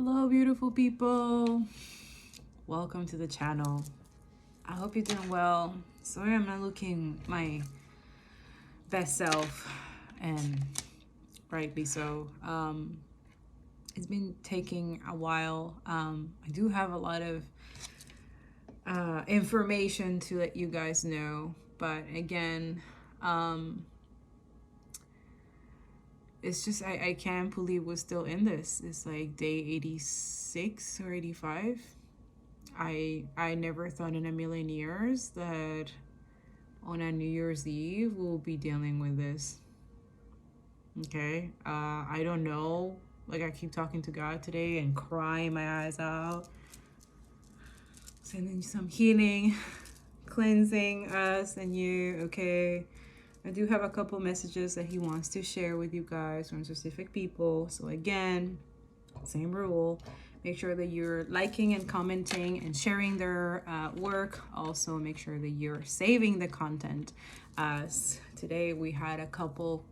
Hello, beautiful people. Welcome to the channel. I hope you're doing well. Sorry I'm not looking my best self, and rightly so. It's been taking a while. I do have a lot of information to let you guys know, but again, it's just I can't believe we're still in this. It's like day 86 or 85. I never thought in a million years that on a New Year's Eve we'll be dealing with this. Okay, I don't know. Like, I keep talking to God today and crying my eyes out, sending some healing, cleansing us and you. Okay, I do have a couple messages that he wants to share with you guys from specific people. So again, same rule. Make sure that you're liking and commenting and sharing their work. Also, make sure that you're saving the content. As today we had a couple,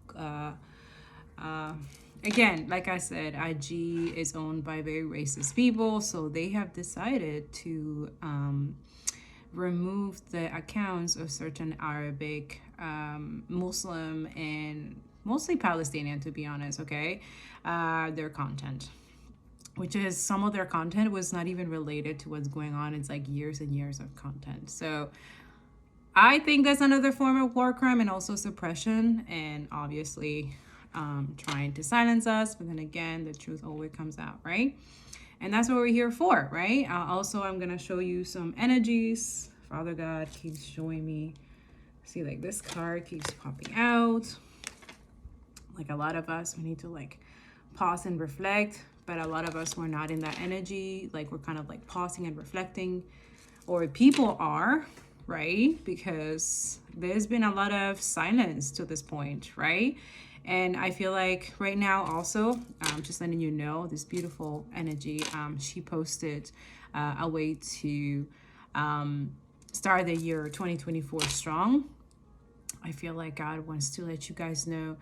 again, like I said, IG is owned by very racist people. So they have decided to remove the accounts of certain Arabic, Muslim, and mostly Palestinian, to be honest, okay? Their content. Which is, some of their content was not even related to what's going on. It's like years and years of content. So I think that's another form of war crime and also suppression, and obviously trying to silence us. But then again, the truth always comes out, right? And that's what we're here for, right? Also, I'm going to show you some energies. Father God keeps showing me. See, like, this card keeps popping out. Like, a lot of us, we need to like pause and reflect. But a lot of us, we're not in that energy. Like, we're kind of like pausing and reflecting, or people are, right? Because there's been a lot of silence to this point, right? And I feel like right now also, just letting you know, this beautiful energy, she posted a way to start the year 2024 strong. I feel like God wants to let you guys know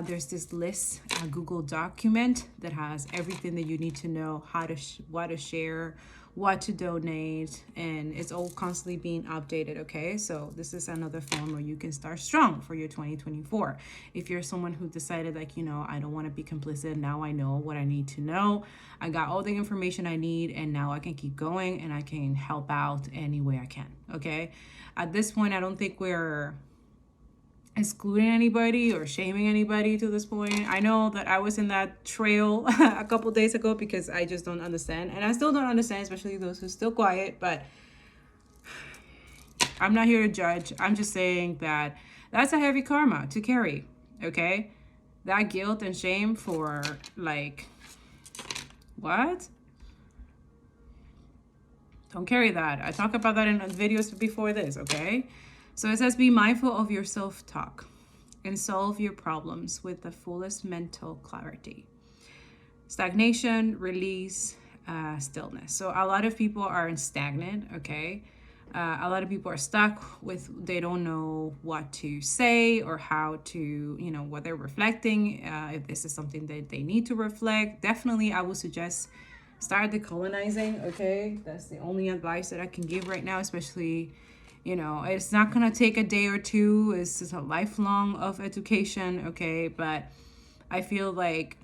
there's this list, a Google document that has everything that you need to know, how to what to share, what to donate, and it's all constantly being updated. Okay, so this is another form where you can start strong for your 2024. If you're someone who decided, like, you know, I don't want to be complicit, now I know what I need to know, I got all the information I need, and now I can keep going and I can help out any way I can. Okay, at this point, I don't think we're excluding anybody or shaming anybody to this point. I know that I was in that trail a couple days ago because I just don't understand, and I still don't understand, especially those who are still quiet. But I'm not here to judge. I'm just saying that that's a heavy karma to carry. Okay, that guilt and shame for, like, what? Don't carry that. I talk about that in videos before this. Okay, so it says, be mindful of your self-talk and solve your problems with the fullest mental clarity. Stagnation, release, stillness. So a lot of people are in stagnant, okay? A lot of people are stuck with, they don't know what to say or how to, you know, what they're reflecting. If this is something that they need to reflect, definitely I would suggest start decolonizing, okay? That's the only advice that I can give right now, especially, you know, it's not going to take a day or two. It's just a lifelong of education, okay? But I feel like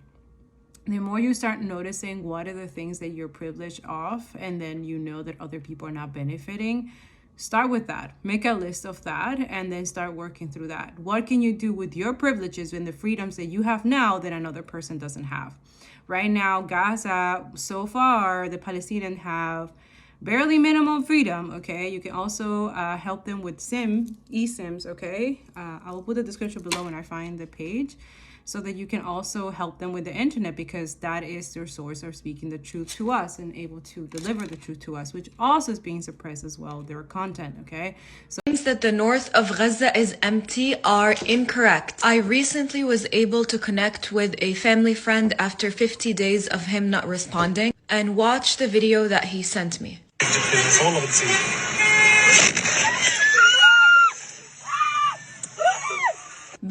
the more you start noticing what are the things that you're privileged of, and then you know that other people are not benefiting, start with that. Make a list of that and then start working through that. What can you do with your privileges and the freedoms that you have now that another person doesn't have? Right now, Gaza, so far, the Palestinians have barely minimum freedom, okay? You can also help them with eSIMs, okay? I will put the description below when I find the page, so that you can also help them with the internet, because that is their source of speaking the truth to us and able to deliver the truth to us, which also is being suppressed as well, their content, okay? So that the north of Gaza is empty are incorrect. I recently was able to connect with a family friend after 50 days of him not responding, and watch the video that he sent me.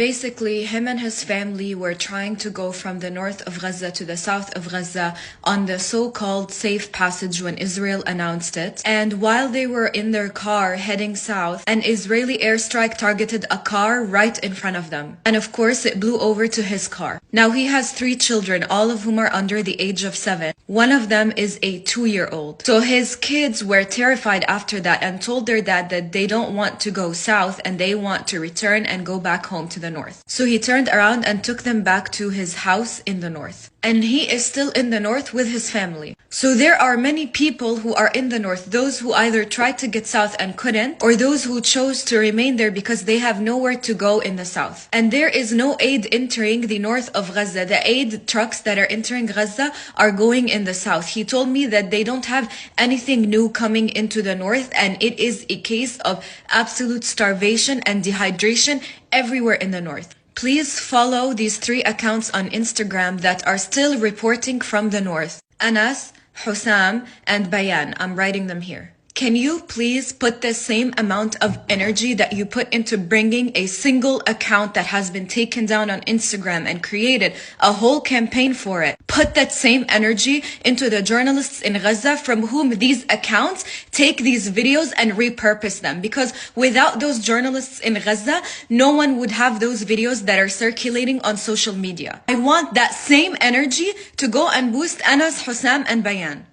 Basically, him and his family were trying to go from the north of Gaza to the south of Gaza on the so-called safe passage when Israel announced it. And while they were in their car heading south, an Israeli airstrike targeted a car right in front of them. And of course, it blew over to his car. Now, he has 3 children, all of whom are under the age of 7. One of them is a 2-year-old. So his kids were terrified after that and told their dad that they don't want to go south and they want to return and go back home to the north. So he turned around and took them back to his house in the north. And he is still in the north with his family. So there are many people who are in the north, those who either tried to get south and couldn't, or those who chose to remain there because they have nowhere to go in the south. And there is no aid entering the north of Gaza. The aid trucks that are entering Gaza are going in the south. He told me that they don't have anything new coming into the north, and it is a case of absolute starvation and dehydration everywhere in the north. Please follow these 3 accounts on Instagram that are still reporting from the north. Anas, Hussam, and Bayan. I'm writing them here. Can you please put the same amount of energy that you put into bringing a single account that has been taken down on Instagram and created a whole campaign for it? Put that same energy into the journalists in Gaza from whom these accounts take these videos and repurpose them. Because without those journalists in Gaza, no one would have those videos that are circulating on social media. I want that same energy to go and boost Anas, Hussam, and Bayan.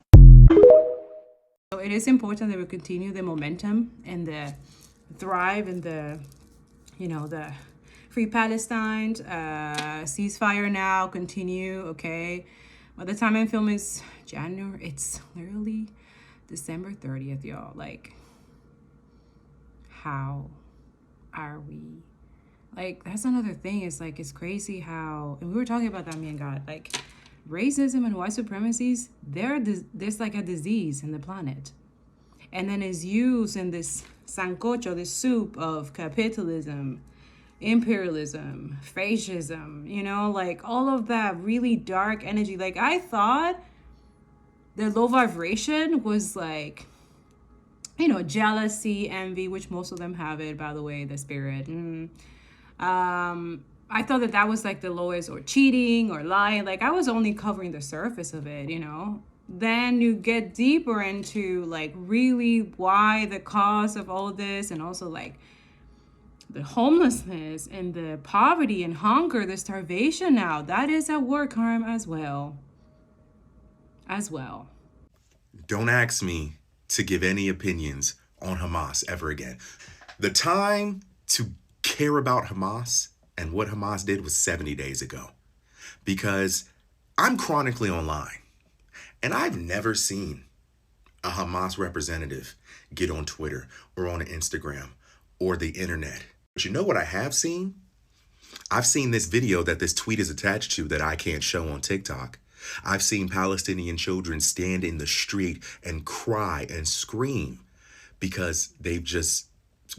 So it is important that we continue the momentum and the thrive and the, the Free Palestine, ceasefire now, continue, okay? By the time I'm filming is January, it's literally December 30th, y'all. Like, how are we? Like, that's another thing. It's like, it's crazy how, and we were talking about that, me and God, like, racism and white supremacies, there's like a disease in the planet. And then it's used in this sancocho, this soup of capitalism, imperialism, fascism, like all of that really dark energy. Like, I thought the low vibration was like, jealousy, envy, which most of them have it, by the way, the spirit. I thought that was like the lowest, or cheating or lying. Like, I was only covering the surface of it, Then you get deeper into like really why the cause of all this, and also like the homelessness and the poverty and hunger, the starvation now, that is at work, harm as well. Don't ask me to give any opinions on Hamas ever again. The time to care about Hamas and what Hamas did was 70 days ago, because I'm chronically online and I've never seen a Hamas representative get on Twitter or on Instagram or the internet. But you know what I have seen? I've seen this video that this tweet is attached to that I can't show on TikTok. I've seen Palestinian children stand in the street and cry and scream because they've just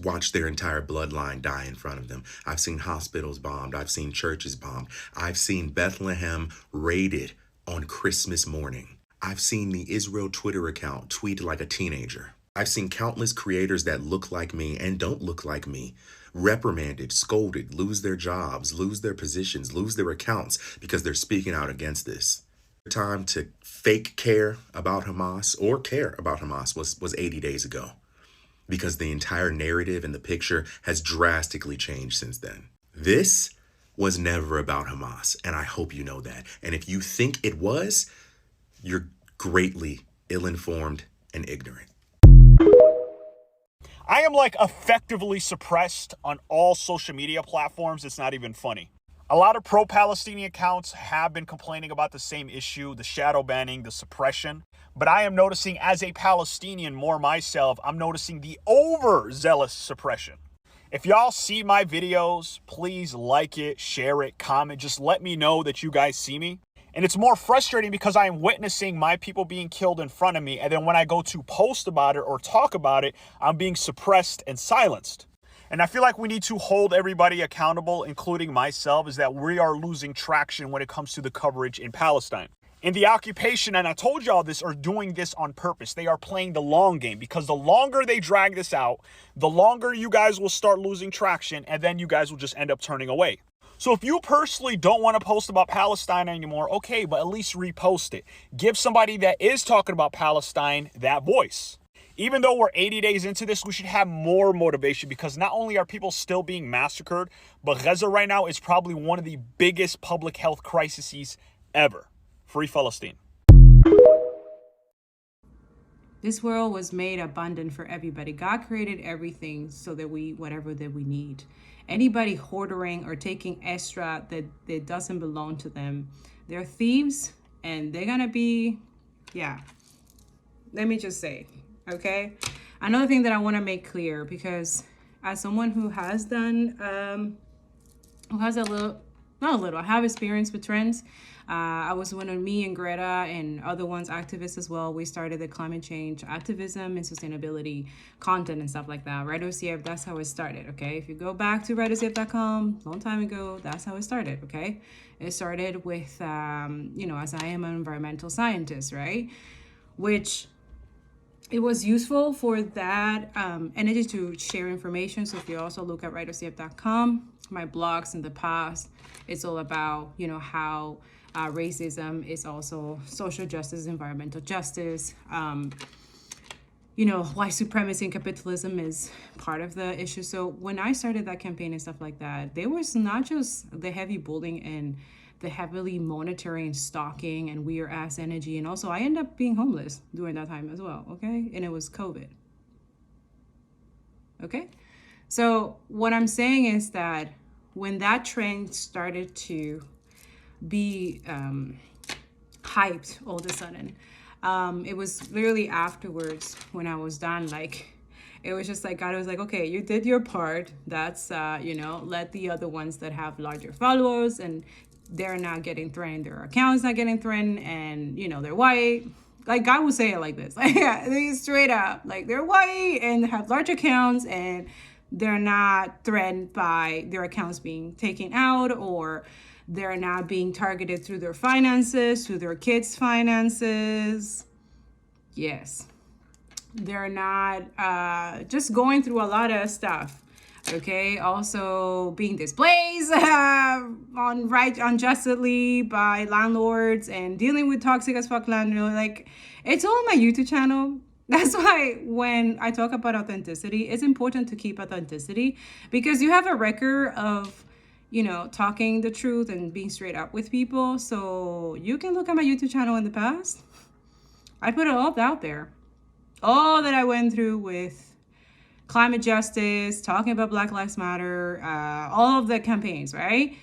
watched their entire bloodline die in front of them. I've seen hospitals bombed. I've seen churches bombed. I've seen Bethlehem raided on Christmas morning. I've seen the Israel Twitter account tweet like a teenager. I've seen countless creators that look like me and don't look like me reprimanded, scolded, lose their jobs, lose their positions, lose their accounts because they're speaking out against this. The time to fake care about Hamas or care about Hamas was 80 days ago, because the entire narrative and the picture has drastically changed since then. This was never about Hamas, and I hope you know that. And if you think it was, you're greatly ill-informed and ignorant. I am like effectively suppressed on all social media platforms. It's not even funny. A lot of pro-Palestinian accounts have been complaining about the same issue, the shadow banning, the suppression. But I am noticing, as a Palestinian more myself, I'm noticing the overzealous suppression. If y'all see my videos, please like it, share it, comment. Just let me know that you guys see me. And it's more frustrating because I am witnessing my people being killed in front of me. And then when I go to post about it or talk about it, I'm being suppressed and silenced. And I feel like we need to hold everybody accountable, including myself, is that we are losing traction when it comes to the coverage in Palestine. in the occupation, and I told y'all this, are doing this on purpose. They are playing the long game, because the longer they drag this out, the longer you guys will start losing traction, and then you guys will just end up turning away. So if you personally don't want to post about Palestine anymore, okay, but at least repost it. Give somebody that is talking about Palestine that voice. Even though we're 80 days into this, we should have more motivation, because not only are people still being massacred, but Gaza right now is probably one of the biggest public health crises ever. Free Palestine. This world was made abundant for everybody. God created everything so that whatever that we need. Anybody hoarding or taking extra that doesn't belong to them, they're thieves, and they're gonna be, yeah. Let me just say, okay? Another thing that I want to make clear, because as someone who has done, who has I have experience with trends. I was one of me and Greta and other ones, activists as well. We started the climate change activism and sustainability content and stuff like that. Right OCF, that's how it started, okay? If you go back to rightocf.com, long time ago, that's how it started, okay? It started with, as I am an environmental scientist, right? Which it was useful for that energy to share information. So if you also look at rightocf.com, my blogs in the past, it's all about, how racism is also social justice, environmental justice, white supremacy and capitalism is part of the issue. So when I started that campaign and stuff like that, there was not just the heavy bullying and the heavily monitoring, stalking, and weird ass energy. And also I ended up being homeless during that time as well, okay? And it was COVID. Okay? So what I'm saying is that when that trend started to be hyped all of a sudden, it was literally afterwards when I was done, like, it was just like, God was like, okay, you did your part. That's, let the other ones that have larger followers and they're not getting threatened, their accounts not getting threatened, and, they're white. Like, God will say it like this, like, yeah, they straight up, like, they're white and have large accounts and they're not threatened by their accounts being taken out, or they're not being targeted through their finances, through their kids' finances. Yes. They're not just going through a lot of stuff. Okay. Also being displaced unjustly by landlords and dealing with toxic as fuck landlords. Like, it's all on my YouTube channel. That's why when I talk about authenticity, it's important to keep authenticity, because you have a record of, talking the truth and being straight up with people. So you can look at my YouTube channel in the past. I put it all out there. All that I went through with climate justice, talking about Black Lives Matter, all of the campaigns, right?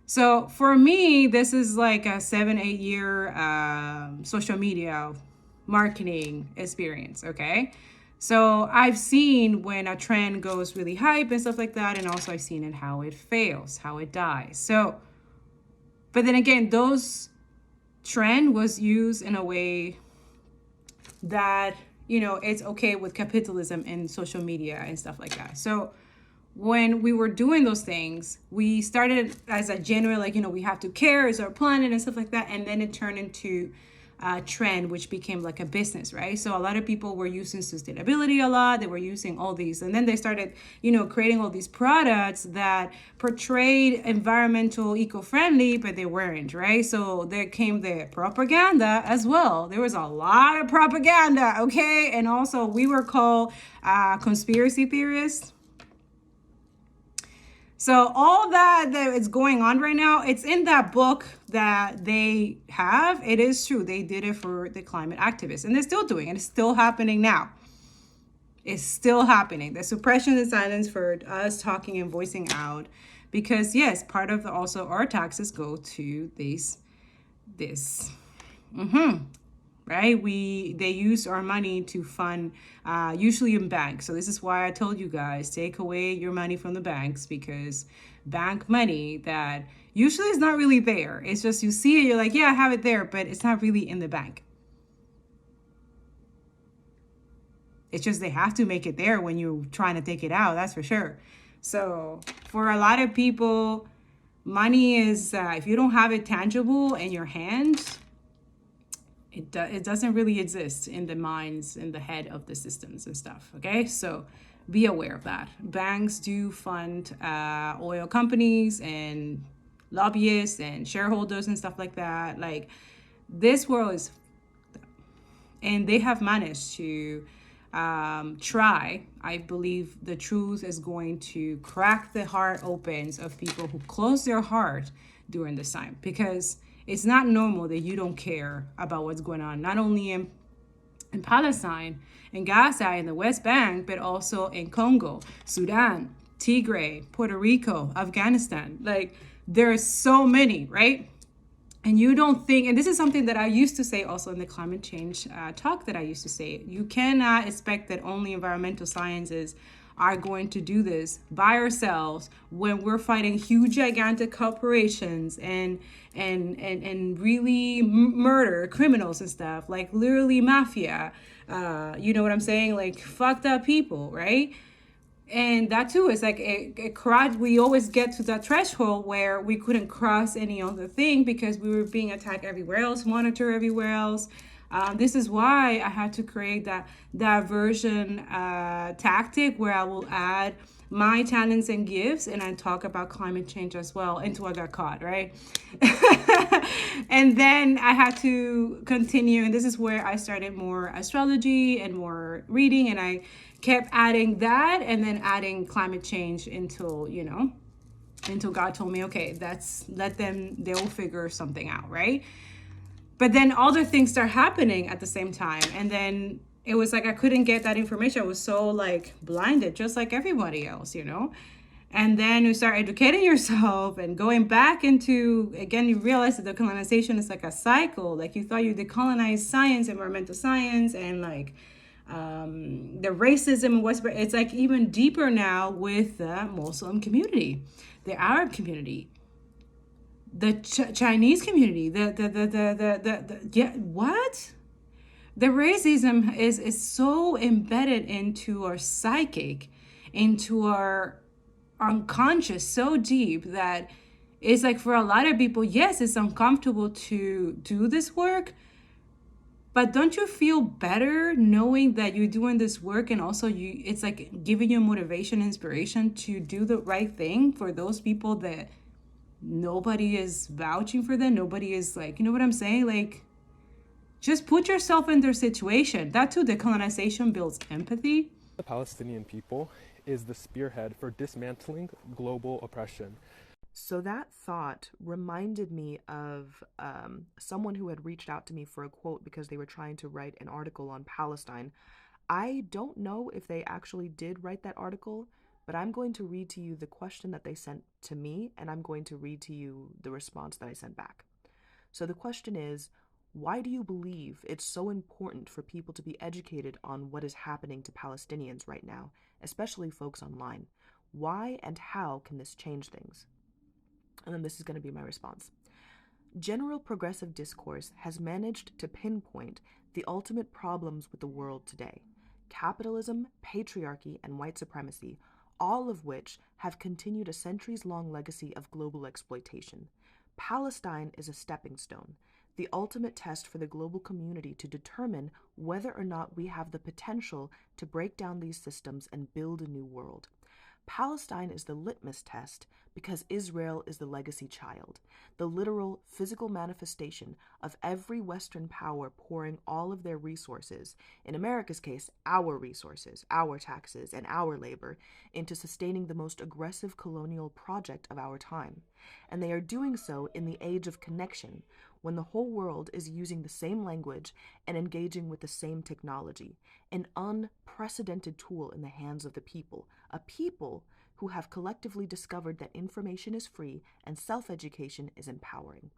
So for me, this is like a 7-8 year social media marketing experience, okay? So I've seen when a trend goes really hype and stuff like that, and also I've seen it how it fails, how it dies. So, but then again, those trend was used in a way that, it's okay with capitalism and social media and stuff like that. So when we were doing those things, we started as a general, like, we have to care, it's our planet and stuff like that. And then it turned into a trend, which became like a business, right? So a lot of people were using sustainability a lot. They were using all these, and then they started, creating all these products that portrayed environmental, eco-friendly, but they weren't, right? So there came the propaganda as well. There was a lot of propaganda, okay? And also we were called conspiracy theorists. So all that is going on right now, it's in that book that they have. It is true. They did it for the climate activists, and they're still doing it. It's still happening now. It's still happening. The suppression and silence for us talking and voicing out, because yes, part of also our taxes go to this. Right? They use our money to fund, usually in banks. So this is why I told you guys, take away your money from the banks, because bank money that usually is not really there. It's just, you see it, you're like, yeah, I have it there, but it's not really in the bank. It's just, they have to make it there when you're trying to take it out. That's for sure. So for a lot of people, money is, if you don't have it tangible in your hands, It doesn't really exist in the minds, in the head of the systems and stuff. Okay, so be aware of that. Banks do fund oil companies and lobbyists and shareholders and stuff like that. Like, this world is, and they have managed to try. I believe the truth is going to crack the heart opens of people who close their heart during this time, because it's not normal that you don't care about what's going on, not only in Palestine, in Gaza, in the West Bank, but also in Congo, Sudan, Tigray, Puerto Rico, Afghanistan. Like, there's so many, right? And you don't think, and this is something that I used to say also in the climate change talk that I used to say, you cannot expect that only environmental sciences are going to do this by ourselves when we're fighting huge gigantic corporations and really murder criminals and stuff, like literally mafia, you know what I'm saying, like fucked up people, right? And that too is like we always get to that threshold where we couldn't cross any other thing because we were being attacked everywhere else, monitored everywhere else. This is why I had to create that diversion tactic where I will add my talents and gifts and I talk about climate change as well until I got caught, right? And then I had to continue, and this is where I started more astrology and more reading, and I kept adding that and then adding climate change until, until God told me, okay, let them, they will figure something out, right? But then other things start happening at the same time, and then it was like I couldn't get that information. I was so like blinded, just like everybody else, And then you start educating yourself and going back into, again, you realize that decolonization is like a cycle. Like, you thought you decolonized science, environmental science, and like the racism was, it's like even deeper now with the Muslim community, the Arab community, the Chinese community, yeah, what? The racism is so embedded into our psychic, into our unconscious, so deep that it's like for a lot of people, yes, it's uncomfortable to do this work, but don't you feel better knowing that you're doing this work, and also it's like giving you motivation, inspiration to do the right thing for those people that nobody is vouching for them, nobody is like, you know what I'm saying? Like, just put yourself in their situation. That too, decolonization builds empathy. The Palestinian people is the spearhead for dismantling global oppression. So that thought reminded me of someone who had reached out to me for a quote because they were trying to write an article on Palestine. I don't know if they actually did write that article, but I'm going to read to you the question that they sent to me, and I'm going to read to you the response that I sent back. So the question is, why do you believe it's so important for people to be educated on what is happening to Palestinians right now, especially folks online? Why and how can this change things? And then this is going to be my response. General progressive discourse has managed to pinpoint the ultimate problems with the world today: capitalism, patriarchy, and white supremacy, all of which have continued a centuries-long legacy of global exploitation. Palestine is a stepping stone, the ultimate test for the global community to determine whether or not we have the potential to break down these systems and build a new world. Palestine is the litmus test because Israel is the legacy child, the literal physical manifestation of every Western power pouring all of their resources, in America's case, our resources, our taxes, and our labor, into sustaining the most aggressive colonial project of our time. And they are doing so in the age of connection, when the whole world is using the same language and engaging with the same technology, an unprecedented tool in the hands of the people, a people who have collectively discovered that information is free and self-education is empowering.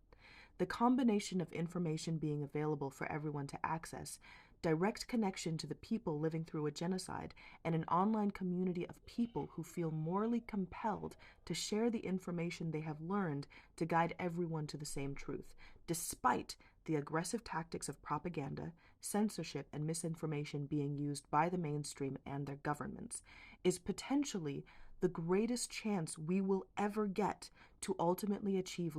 The combination of information being available for everyone to access, direct connection to the people living through a genocide, and an online community of people who feel morally compelled to share the information they have learned to guide everyone to the same truth, despite the aggressive tactics of propaganda, censorship, and misinformation being used by the mainstream and their governments, is potentially the greatest chance we will ever get to ultimately achieve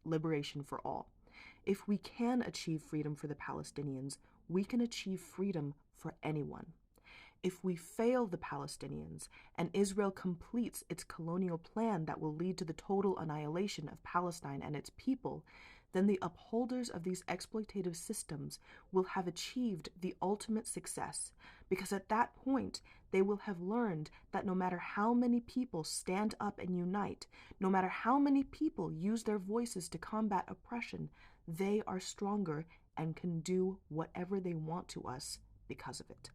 liberation for all. If we can achieve freedom for the Palestinians, we can achieve freedom for anyone. If we fail the Palestinians and Israel completes its colonial plan that will lead to the total annihilation of Palestine and its people, then the upholders of these exploitative systems will have achieved the ultimate success, because at that point they will have learned that no matter how many people stand up and unite, no matter how many people use their voices to combat oppression, they are stronger and can do whatever they want to us because of it.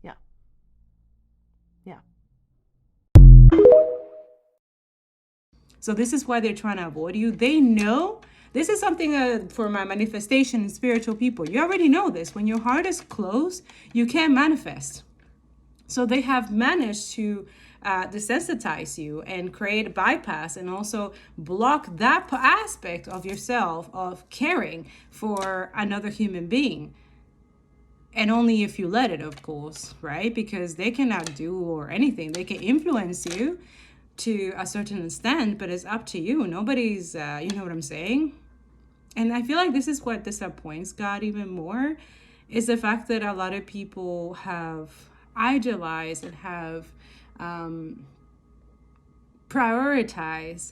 Yeah. Yeah. So this is why they're trying to avoid you. They know this is something for my manifestation and spiritual people. You already know this. When your heart is closed, you can't manifest. So they have managed to desensitize you and create a bypass and also block that aspect of yourself of caring for another human being. And only if you let it, of course, right? Because they cannot do or anything. They can influence you to a certain extent, but it's up to you. Nobody's, you know what I'm saying? And I feel like this is what disappoints God even more, is the fact that a lot of people have idolized and have prioritized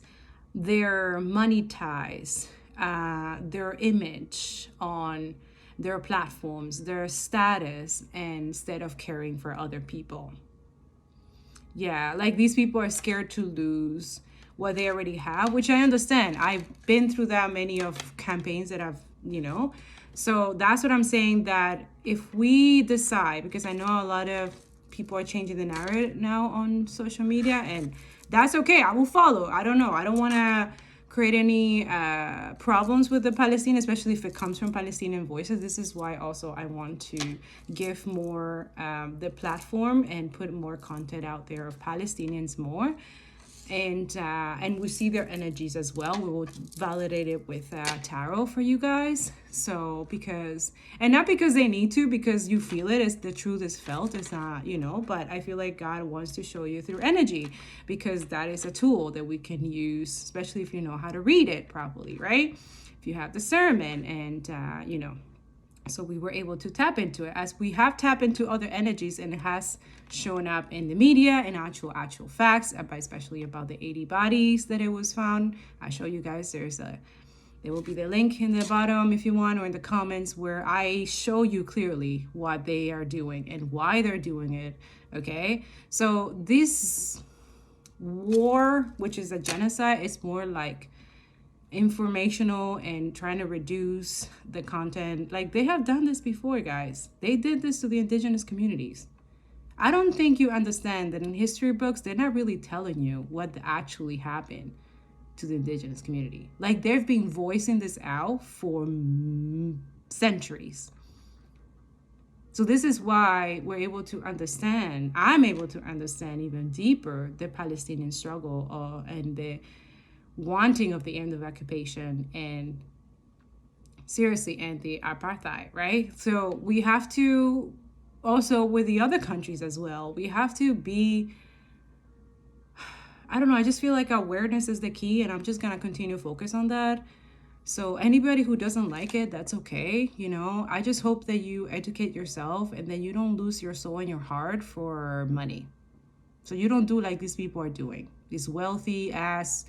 their money ties, their image on their platforms, their status, instead of caring for other people. Yeah, like these people are scared to lose what they already have, which I understand. I've been through that many of campaigns that I've, so that's what I'm saying, that if we decide, because I know a lot of people are changing the narrative now on social media, and that's okay. I will follow. I don't know. I don't want to create any problems with the Palestinians, especially if it comes from Palestinian voices. This is why also I want to give more the platform and put more content out there of Palestinians more. And we see their energies as well. We will validate it with tarot for you guys. So and not because they need to, because you feel it, as the truth is felt. It's not, but I feel like God wants to show you through energy, because that is a tool that we can use, especially if you know how to read it properly, right? If you have discernment and, so we were able to tap into it, as we have tapped into other energies, and it has shown up in the media and actual facts, especially about the 80 bodies that it was found. I show you guys, there will be the link in the bottom if you want, or in the comments, where I show you clearly what they are doing and why they're doing it. Okay, so this war, which is a genocide, is more like informational and trying to reduce the content. Like, they have done this before, guys. They did this to the indigenous communities. I don't think you understand that in history books, they're not really telling you what actually happened to the indigenous community. Like, they've been voicing this out for centuries. So this is why we're able to understand, I'm able to understand even deeper the Palestinian struggle and the wanting of the end of occupation, and seriously, and the apartheid, right? So we have to also, with the other countries as well, we have to be, I don't know, I just feel like awareness is the key, and I'm just gonna continue to focus on that. So anybody who doesn't like it, that's okay. I just hope that you educate yourself, and then you don't lose your soul and your heart for money. So you don't do like these people are doing, these wealthy ass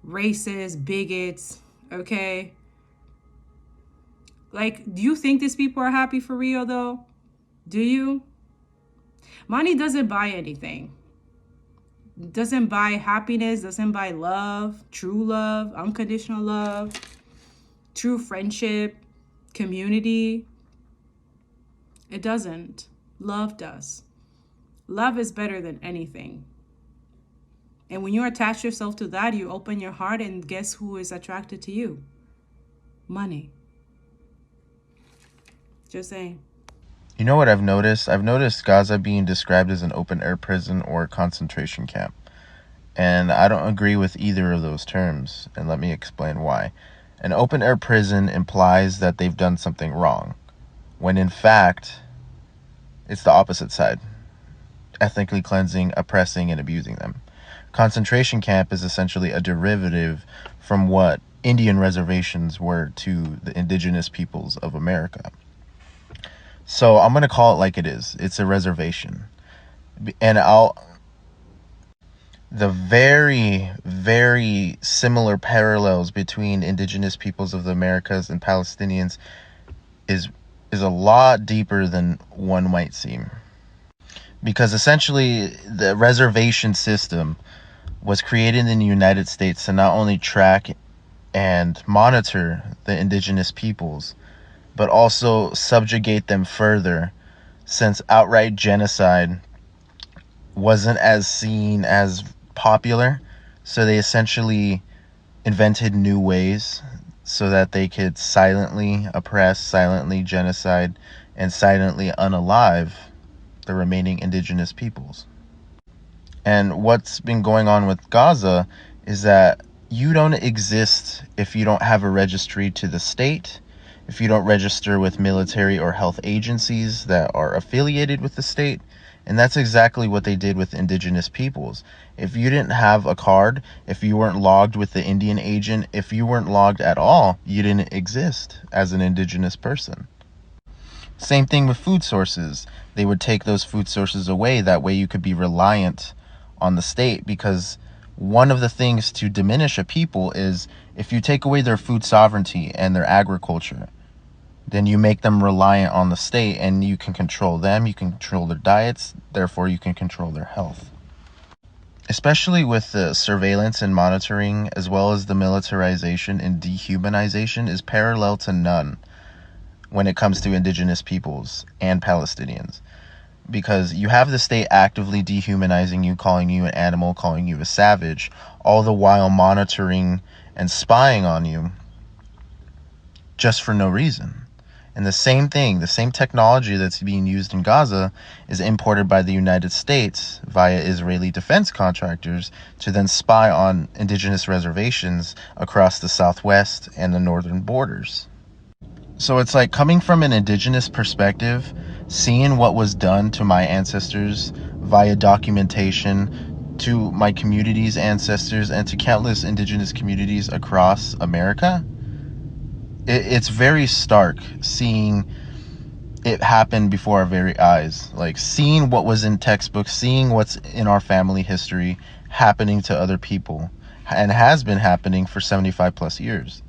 racist bigots. Okay, like, do you think these people are happy for real though? Do you? Money doesn't buy anything. Doesn't buy happiness, doesn't buy love, true love, unconditional love, true friendship, community. It doesn't. Love does. Love is better than anything. And when you attach yourself to that, you open your heart, and guess who is attracted to you? Money. Just saying. You know what I've noticed? I've noticed Gaza being described as an open-air prison or concentration camp. And I don't agree with either of those terms, and let me explain why. An open-air prison implies that they've done something wrong, when in fact, it's the opposite side. Ethnically cleansing, oppressing, and abusing them. Concentration camp is essentially a derivative from what Indian reservations were to the indigenous peoples of America. So I'm going to call it like it is. It's a reservation. And the very, very similar parallels between indigenous peoples of the Americas and Palestinians is a lot deeper than one might seem. Because essentially the reservation system was created in the United States to not only track and monitor the indigenous peoples, but also subjugate them further, since outright genocide wasn't as seen as popular. So they essentially invented new ways so that they could silently oppress, silently genocide, and silently unalive the remaining indigenous peoples. And what's been going on with Gaza is that you don't exist if you don't have a registry to the state, if you don't register with military or health agencies that are affiliated with the state. And that's exactly what they did with indigenous peoples. If you didn't have a card, if you weren't logged with the Indian agent, if you weren't logged at all, you didn't exist as an indigenous person. Same thing with food sources. They would take those food sources away. That way you could be reliant on the state, because one of the things to diminish a people is if you take away their food sovereignty and their agriculture, then you make them reliant on the state, and you can control them, you can control their diets, therefore you can control their health. Especially with the surveillance and monitoring, as well as the militarization and dehumanization, is parallel to none when it comes to indigenous peoples and Palestinians. Because you have the state actively dehumanizing you, calling you an animal, calling you a savage, all the while monitoring and spying on you just for no reason. And the same thing, the same technology that's being used in Gaza is imported by the United States via Israeli defense contractors to then spy on indigenous reservations across the southwest and the northern borders. So it's like, coming from an indigenous perspective, seeing what was done to my ancestors via documentation, to my community's ancestors, and to countless indigenous communities across America, it's very stark seeing it happen before our very eyes. Like, seeing what was in textbooks, seeing what's in our family history happening to other people, and has been happening for 75 plus years.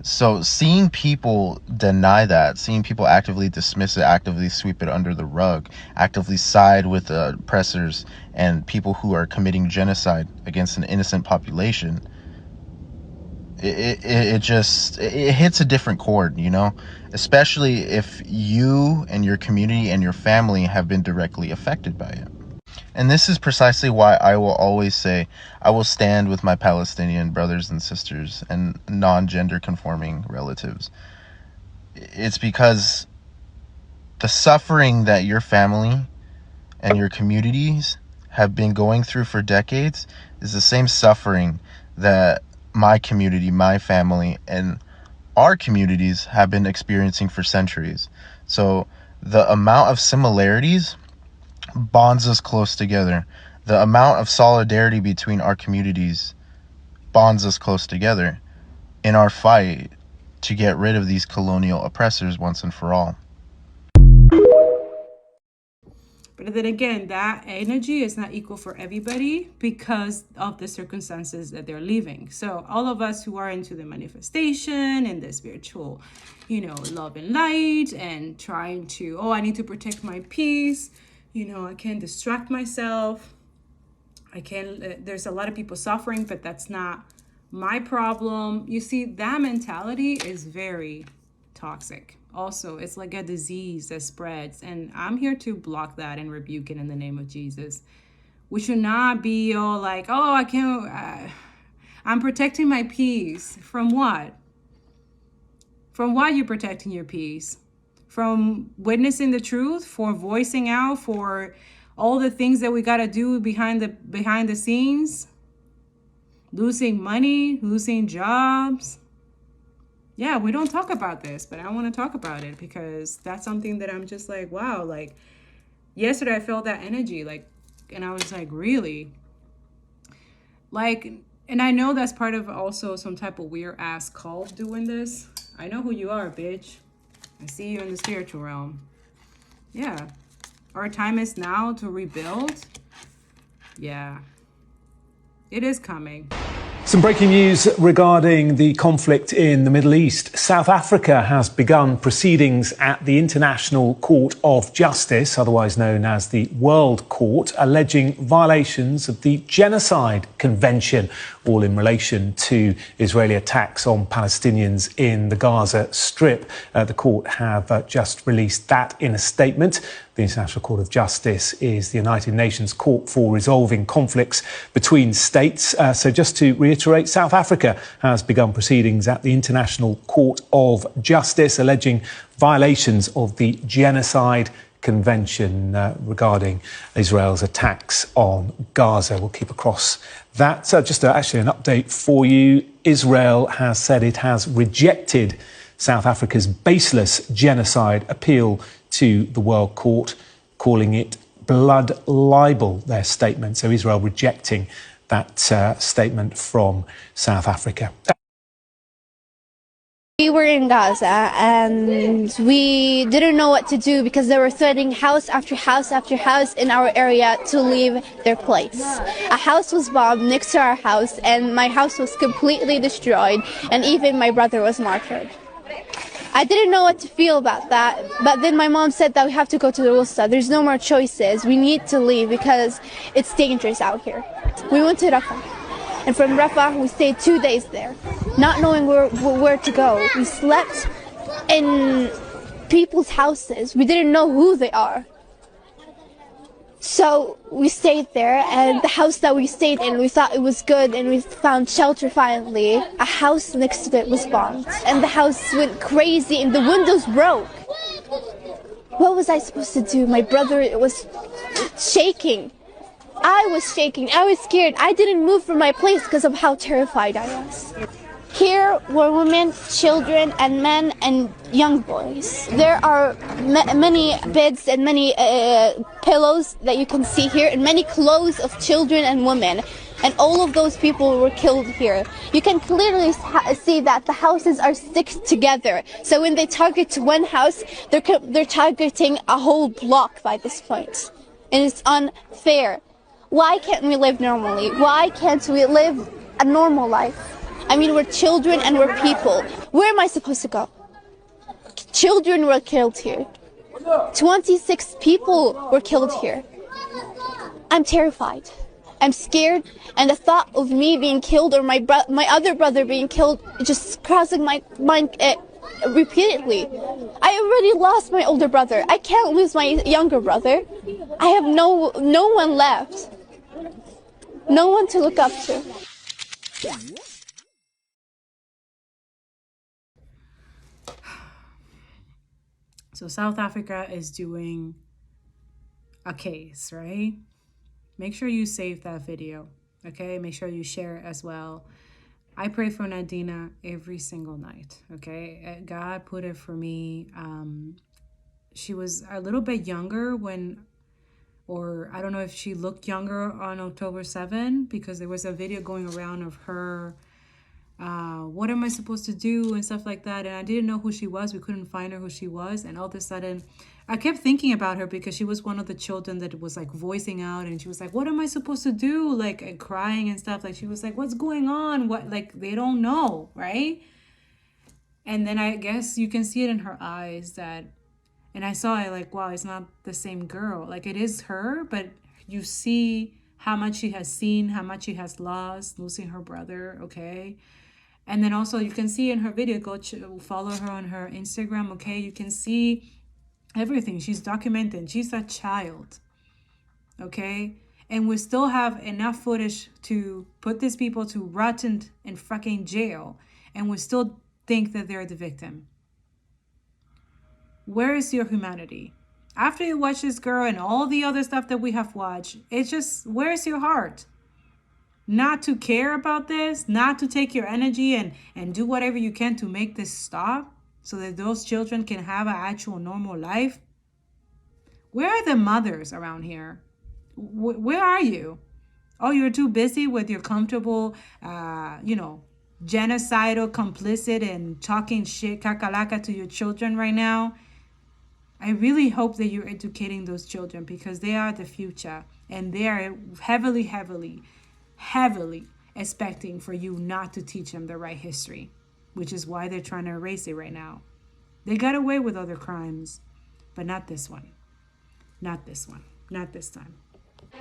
So seeing people deny that, seeing people actively dismiss it, actively sweep it under the rug, actively side with the oppressors and people who are committing genocide against an innocent population, it hits a different chord, you know, especially if you and your community and your family have been directly affected by it. And this is precisely why I will always say I will stand with my Palestinian brothers and sisters and non-gender conforming relatives. It's because the suffering that your family and your communities have been going through for decades is the same suffering that my community, my family, and our communities have been experiencing for centuries. So the amount of similarities bonds us close together. The amount of solidarity between our communities bonds us close together in our fight to get rid of these colonial oppressors once and for all. But then again, that energy is not equal for everybody because of the circumstances that they're living. So all of us who are into the manifestation and the spiritual, love and light, and trying to, I need to protect my peace. I can't distract myself. There's a lot of people suffering, but that's not my problem. You see, that mentality is very toxic. Also, it's like a disease that spreads, and I'm here to block that and rebuke it in the name of Jesus. We should not be all like, I can't, I'm protecting my peace. From what? From what you're protecting your peace? From witnessing the truth, for voicing out, for all the things that we got to do behind the scenes, losing money, losing jobs. Yeah, we don't talk about this, but I want to talk about it because that's something that I'm just like, wow, like yesterday I felt that energy, like, and I was like, really? Like, and I know that's part of also some type of weird ass cult doing this. I know who you are, bitch. I see you in the spiritual realm. Yeah. Our time is now to rebuild. Yeah. It is coming. Some breaking news regarding the conflict in the Middle East. South Africa has begun proceedings at the International Court of Justice, otherwise known as the World Court, alleging violations of the Genocide Convention, all in relation to Israeli attacks on Palestinians in the Gaza Strip. The court have just released that in a statement. The International Court of Justice is the United Nations Court for resolving conflicts between states. So just to reiterate, South Africa has begun proceedings at the International Court of Justice alleging violations of the Genocide Convention regarding Israel's attacks on Gaza. We'll keep across that. So just actually an update for you. Israel has said it has rejected South Africa's baseless genocide appeal to the World Court, calling it blood libel, their statement. So Israel rejecting that statement from South Africa. We were in Gaza and we didn't know what to do because they were threatening house after house after house in our area to leave their place. A house was bombed next to our house and my house was completely destroyed and even my brother was martyred. I didn't know what to feel about that, but then my mom said that we have to go to the Wusta. There's no more choices. We need to leave because it's dangerous out here. We went to Rafah, and from Rafah we stayed 2 days there, not knowing where to go. We slept in people's houses. We didn't know who they are. So we stayed there, and the house that we stayed in, we thought it was good, and we found shelter finally. A house next to it was bombed, and the house went crazy, and the windows broke. What was I supposed to do? My brother was shaking. I was shaking. I was scared. I didn't move from my place because of how terrified I was. Here were women, children, and men and young boys. There are many beds and many pillows that you can see here, and many clothes of children and women. And all of those people were killed here. You can clearly see that the houses are sticked together. So when they target one house, they're targeting a whole block by this point. And it's unfair. Why can't we live normally? Why can't we live a normal life? I mean, we're children and we're people. Where am I supposed to go? Children were killed here. 26 people were killed here. I'm terrified. I'm scared, and the thought of me being killed or my other brother being killed just crossing my mind repeatedly. I already lost my older brother. I can't lose my younger brother. I have no one left. No one to look up to. So South Africa is doing a case, right? Make sure you save that video, okay? Make sure you share it as well. I pray for Nadina every single night, okay? God put it for me. She was a little bit younger or I don't know if she looked younger on October 7, because there was a video going around of her, what am I supposed to do and stuff like that. And I didn't know who she was. We couldn't find her who she was. And all of a sudden, I kept thinking about her because she was one of the children that was like voicing out, and she was like, what am I supposed to do? Like, and crying and stuff. Like, she was like, what's going on? What, like, they don't know, right? And then I guess you can see it in her eyes that, and I saw it like, wow, it's not the same girl. Like, it is her, but you see how much she has seen, how much she has lost, losing her brother, okay? And then also you can see in her video, go follow her on her Instagram, okay? You can see everything. She's documenting. She's a child, okay? And we still have enough footage to put these people to rot in fucking jail, and we still think that they're the victim. Where is your humanity? After you watch this girl and all the other stuff that we have watched, it's just, where's your heart? Not to care about this, not to take your energy and do whatever you can to make this stop so that those children can have an actual normal life. Where are the mothers around here? Where are you? Oh, you're too busy with your comfortable, genocidal complicit and talking shit kakalaka to your children right now. I really hope that you're educating those children because they are the future and they are heavily, heavily, heavily expecting for you not to teach them the right history, which is why they're trying to erase it right now. They got away with other crimes, but not this one. Not this one. Not this time.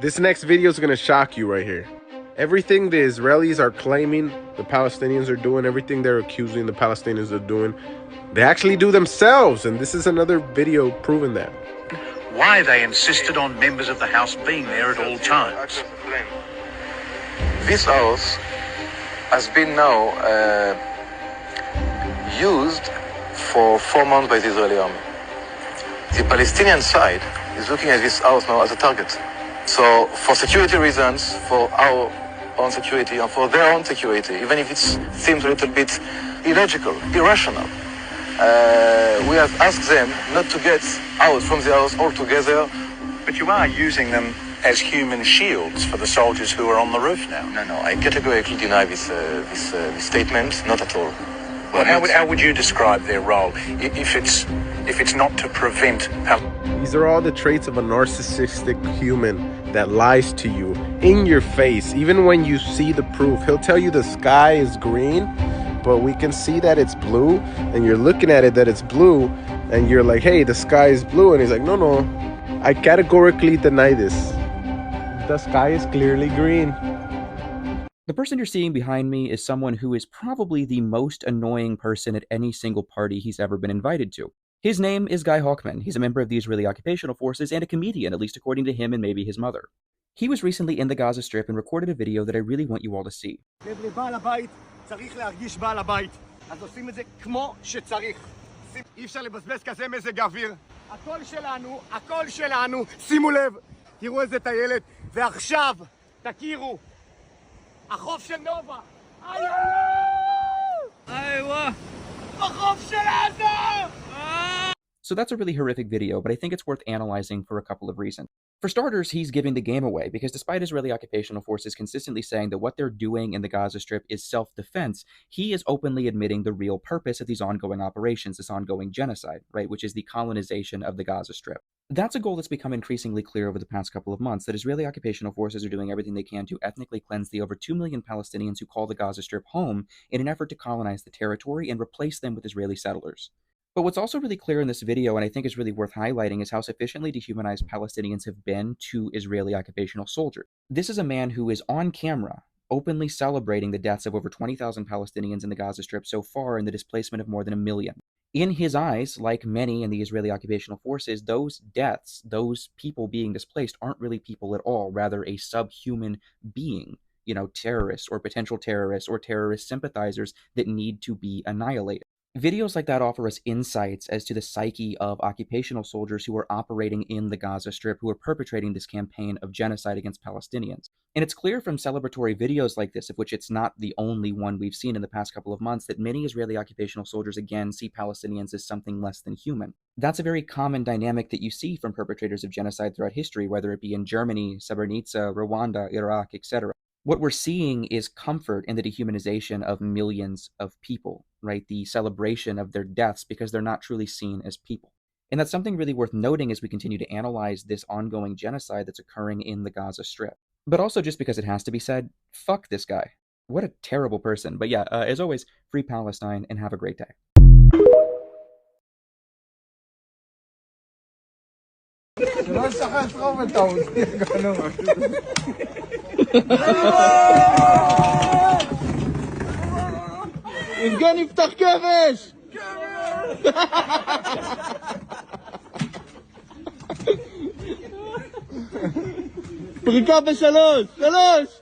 This next video is going to shock you right here. Everything the Israelis are claiming the Palestinians are doing, everything they're accusing the Palestinians of doing, they actually do themselves. And this is another video proving that. Why they insisted on members of the House being there at all times. This house has been now used for 4 months by the Israeli army. The Palestinian side is looking at this house now as a target. So for security reasons, for our own security and for their own security, even if it seems a little bit illogical, irrational, we have asked them not to get out from the house altogether. But you are using them as human shields for the soldiers who are on the roof now. No, I categorically deny this statement, not at all. Well, how would you describe their role if it's not to prevent... These are all the traits of a narcissistic human that lies to you in your face. Even when you see the proof, he'll tell you the sky is green, but we can see that it's blue, and you're looking at it that it's blue, and you're like, hey, the sky is blue, and he's like, no, I categorically deny this. The sky is clearly green. The person you're seeing behind me is someone who is probably the most annoying person at any single party he's ever been invited to. His name is Guy Hawkman. He's a member of the Israeli Occupational Forces and a comedian, at least according to him and maybe his mother. He was recently in the Gaza Strip and recorded a video that I really want you all to see. החוף של נובה! איווה! החוף של עזה! So that's a really horrific video, but I think it's worth analyzing for a couple of reasons. For starters, he's giving the game away, because despite Israeli occupational forces consistently saying that what they're doing in the Gaza Strip is self-defense, he is openly admitting the real purpose of these ongoing operations, this ongoing genocide, right, which is the colonization of the Gaza Strip. That's a goal that's become increasingly clear over the past couple of months, that Israeli occupational forces are doing everything they can to ethnically cleanse the over 2 million Palestinians who call the Gaza Strip home in an effort to colonize the territory and replace them with Israeli settlers. But what's also really clear in this video, and I think is really worth highlighting, is how sufficiently dehumanized Palestinians have been to Israeli occupational soldiers. This is a man who is on camera, openly celebrating the deaths of over 20,000 Palestinians in the Gaza Strip so far and the displacement of more than 1 million. In his eyes, like many in the Israeli occupational forces, those deaths, those people being displaced, aren't really people at all, rather a subhuman being, terrorists or potential terrorists or terrorist sympathizers that need to be annihilated. Videos like that offer us insights as to the psyche of occupational soldiers who are operating in the Gaza Strip, who are perpetrating this campaign of genocide against Palestinians. And it's clear from celebratory videos like this, of which it's not the only one we've seen in the past couple of months, that many Israeli occupational soldiers again see Palestinians as something less than human. That's a very common dynamic that you see from perpetrators of genocide throughout history, whether it be in Germany, Srebrenica, Rwanda, Iraq, etc. What we're seeing is comfort in the dehumanization of millions of people, right? The celebration of their deaths because they're not truly seen as people. And that's something really worth noting as we continue to analyze this ongoing genocide that's occurring in the Gaza Strip. But also, just because it has to be said, fuck this guy. What a terrible person. But yeah, as always, free Palestine and have a great day. יבגני, יפתח כבש! פריקה בשלוש! שלוש!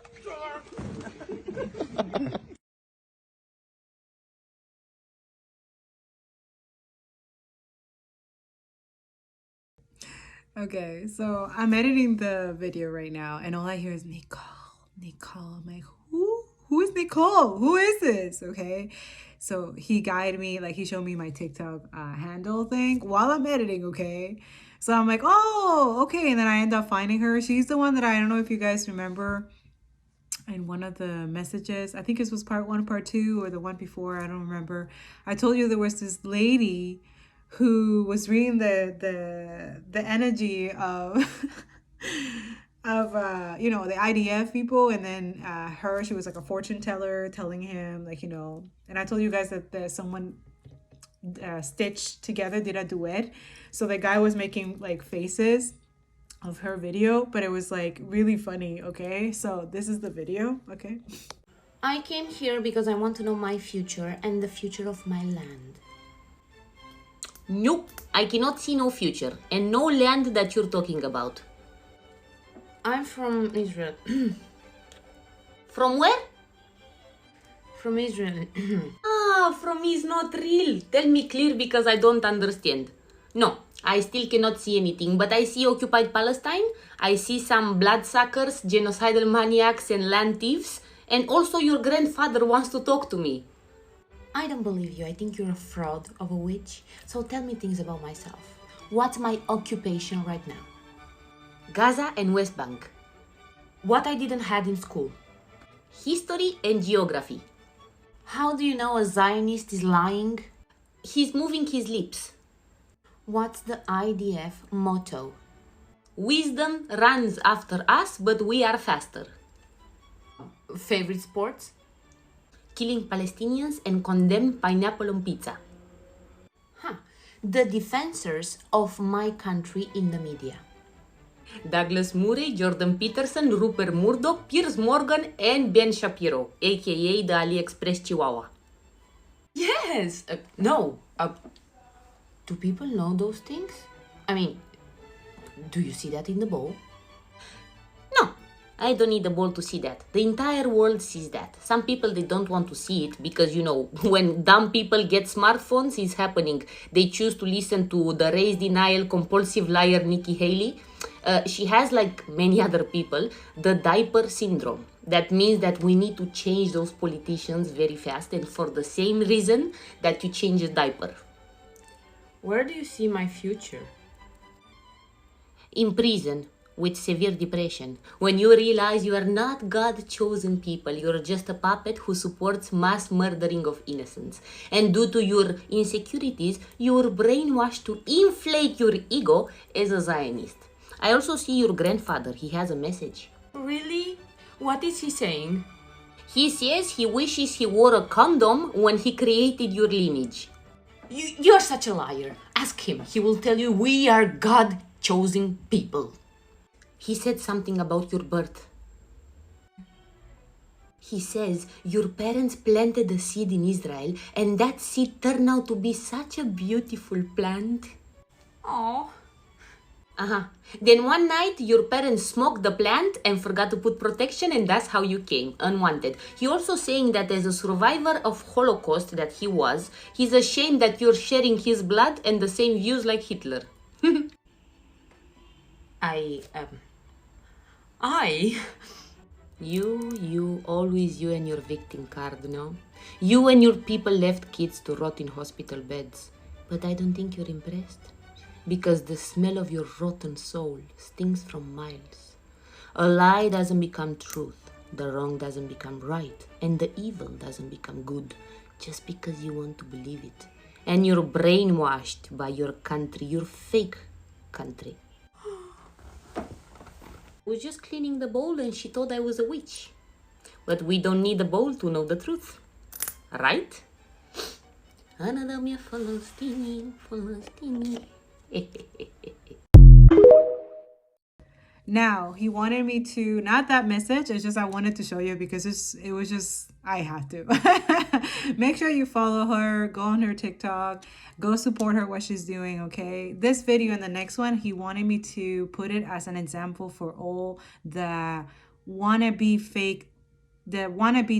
Okay, so I'm editing the video right now, and all I hear is Nicole. I'm like, who is Nicole? Who is this? Okay, so he guided me, like he showed me my TikTok handle thing while I'm editing. Okay, so I'm like, oh, okay, and then I end up finding her. She's the one that I don't know if you guys remember. in one of the messages, I think this was part 1 or part 2 or the one before, I don't remember. I told you there was this lady who was reading the energy of you know, the IDF people, and then she was like a fortune teller telling him, like, you know, and I told you guys that someone stitched together, did a duet, so the guy was making like faces of her video, but it was like really funny. Okay, so this is the video. Okay, I came here because I want to know my future and the future of my land. Nope, I cannot see no future and no land that you're talking about. I'm from Israel. From where? From Israel. From is not real. Tell me clear because I don't understand. No, I still cannot see anything, but I see occupied Palestine. I see some bloodsuckers, genocidal maniacs, and land thieves. And also your grandfather wants to talk to me. I don't believe you. I think you're a fraud of a witch. So tell me things about myself. What's my occupation right now? Gaza and West Bank. What I didn't have in school. History and geography. How do you know a Zionist is lying? He's moving his lips. What's the IDF motto? Wisdom runs after us, but we are faster. Favorite sports? Killing Palestinians and condemn pineapple on pizza. The defenders of my country in the media. Douglas Murray, Jordan Peterson, Rupert Murdoch, Piers Morgan, and Ben Shapiro, aka the AliExpress Chihuahua. Yes! No. Do people know those things? I mean, do you see that in the bowl? No, I don't need the bowl to see that. The entire world sees that. Some people, they don't want to see it because, you know, when dumb people get smartphones, it's happening. They choose to listen to the race denial, compulsive liar Nikki Haley. She has, like many other people, the diaper syndrome. That means that we need to change those politicians very fast, and for the same reason that you change a diaper. Where do you see my future? In prison, with severe depression. When you realize you are not God-chosen people, you're just a puppet who supports mass murdering of innocents. And due to your insecurities, you're brainwashed to inflate your ego as a Zionist. I also see your grandfather. He has a message. Really? What is he saying? He says he wishes he wore a condom when he created your lineage. You're such a liar. Ask him. He will tell you we are God-chosen people. He said something about your birth. He says your parents planted a seed in Israel and that seed turned out to be such a beautiful plant. Oh. Then one night your parents smoked the plant and forgot to put protection, and that's how you came, unwanted. He also saying that as a survivor of Holocaust that he was, he's ashamed that you're sharing his blood and the same views like Hitler. You, always you and your victim card, no? You and your people left kids to rot in hospital beds. But I don't think you're impressed. Because the smell of your rotten soul stings from miles. A lie doesn't become truth, the wrong doesn't become right, and the evil doesn't become good just because you want to believe it. And you're brainwashed by your country, your fake country. I was just cleaning the bowl and she thought I was a witch. But we don't need a bowl to know the truth, right? Now, he wanted me to, not that message, it's just I wanted to show you because it was just, I had to. Make sure you follow her, go on her TikTok, go support her, what she's doing, okay? This video and the next one, he wanted me to put it as an example for all the wannabe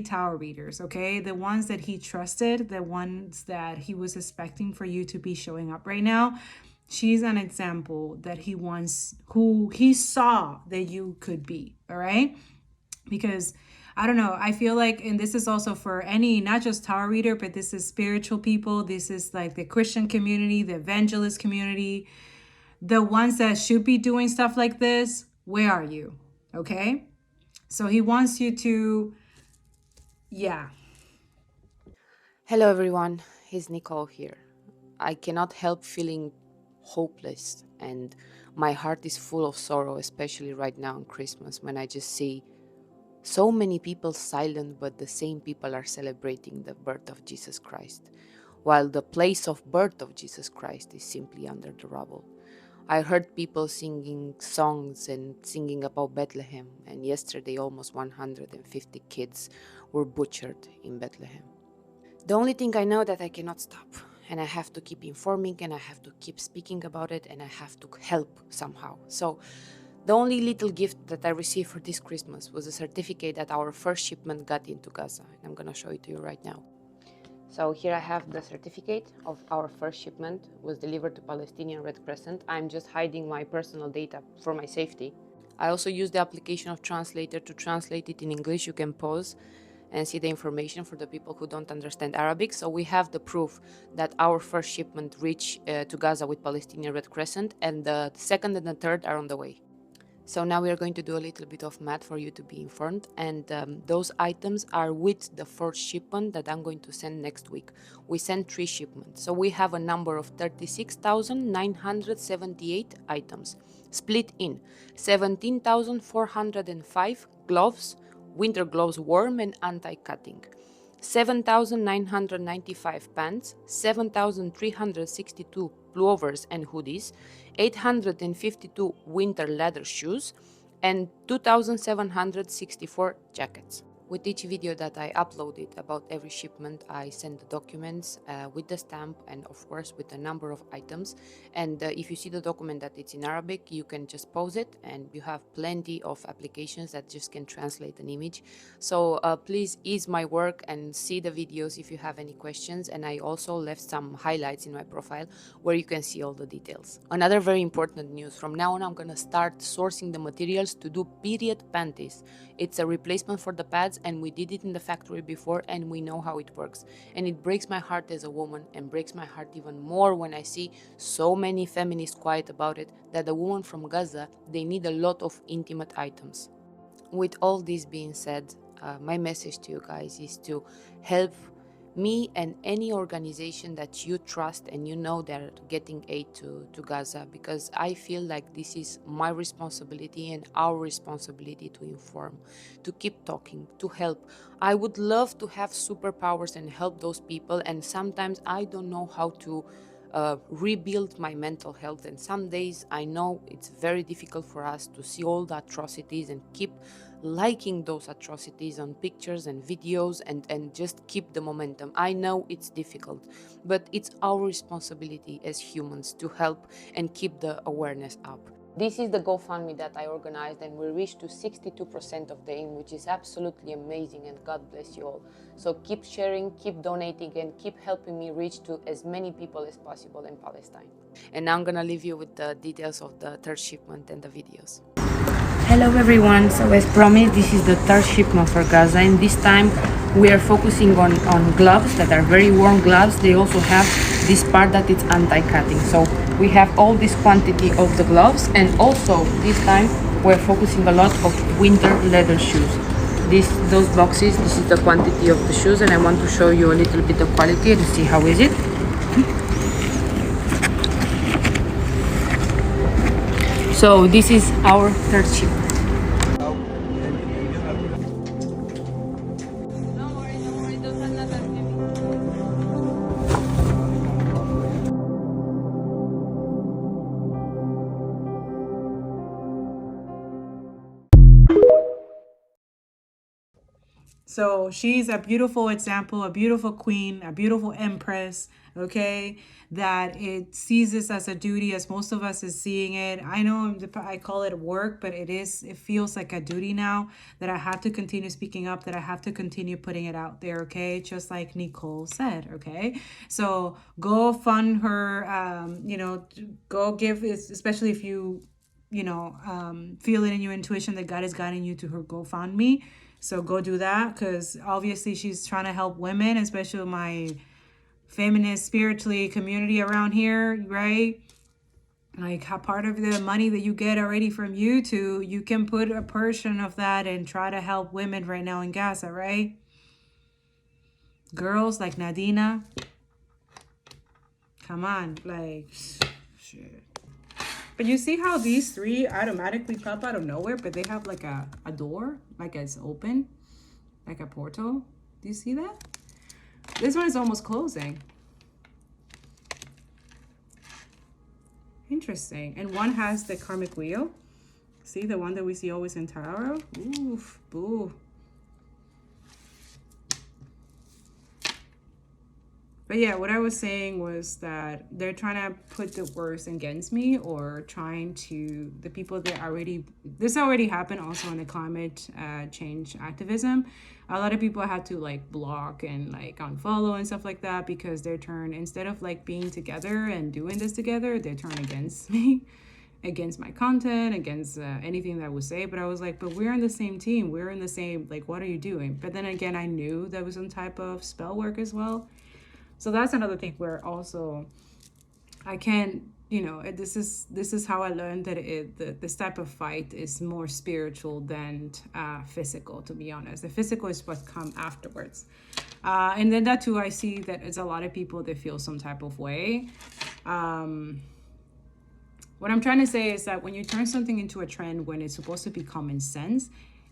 tarot readers, okay? The ones that he trusted, the ones that he was expecting for you to be showing up right now. She's an example that who he saw that you could be, all right? Because I don't know, I feel like, and this is also for any, not just tarot reader, but this is spiritual people. This is like the Christian community, the evangelist community, the ones that should be doing stuff like this. Where are you? Okay? So he wants you to, yeah. Hello everyone, it's Nicole here. I cannot help feeling hopeless, and my heart is full of sorrow, especially right now on Christmas when I just see so many people silent, but the same people are celebrating the birth of Jesus Christ, while the place of birth of Jesus Christ is simply under the rubble. I heard people singing songs and singing about Bethlehem, and yesterday almost 150 kids were butchered in Bethlehem. The only thing I know that I cannot stop, and I have to keep informing, and I have to keep speaking about it, and I have to help somehow. So the only little gift that I received for this Christmas was a certificate that our first shipment got into Gaza, and I'm gonna show it to you right now. So here I have the certificate of our first shipment was delivered to Palestinian Red Crescent. I'm just hiding my personal data for my safety. I also use the application of Translator to translate it in English. You can pause and see the information for the people who don't understand Arabic. So we have the proof that our first shipment reached to Gaza with Palestinian Red Crescent, and the second and the third are on the way. So now we are going to do a little bit of math for you to be informed, and those items are with the first shipment that I'm going to send next week. We send 3 shipments, so we have a number of 36,978 items, split in 17,405 gloves, winter gloves, worm and anti-cutting, 7,995 pants, 7,362 pullovers and hoodies, 852 winter leather shoes, and 2,764 jackets. With each video that I uploaded about every shipment, I send the documents with the stamp and of course with the number of items. And if you see the document that it's in Arabic, you can just pause it, and you have plenty of applications that just can translate an image. So please ease my work and see the videos if you have any questions. And I also left some highlights in my profile where you can see all the details. Another very important news, from now on I'm gonna start sourcing the materials to do period panties. It's a replacement for the pads, and we did it in the factory before, and we know how it works. And it breaks my heart as a woman, and breaks my heart even more when I see so many feminists quiet about it, that the women from Gaza, they need a lot of intimate items. With all this being said, my message to you guys is to help me and any organization that you trust and you know they're getting aid to Gaza, because I feel like this is my responsibility and our responsibility to inform, to keep talking, to help. I would love to have superpowers and help those people, and sometimes I don't know how to rebuild my mental health. And some days I know it's very difficult for us to see all the atrocities and keep liking those atrocities on pictures and videos and just keep the momentum. I know it's difficult, but it's our responsibility as humans to help and keep the awareness up. This is the GoFundMe that I organized, and we reached to 62% of the aim, which is absolutely amazing, and God bless you all. So keep sharing, keep donating, and keep helping me reach to as many people as possible in Palestine. And now I'm gonna leave you with the details of the third shipment and the videos. Hello everyone, so as promised, this is the third shipment for Gaza, and this time we are focusing on gloves that are very warm gloves. They also have this part that it's anti-cutting. So we have all this quantity of the gloves, and also this time we're focusing a lot of winter leather shoes. Those boxes, this is the quantity of the shoes, and I want to show you a little bit of quality to see how is it. So this is our third shipment. So she's a beautiful example, a beautiful queen, a beautiful empress, okay? That it sees this as a duty, as most of us is seeing it. I know I call it work, but it feels like a duty now, that I have to continue speaking up, that I have to continue putting it out there, okay? Just like Nicole said, okay? So go fund her, go give, especially if you feel it in your intuition that God is guiding you to her GoFundMe. So go do that, because obviously she's trying to help women, especially my feminist, spiritually community around here, right? Like how part of the money that you get already from YouTube, you can put a portion of that and try to help women right now in Gaza, right? Girls like Nadina. Come on, like, shit. But you see how these three automatically pop out of nowhere, but they have like a door, like it's open, like a portal. Do you see that? This one is almost closing. Interesting. And one has the karmic wheel. See, the one that we see always in tarot? Oof, boo. But yeah, what I was saying was that they're trying to put the worst against me, or trying to, the people that already, this already happened also in the climate change activism. A lot of people had to like block and like unfollow and stuff like that, because they're turned, instead of like being together and doing this together, they turn against me, against my content, against anything that I would say. But I was like, but we're in the same team. We're in the same, like, what are you doing? But then again, I knew there was some type of spell work as well. So that's another thing where also I can't, you know, this is how I learned that this type of fight is more spiritual than physical, to be honest. The physical is what come afterwards. And then that too, I see that it's a lot of people that feel some type of way. What I'm trying to say is that when you turn something into a trend when it's supposed to be common sense,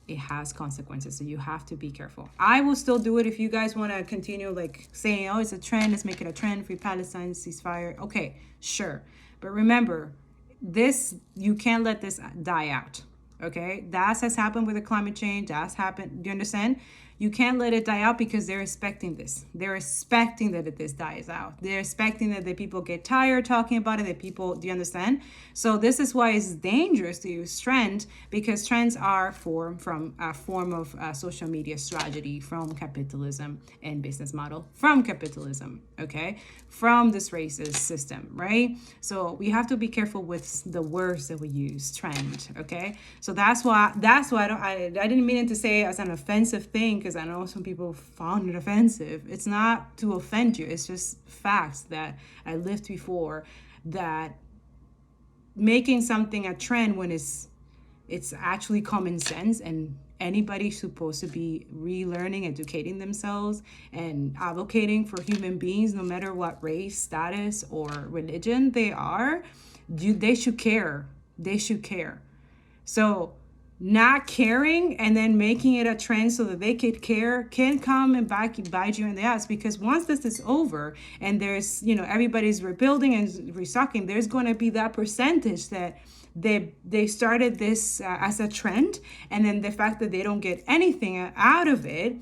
it has consequences. So you have to be careful. I will still do it if you guys want to continue like saying, oh, it's a trend, let's make it a trend, free Palestine, ceasefire. Okay, sure. But remember, this, you can't let this die out. Okay, that has happened with the climate change. That's happened. Do you understand? You can't let it die out because they're expecting this. They're expecting that this dies out. They're expecting that the people get tired talking about it, that people, do you understand? So this is why it's dangerous to use trend, because trends are from a form of social media strategy from capitalism and business model from capitalism, okay? From this racist system, right? So we have to be careful with the words that we use, trend, okay? So that's why I didn't mean it to say it as an offensive thing, because I know some people found it offensive. It's not to offend you. It's just facts that I lived before, that making something a trend when it's actually common sense, and anybody's supposed to be relearning, educating themselves, and advocating for human beings, no matter what race, status, or religion they are. They should care. They should care. So not caring and then making it a trend so that they could care can come and bite you in the ass, because once this is over and there's, you know, everybody's rebuilding and restocking, there's going to be that percentage that they started this as a trend, and then the fact that they don't get anything out of it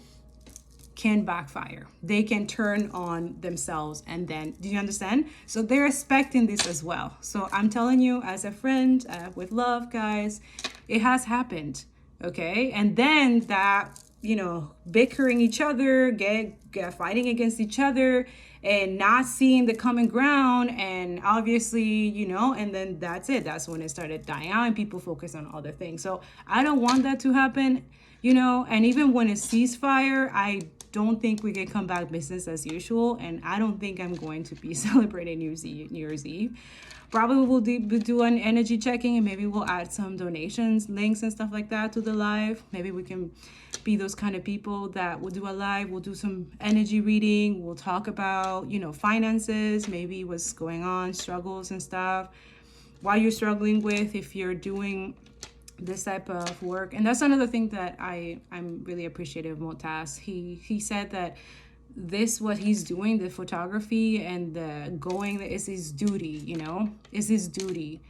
can backfire. They can turn on themselves, and then, do you understand? So they're expecting this as well. So I'm telling you, as a friend, with love, guys, it has happened, okay? And then that, you know, bickering each other, get fighting against each other, and not seeing the common ground, and obviously, you know, and then that's it. That's when it started dying out and people focus on other things. So I don't want that to happen, you know. And even when it's ceasefire, I don't think we can come back business as usual, and I don't think I'm going to be celebrating New Year's Eve. Probably we'll do an energy checking, and maybe we'll add some donations, links and stuff like that to the live. Maybe we can be those kind of people that will do a live. We'll do some energy reading. We'll talk about, you know, finances, maybe what's going on, struggles and stuff, what you're struggling with if you're doing this type of work. And that's another thing that I'm really appreciative of Motas. He said that this, what he's doing, the photography and the going, is his duty, you know, is his duty.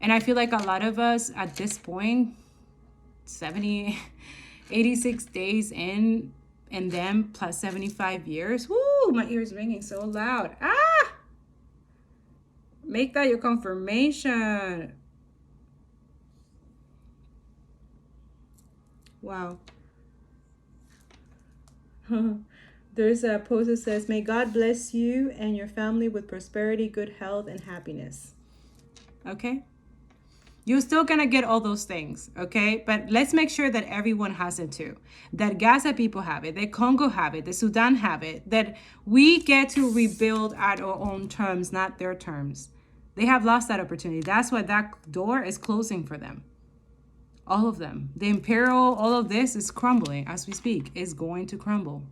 And I feel like a lot of us at this point, 86 days in, and then plus 75 years, whoo, my ear's ringing so loud. Make that your confirmation. Wow. There's a post that says, may God bless you and your family with prosperity, good health, and happiness. Okay? You're still gonna get all those things, okay? But let's make sure that everyone has it too. That Gaza people have it, that Congo have it, that Sudan have it, that we get to rebuild at our own terms, not their terms. They have lost that opportunity. That's why that door is closing for them. All of them. The imperial, all of this is crumbling as we speak. It's going to crumble.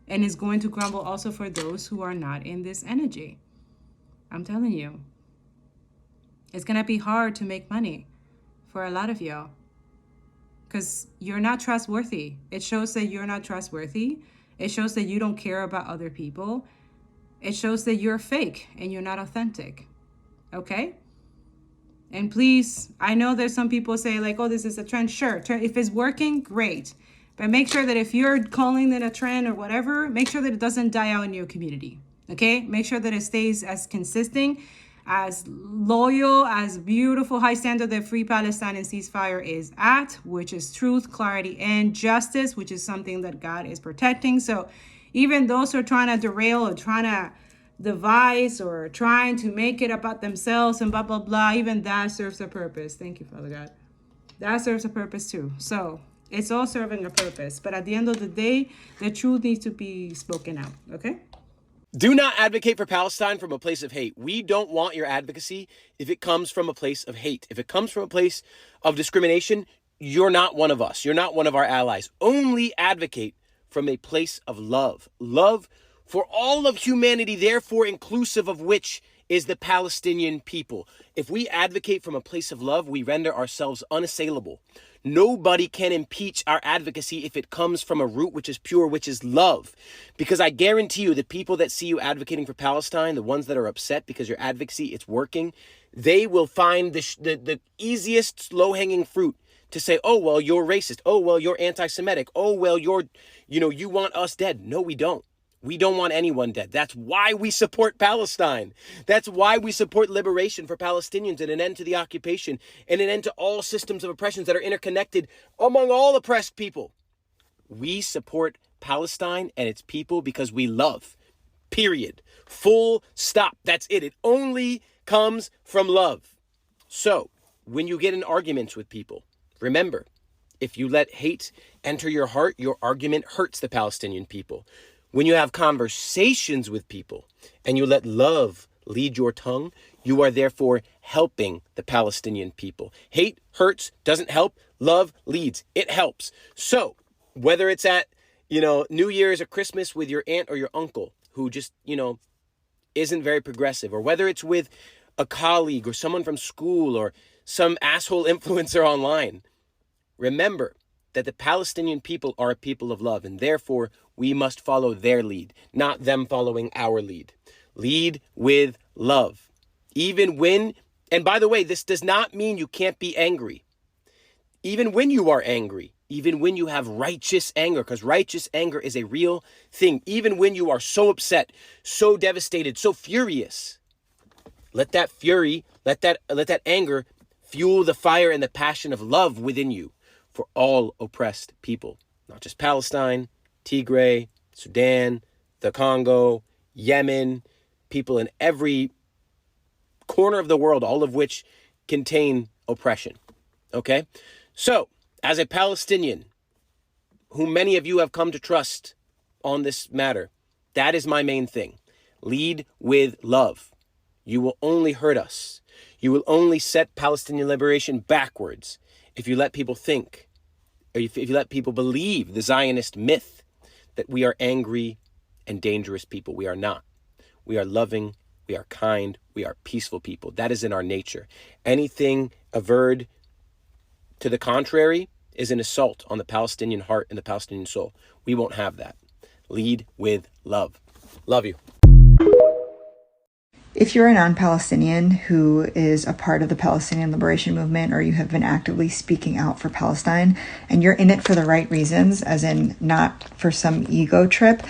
And it's going to crumble also for those who are not in this energy. I'm telling you. It's going to be hard to make money for a lot of y'all. Because you're not trustworthy. It shows that you're not trustworthy. It shows that you don't care about other people. It shows that you're fake and you're not authentic. Okay? And please, I know there's some people say like, oh, this is a trend. Sure, if it's working, great. But make sure that if you're calling it a trend or whatever, make sure that it doesn't die out in your community. Okay? Make sure that it stays as consistent, as loyal, as beautiful, high standard that Free Palestine and ceasefire is at, which is truth, clarity, and justice, which is something that God is protecting. So even those who are trying to derail or trying to devise or trying to make it about themselves and blah, blah, blah, even that serves a purpose. Thank you, Father God. That serves a purpose too. So it's all serving a purpose. But at the end of the day, the truth needs to be spoken out. Okay? Do not advocate for Palestine from a place of hate. We don't want your advocacy if it comes from a place of hate. If it comes from a place of discrimination, you're not one of us. You're not one of our allies. Only advocate from a place of love. Love for all of humanity, therefore inclusive of which is the Palestinian people. If we advocate from a place of love, we render ourselves unassailable. Nobody can impeach our advocacy if it comes from a root which is pure, which is love. Because I guarantee you, the people that see you advocating for Palestine, the ones that are upset because your advocacy, it's working, they will find the easiest low-hanging fruit to say, oh, well, you're racist. Oh, well, you're anti-Semitic. Oh, well, you want us dead. No, we don't. We don't want anyone dead. That's why we support Palestine. That's why we support liberation for Palestinians and an end to the occupation and an end to all systems of oppressions that are interconnected among all oppressed people. We support Palestine and its people because we love. Period. Full stop. That's it. It only comes from love. So when you get in arguments with people, remember, if you let hate enter your heart, your argument hurts the Palestinian people. When you have conversations with people and you let love lead your tongue, you are therefore helping the Palestinian people. Hate hurts, doesn't help. Love leads. It helps. So whether it's at, New Year's or Christmas with your aunt or your uncle who just, isn't very progressive, or whether it's with a colleague or someone from school or some asshole influencer online, remember that the Palestinian people are a people of love, and therefore we must follow their lead, not them following our lead. Lead with love. Even when, and by the way, this does not mean you can't be angry. Even when you are angry, even when you have righteous anger, because righteous anger is a real thing. Even when you are so upset, so devastated, so furious, let that fury, let that anger fuel the fire and the passion of love within you for all oppressed people, not just Palestine, Tigray, Sudan, the Congo, Yemen, people in every corner of the world, all of which contain oppression. Okay? So, as a Palestinian, whom many of you have come to trust on this matter, that is my main thing. Lead with love. You will only hurt us. You will only set Palestinian liberation backwards if you let people think, or if you let people believe the Zionist myth that we are angry and dangerous people. We are not. We are loving, we are kind, we are peaceful people. That is in our nature. Anything averred to the contrary is an assault on the Palestinian heart and the Palestinian soul. We won't have that. Lead with love. Love you. If you're a non-Palestinian who is a part of the Palestinian liberation movement, or you have been actively speaking out for Palestine, and you're in it for the right reasons, as in not for some ego trip,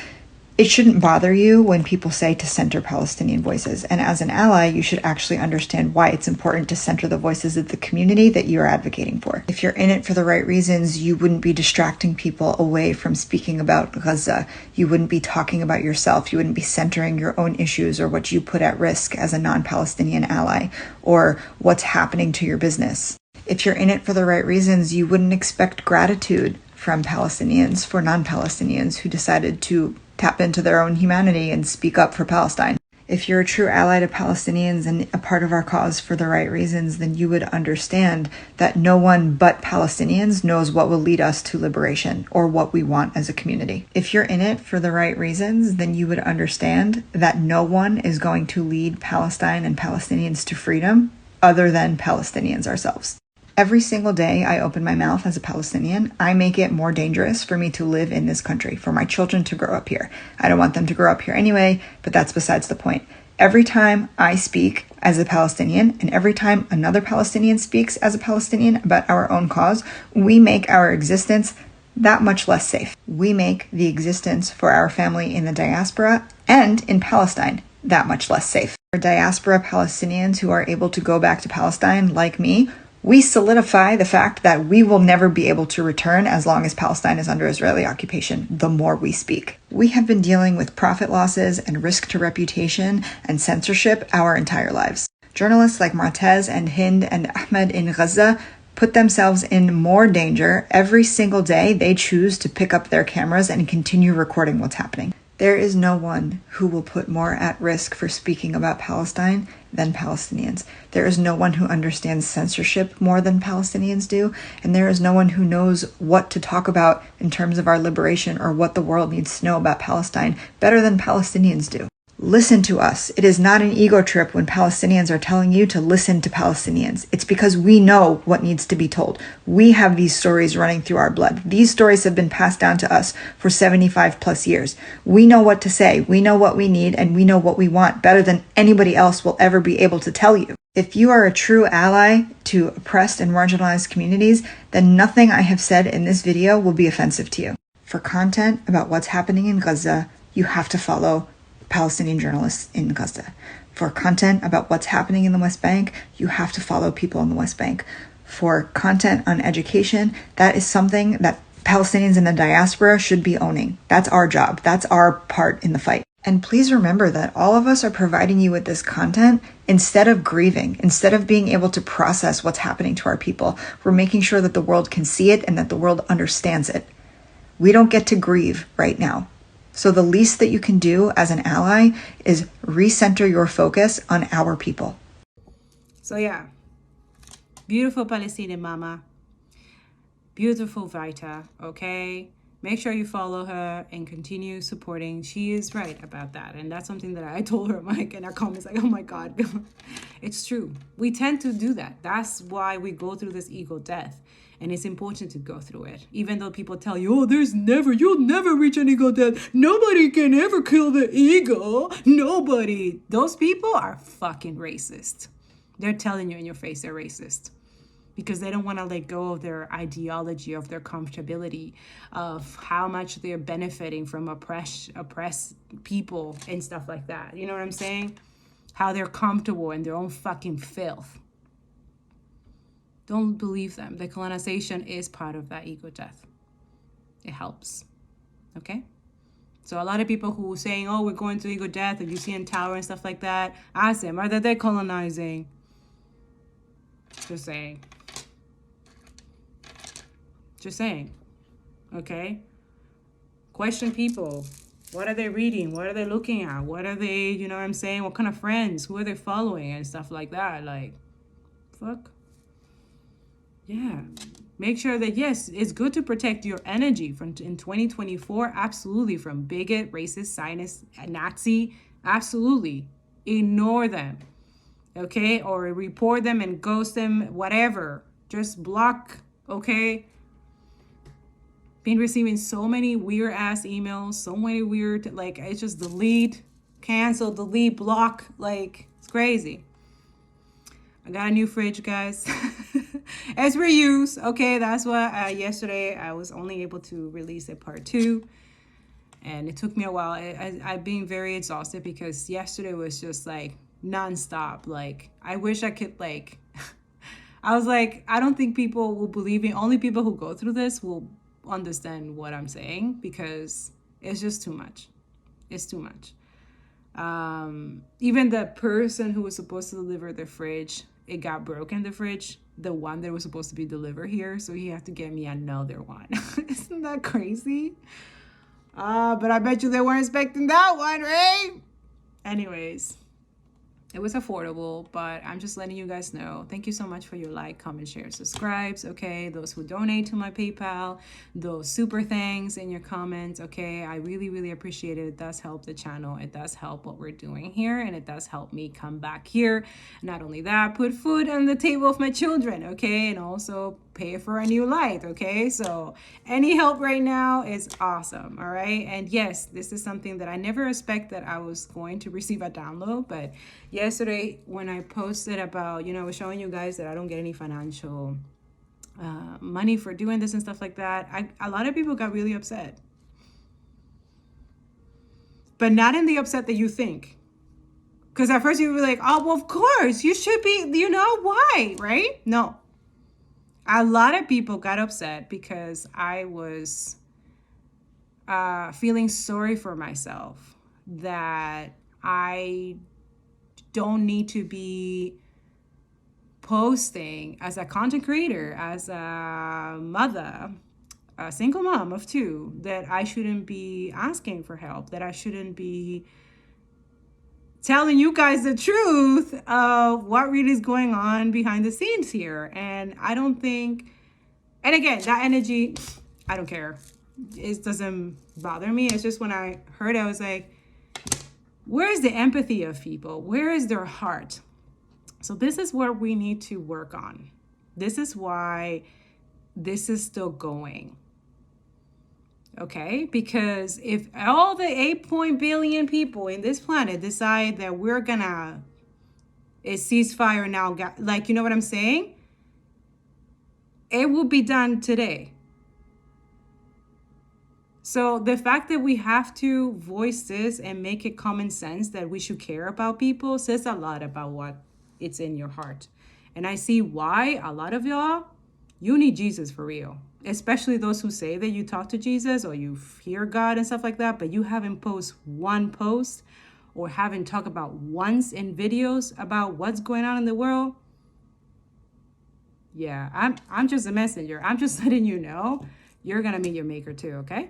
it shouldn't bother you when people say to center Palestinian voices. And as an ally, you should actually understand why it's important to center the voices of the community that you're advocating for. If you're in it for the right reasons, you wouldn't be distracting people away from speaking about Gaza. You wouldn't be talking about yourself. You wouldn't be centering your own issues or what you put at risk as a non-Palestinian ally, or what's happening to your business. If you're in it for the right reasons, you wouldn't expect gratitude from Palestinians for non-Palestinians who decided to tap into their own humanity and speak up for Palestine. If you're a true ally to Palestinians and a part of our cause for the right reasons, then you would understand that no one but Palestinians knows what will lead us to liberation or what we want as a community. If you're in it for the right reasons, then you would understand that no one is going to lead Palestine and Palestinians to freedom other than Palestinians ourselves. Every single day I open my mouth as a Palestinian, I make it more dangerous for me to live in this country, for my children to grow up here. I don't want them to grow up here anyway, but that's besides the point. Every time I speak as a Palestinian, and every time another Palestinian speaks as a Palestinian about our own cause, we make our existence that much less safe. We make the existence for our family in the diaspora and in Palestine that much less safe. For diaspora Palestinians who are able to go back to Palestine, like me, we solidify the fact that we will never be able to return as long as Palestine is under Israeli occupation, the more we speak. We have been dealing with profit losses and risk to reputation and censorship our entire lives. Journalists like Martez and Hind and Ahmed in Gaza put themselves in more danger every single day they choose to pick up their cameras and continue recording what's happening. There is no one who will put more at risk for speaking about Palestine than Palestinians. There is no one who understands censorship more than Palestinians do, and there is no one who knows what to talk about in terms of our liberation or what the world needs to know about Palestine better than Palestinians do. Listen to us. It is not an ego trip when Palestinians are telling you to listen to Palestinians. It's because we know what needs to be told. We have these stories running through our blood. These stories have been passed down to us for 75 plus years. We know what to say. We know what we need, and we know what we want better than anybody else will ever be able to tell you. If you are a true ally to oppressed and marginalized communities, then nothing I have said in this video will be offensive to you. For content about what's happening in Gaza, you have to follow Palestinian journalists in Gaza. For content about what's happening in the West Bank, you have to follow people in the West Bank. For content on education, that is something that Palestinians in the diaspora should be owning. That's our job. That's our part in the fight. And please remember that all of us are providing you with this content instead of grieving, instead of being able to process what's happening to our people. We're making sure that the world can see it and that the world understands it. We don't get to grieve right now. So the least that you can do as an ally is recenter your focus on our people. So yeah, beautiful Palestinian mama, beautiful Vita, okay? Make sure you follow her and continue supporting. She is right about that. And that's something that I told her, Mike, in our comments, like, oh my God, it's true. We tend to do that. That's why we go through this ego death. And it's important to go through it. Even though people tell you, oh, you'll never reach an ego death. Nobody can ever kill the ego. Nobody. Those people are fucking racist. They're telling you in your face they're racist. Because they don't want to let go of their ideology, of their comfortability, of how much they're benefiting from oppressed people and stuff like that. You know what I'm saying? How they're comfortable in their own fucking filth. Don't believe them. The colonization is part of that ego death. It helps. Okay? So a lot of people who are saying, oh, we're going to ego death, and you see in Tower and stuff like that, ask them, are they decolonizing? Just saying. Just saying. Okay? Question people. What are they reading? What are they looking at? What are they, you know what I'm saying? What kind of friends? Who are they following? And stuff like that. Like, fuck. Yeah, make sure that, yes, it's good to protect your energy from in 2024. Absolutely. From bigot, racist, Zionist, Nazi. Absolutely. Ignore them. Okay. Or report them and ghost them, whatever. Just block. Okay. Been receiving so many weird ass emails. So many weird, like, it's just delete, cancel, delete, block. Like, it's crazy. I got a new fridge, guys. It's reuse. Okay, that's why yesterday I was only able to release a part 2. And it took me a while. I've been very exhausted because yesterday was just like nonstop. Like, I wish I could, like, I was like, I don't think people will believe me. Only people who go through this will understand what I'm saying because it's just too much. It's too much. Even the person who was supposed to deliver the fridge, it got broken, the fridge, the one that was supposed to be delivered here, so he had to get me another one. Isn't that crazy? But I bet you they weren't expecting that one, right? Anyways, It was affordable, but I'm just letting you guys know. Thank you so much for your like, comment, share, subscribes, okay? Those who donate to my PayPal, those super thanks in your comments, okay? I really, really appreciate it. It does help the channel. It does help what we're doing here, and it does help me come back here. Not only that, put food on the table of my children, okay? And also pay for a new light, okay? So any help right now is awesome, all right? And yes, this is something that I never expect that I was going to receive a download, but yesterday when I posted about, I was showing you guys that I don't get any financial money for doing this and stuff like that, a lot of people got really upset. But not in the upset that you think. Because at first you were like, oh, well, of course, you should be, why, right? No. A lot of people got upset because I was feeling sorry for myself, that I don't need to be posting as a content creator, as a mother, a single mom of two, that I shouldn't be asking for help, that I shouldn't be telling you guys the truth of what really is going on behind the scenes here. And I don't think, and again, that energy, I don't care. It doesn't bother me. It's just when I heard it, I was like, where is the empathy of people? Where is their heart? So this is what we need to work on. This is why this is still going. Okay? Because if all the 8 billion people in this planet decide that we're gonna ceasefire now, like, you know what I'm saying? It will be done today. So the fact that we have to voice this and make it common sense that we should care about people says a lot about what it's in your heart. And I see why a lot of y'all, you need Jesus for real. Especially those who say that you talk to Jesus or you hear God and stuff like that, but you haven't posted one post or haven't talked about once in videos about what's going on in the world. Yeah, I'm just a messenger. I'm just letting you know you're gonna meet your maker too, okay?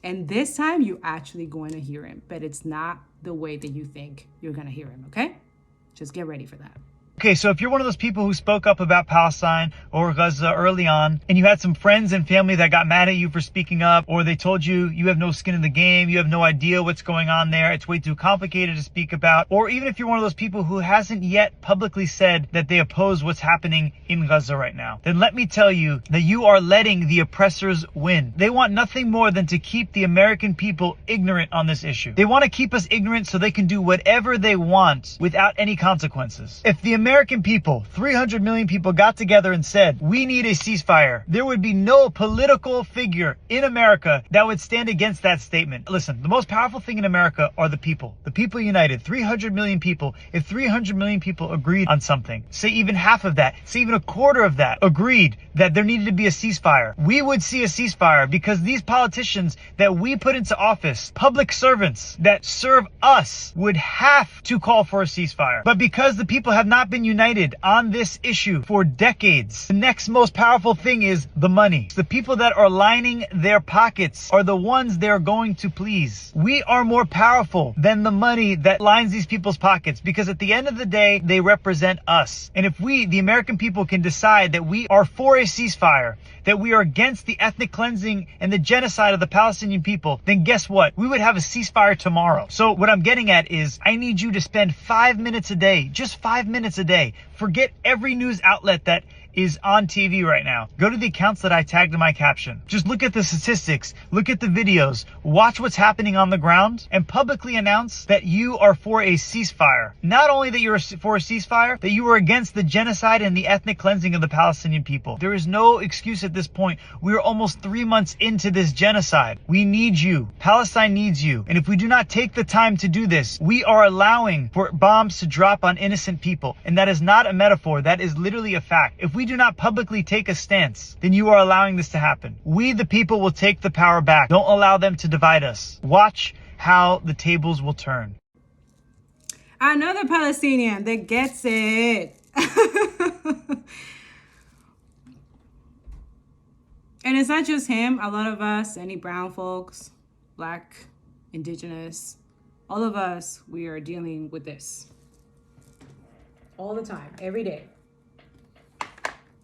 And this time you're actually going to hear him, but it's not the way that you think you're going to hear him, okay? Just get ready for that. Okay, so if you're one of those people who spoke up about Palestine or Gaza early on, and you had some friends and family that got mad at you for speaking up, or they told you you have no skin in the game, you have no idea what's going on there, it's way too complicated to speak about, or even if you're one of those people who hasn't yet publicly said that they oppose what's happening in Gaza right now, then let me tell you that you are letting the oppressors win. They want nothing more than to keep the American people ignorant on this issue. They want to keep us ignorant so they can do whatever they want without any consequences. If the American people, 300 million people, got together and said, we need a ceasefire, there would be no political figure in America that would stand against that statement. Listen, the most powerful thing in America are the people. The people united, 300 million people. If 300 million people agreed on something, say even half of that, say even a quarter of that, agreed that there needed to be a ceasefire, we would see a ceasefire, because these politicians that we put into office, public servants that serve us, would have to call for a ceasefire. But because the people have not been united on this issue for decades, the next most powerful thing is the money. The people that are lining their pockets are the ones they're going to please. We are more powerful than the money that lines these people's pockets, because at the end of the day, they represent us. And if we, the American people, can decide that we are for a ceasefire, that we are against the ethnic cleansing and the genocide of the Palestinian people, then guess what? We would have a ceasefire tomorrow. So what I'm getting at is, I need you to spend 5 minutes a day, just 5 minutes a day. Forget every news outlet that is on TV right now. Go to the accounts that I tagged in my caption. Just look at the statistics, look at the videos, watch what's happening on the ground, and publicly announce that you are for a ceasefire. Not only that you're for a ceasefire, that you are against the genocide and the ethnic cleansing of the Palestinian people. There is no excuse at this point. We are almost 3 months into this genocide. We need you. Palestine needs you. And if we do not take the time to do this, we are allowing for bombs to drop on innocent people. And that is not a metaphor. That is literally a fact. If we do not publicly take a stance, then you are allowing this to happen. We, the people, will take the power back. Don't allow them to divide us. Watch how the tables will turn. Another Palestinian that gets it. And it's not just him. A lot of us, any brown folks, Black, Indigenous, all of us, we are dealing with this. all the time, every day.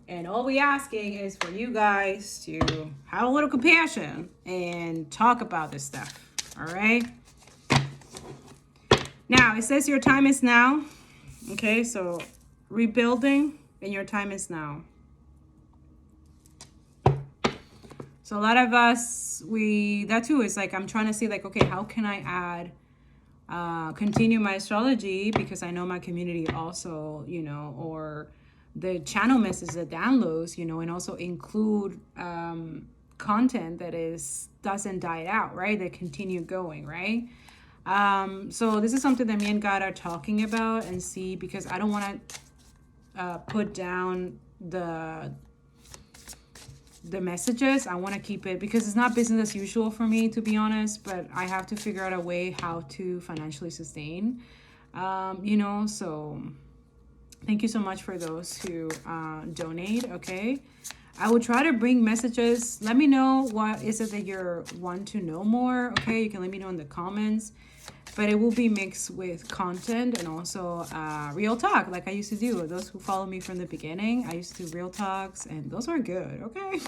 And all we asking is for you guys to have a little compassion and talk about this stuff. All right. Now, it says your time is now. Okay, so rebuilding and your time is now. So a lot of us, that too is like, I'm trying to see like, okay, how can I add, continue my astrology, because I know my community also, you know, or the channel messages, the downloads, you know, and also include content that doesn't die out, right? That continue going, right? So this is something that me and God are talking about and see, because I don't want to put down the messages. I want to keep it, because it's not business as usual for me, to be honest, but I have to figure out a way how to financially sustain, you know. So thank you so much for those who donate. Okay, I will try to bring messages. Let me know what is it that you want to know more. Okay, you can let me know in the comments, but it will be mixed with content and also real talk like I used to do. Those who follow me from the beginning, I used to do real talks, and those were good. Okay.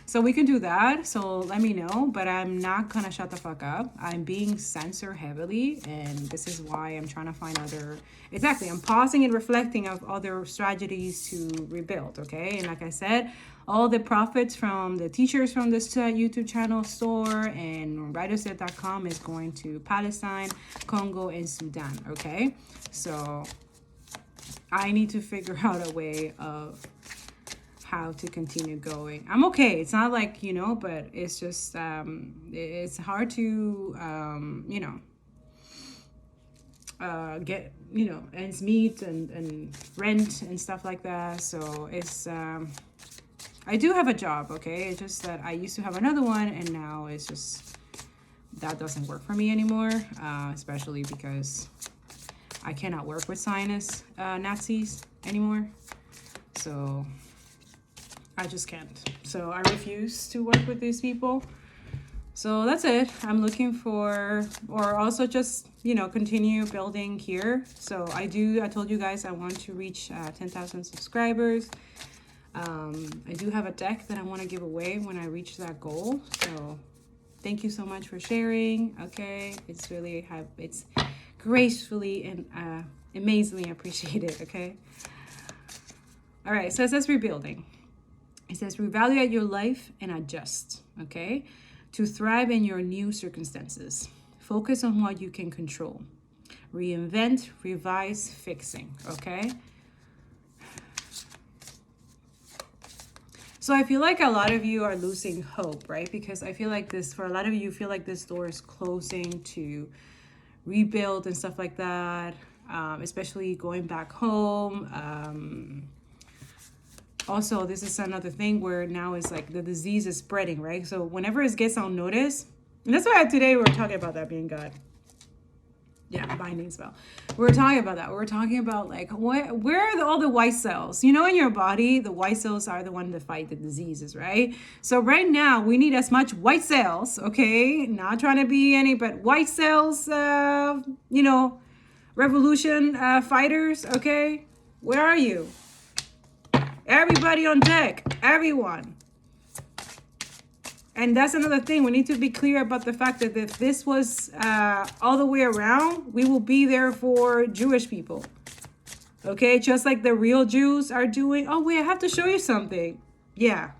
So we can do that. So let me know, but I'm not gonna shut the fuck up. I'm being censored heavily, and this is why I'm trying to find I'm pausing and reflecting of other strategies to rebuild. Okay. And like I said, all the profits from the teachers from this YouTube channel store and writerset.com is going to Palestine, Congo, and Sudan. Okay. So I need to figure out a way of how to continue going. I'm okay. It's not like, you know, but it's just, it's hard to, you know, get, you know, ends meet and rent and stuff like that. So it's, I do have a job, okay? It's just that I used to have another one, and now it's just, that doesn't work for me anymore, especially because I cannot work with Zionist Nazis anymore. So I just can't. So I refuse to work with these people. So that's it. I'm looking for, or also just, you know, continue building here. So I told you guys I want to reach 10,000 subscribers. I do have a deck that I want to give away when I reach that goal. So thank you so much for sharing. Okay. It's really, it's gracefully and amazingly appreciated. Okay. All right. So it says rebuilding. It says reevaluate your life and adjust. Okay. To thrive in your new circumstances. Focus on what you can control. Reinvent, revise, fixing. Okay. So I feel like a lot of you are losing hope, right? Because I feel like for a lot of you feel like this door is closing to rebuild and stuff like that, especially going back home. Also, this is another thing where now it's like the disease is spreading, right? So whenever it gets on notice, and that's why today we were talking about that being God. Yeah, binding spell. We're talking about that. We're talking about like where are all the white cells? You know, in your body, the white cells are the one that fight the diseases, right? So right now we need as much white cells, okay? Not trying to be any, but white cells, you know, revolution fighters, okay? Where are you? Everybody on deck, everyone. And that's another thing. We need to be clear about the fact that if this was all the way around, we will be there for Jewish people. Okay, just like the real Jews are doing. Oh, wait, I have to show you something. Yeah.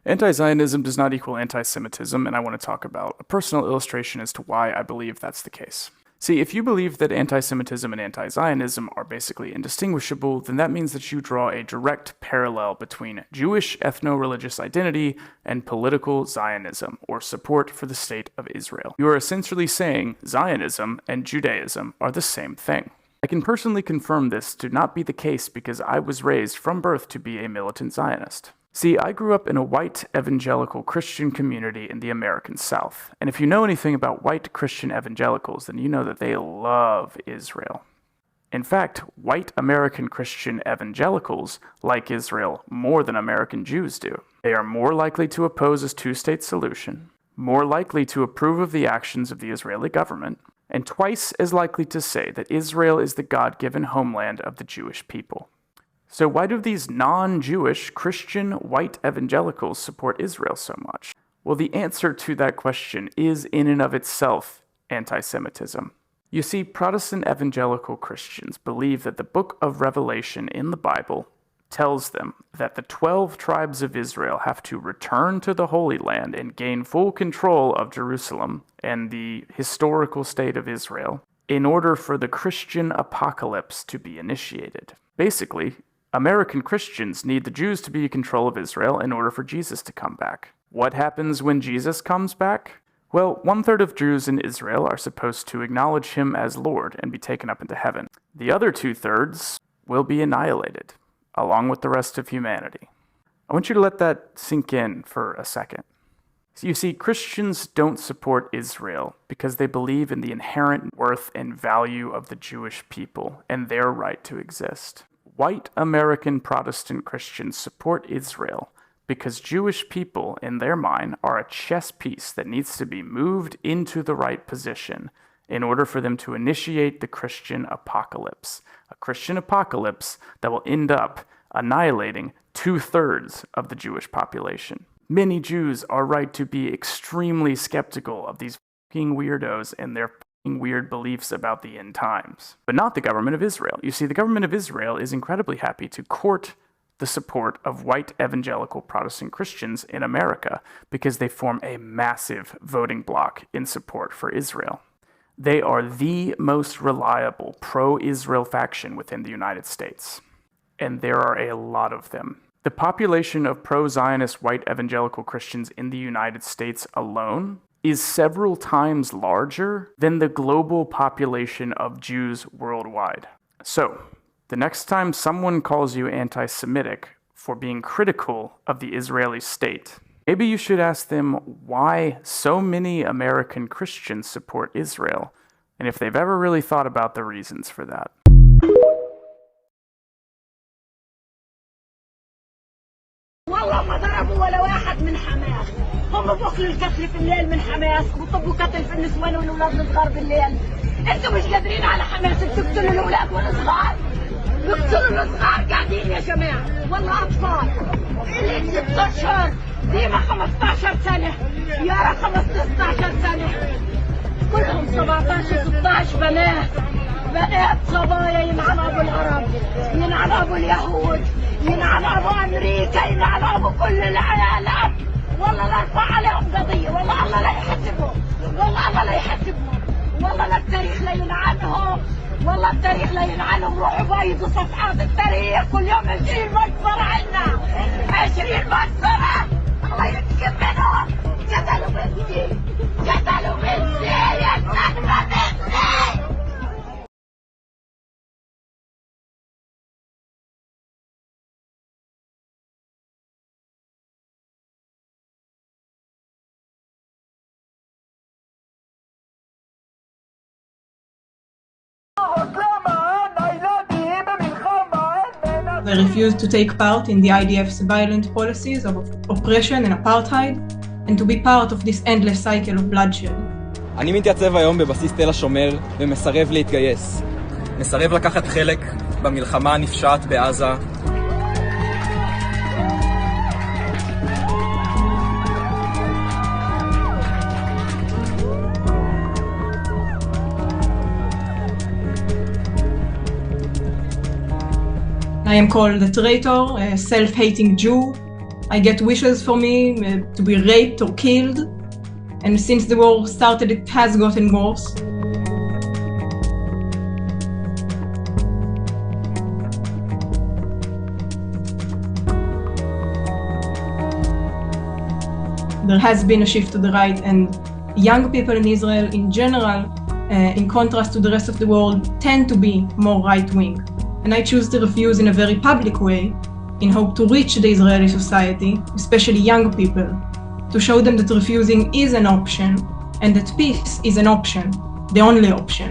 Anti-Zionism does not equal anti-Semitism, and I want to talk about a personal illustration as to why I believe that's the case. See, if you believe that anti-Semitism and anti-Zionism are basically indistinguishable, then that means that you draw a direct parallel between Jewish ethno-religious identity and political Zionism, or support for the state of Israel. You are essentially saying Zionism and Judaism are the same thing. I can personally confirm this to not be the case because I was raised from birth to be a militant Zionist. See, I grew up in a white evangelical Christian community in the American South, and if you know anything about white Christian evangelicals, then you know that they love Israel. In fact, white American Christian evangelicals like Israel more than American Jews do. They are more likely to oppose a two-state solution, more likely to approve of the actions of the Israeli government, and twice as likely to say that Israel is the God-given homeland of the Jewish people. So why do these non-Jewish Christian white evangelicals support Israel so much? Well, the answer to that question is in and of itself anti-Semitism. You see, Protestant evangelical Christians believe that the book of Revelation in the Bible tells them that the 12 tribes of Israel have to return to the Holy Land and gain full control of Jerusalem and the historical state of Israel in order for the Christian apocalypse to be initiated. Basically, American Christians need the Jews to be in control of Israel in order for Jesus to come back. What happens when Jesus comes back? Well, 1/3 of Jews in Israel are supposed to acknowledge him as Lord and be taken up into heaven. The other 2/3 will be annihilated, along with the rest of humanity. I want you to let that sink in for a second. So you see, Christians don't support Israel because they believe in the inherent worth and value of the Jewish people and their right to exist. White American Protestant Christians support Israel because Jewish people, in their mind, are a chess piece that needs to be moved into the right position in order for them to initiate the Christian apocalypse. A Christian apocalypse that will end up annihilating 2/3 of the Jewish population. Many Jews are right to be extremely skeptical of these fucking weirdos and their fucking weird beliefs about the end times. But not the government of Israel. You see, the government of Israel is incredibly happy to court the support of white evangelical Protestant Christians in America because they form a massive voting bloc in support for Israel. They are the most reliable pro-Israel faction within the United States, and there are a lot of them. The population of pro-Zionist white evangelical Christians in the United States alone is several times larger than the global population of Jews worldwide. So, the next time someone calls you anti-Semitic for being critical of the Israeli state, maybe you should ask them why so many American Christians support Israel, and if they've ever really thought about the reasons for that. والله ما ضربوا ولا واحد من حماس. هم بوكلوا الكتل في الليل من حماس وطبوا كتل في النسوان والأولاد الصغار بالليل. انتوا مش قادرين على حماس بتقتلوا الأولاد والصغار. بيقتلوا الصغار قاعدين يا جماعة والله أطفال. اللي 6 أشهر ديما 15 سنة يارا 15 سنة. كلهم 17 16 بنات صبايا ينعن أبو العرب ينعن أبو اليهود ينعن أبو أمريكا ينعن أبو كل العالم. والله لا ارفع عليهم قضية والله الله لا يحسبهم والله الله لا يحسبهم والله لا التاريخ لا يلعنهم والله التاريخ لا يلعنهم. روحوا بايظوا صفحات التاريخ كل يوم 20 مجزرة عنا 20 مجزرة الله ينتقم منهم. قتلوا بنتي قتلوا بنتي يا سلمى بنتي. They refused to take part in the IDF's violent policies of oppression and apartheid, and to be part of this endless cycle of bloodshed. אני מתייצב היום בבסיס תל השומר ומסרב להתגייס. מסרב לקחת חלק במלחמה הנפשעת בעזה. I am called a traitor, a self-hating Jew. I get wishes for me to be raped or killed. And since the war started, it has gotten worse. There has been a shift to the right, and young people in Israel in general, in contrast to the rest of the world, tend to be more right-wing. And I choose to refuse in a very public way in hope to reach the Israeli society, especially young people, to show them that refusing is an option and that peace is an option, the only option.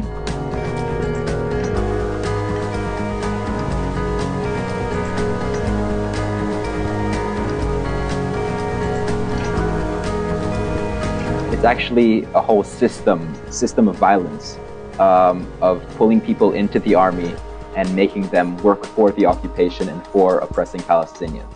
It's actually a whole system of violence of pulling people into the army and making them work for the occupation and for oppressing Palestinians.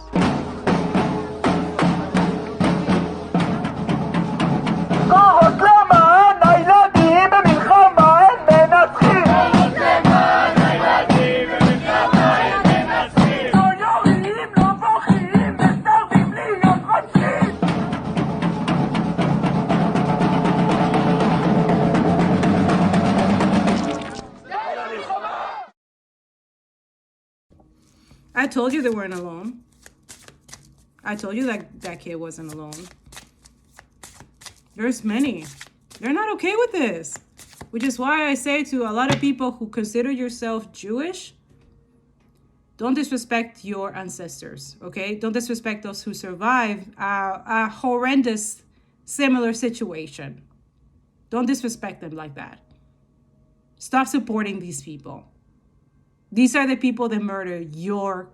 I told you they weren't alone. I told you that that kid wasn't alone. There's many. They're not okay with this. Which is why I say to a lot of people who consider yourself Jewish, don't disrespect your ancestors, okay? Don't disrespect those who survived a horrendous, similar situation. Don't disrespect them like that. Stop supporting these people. These are the people that murdered your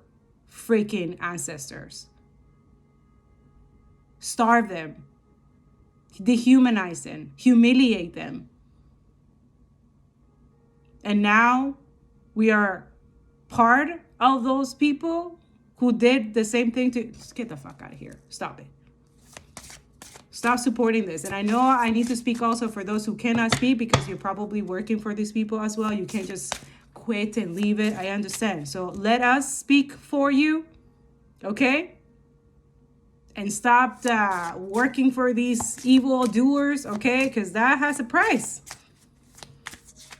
freaking ancestors. Starve them. Dehumanize them. Humiliate them. And now we are part of those people who did the same thing to... Just get the fuck out of here. Stop it. Stop supporting this. And I know I need to speak also for those who cannot speak, because you're probably working for these people as well. You can't just quit and leave it. I understand. So let us speak for you, okay? And stop working for these evil doers, okay? Because that has a price.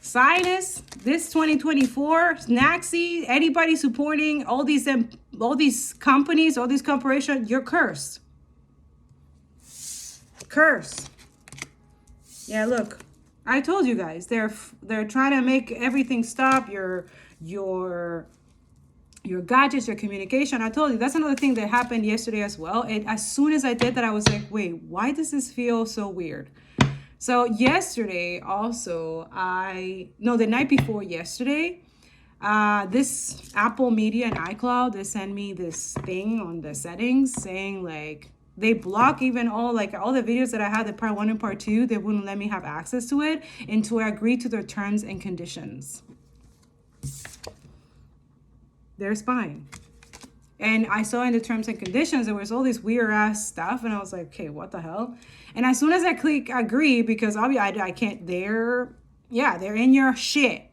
Zionists, this 2024, Nazi, anybody supporting all these companies, all these corporations, you're cursed. Cursed. Yeah, look. I told you guys, they're trying to make everything stop, your gadgets, your communication. I told you, that's another thing that happened yesterday as well. And as soon as I did that, I was like, wait, why does this feel so weird? So yesterday also, the night before yesterday, this Apple Media and iCloud, they sent me this thing on the settings saying like, they block even all the videos that I had, the part 1 and part 2, they wouldn't let me have access to it until I agreed to their terms and conditions. They're spying. And I saw in the terms and conditions, there was all this weird ass stuff. And I was like, okay, what the hell? And as soon as I click agree, because obviously I can't, they're in your shit.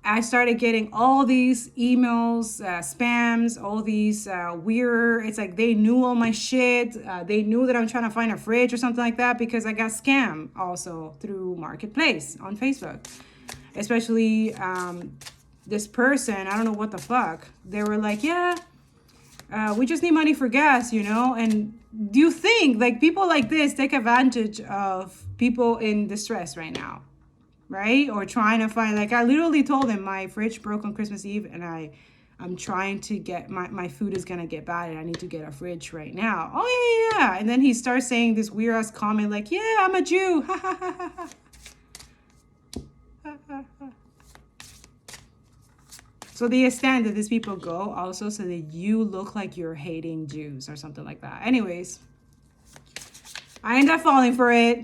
I started getting all these emails, spams, all these weird, it's like they knew all my shit. They knew that I'm trying to find a fridge or something like that, because I got scammed also through Marketplace on Facebook. Especially this person, I don't know what the fuck. They were like, yeah, we just need money for gas, you know? And do you think like people like this take advantage of people in distress right now? Right? Or trying to find, like I literally told him my fridge broke on Christmas Eve and I'm trying to get, my food is gonna get bad and I need to get a fridge right now. Oh yeah. And then he starts saying this weird ass comment like, yeah, I'm a Jew. So the extent that these people go also so that you look like you're hating Jews or something like that. Anyways, I end up falling for it.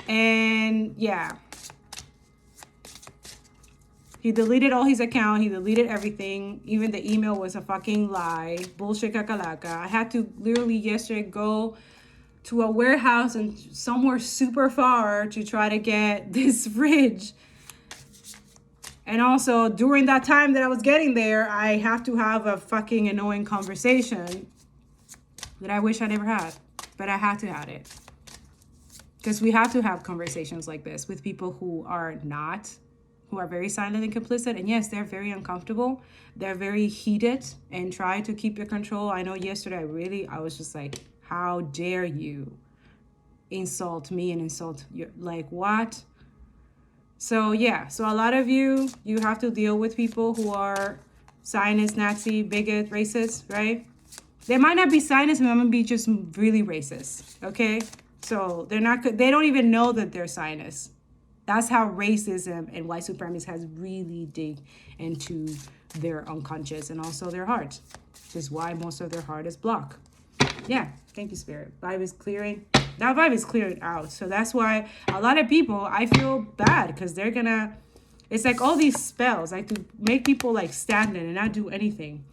And yeah. He deleted all his account. He deleted everything. Even the email was a fucking lie. Bullshit kakalaka. I had to literally yesterday go to a warehouse and somewhere super far to try to get this fridge. And also during that time that I was getting there, I have to have a fucking annoying conversation that I wish I never had. But I had to have it. Because we have to have conversations like this with people who are very silent and complicit. And yes, they're very uncomfortable. They're very heated and try to keep your control. I know yesterday, I was just like, how dare you insult me and insult your, like what? So yeah, so a lot of you have to deal with people who are Zionist, Nazi, bigot, racist, right? They might not be Zionists, but they might be just really racist, okay? So they don't even know that they're Zionists. That's how racism and white supremacy has really dig into their unconscious and also their heart, which is why most of their heart is blocked. Yeah, thank you, Spirit. Vibe is clearing. That vibe is clearing out. So that's why a lot of people, I feel bad because they're gonna, it's like all these spells, like to make people like stagnant and not do anything.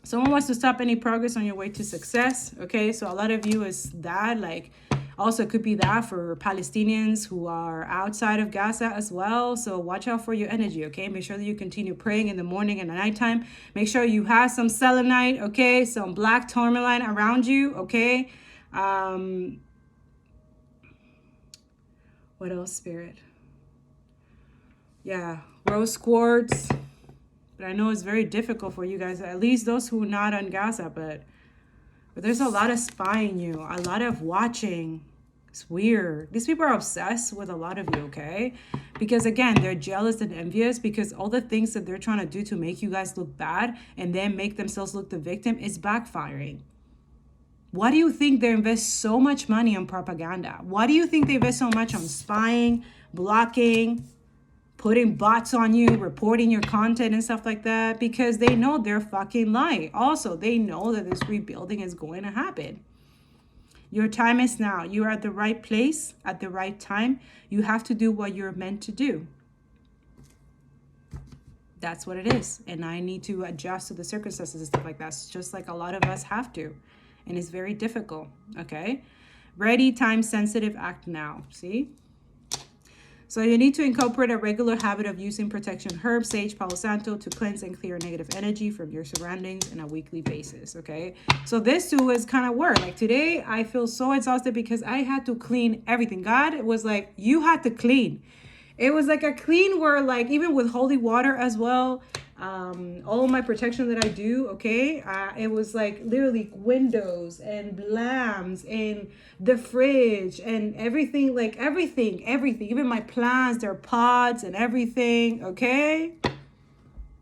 Someone wants to stop any progress on your way to success. Okay, so a lot of you is that, like, also could be that for Palestinians who are outside of Gaza as well. So watch out for your energy, okay? Make sure that you continue praying in the morning and the nighttime. Make sure you have some selenite, okay? Some black tourmaline around you, okay? What else, Spirit? Yeah, rose quartz. But I know it's very difficult for you guys, at least those who are not on Gaza, but there's a lot of spying you, a lot of watching. It's weird. These people are obsessed with a lot of you, okay? Because again, they're jealous and envious because all the things that they're trying to do to make you guys look bad and then make themselves look the victim is backfiring. Why do you think they invest so much money on propaganda? Why do you think they invest so much on spying, blocking, putting bots on you, reporting your content and stuff like that? Because they know they're fucking lying. Also, they know that this rebuilding is going to happen. Your time is now. You're at the right place at the right time. You have to do what you're meant to do. That's what it is. And I need to adjust to the circumstances and stuff like that. It's just like a lot of us have to. And it's very difficult. Okay? Ready, time sensitive, act now. See? So you need to incorporate a regular habit of using protection herbs, sage, Palo Santo, to cleanse and clear negative energy from your surroundings on a weekly basis, okay? So this too is kind of work. Like today, I feel so exhausted because I had to clean everything. God was like, you had to clean. It was like a clean where, like, even with holy water as well, all my protection that I do, okay, it was like literally windows and lamps and the fridge and everything, like everything, even my plants, their pots and everything, okay?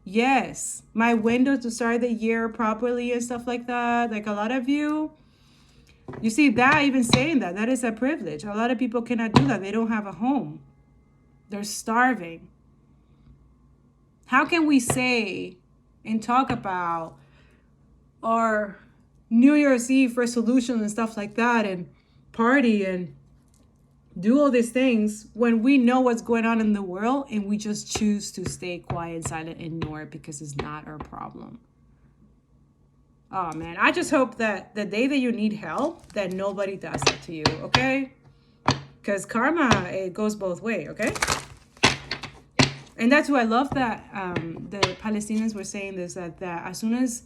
Yes, my windows to start the year properly and stuff like that. Like a lot of you see that, even saying that is a privilege. A lot of people cannot do that. They don't have a home. They're starving. How can we say and talk about our New Year's Eve resolutions and stuff like that and party and do all these things when we know what's going on in the world and we just choose to stay quiet, silent, and ignore it because it's not our problem? Oh man, I just hope that the day that you need help, that nobody does that to you, okay? Because karma, it goes both ways, okay? And that's why I love that the Palestinians were saying this, that as soon as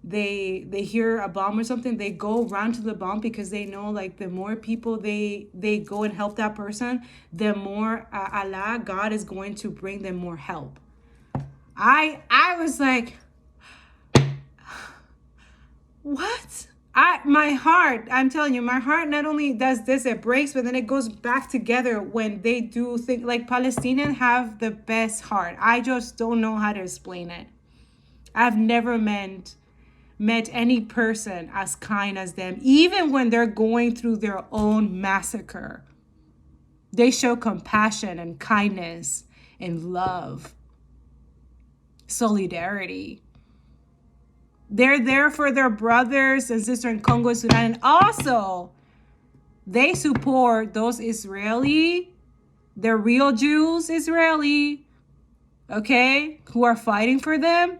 they hear a bomb or something, they go run to the bomb because they know, like, the more people they go and help that person, the more Allah, God, is going to bring them more help. I was like, what? My heart, I'm telling you, my heart not only does this, it breaks, but then it goes back together when they do things. Like, Palestinians have the best heart. I just don't know how to explain it. I've never met any person as kind as them, even when they're going through their own massacre. They show compassion and kindness and love, solidarity. They're there for their brothers and sisters in Congo, Sudan. And also, they support those Israeli, the real Jews, Israeli, okay, who are fighting for them.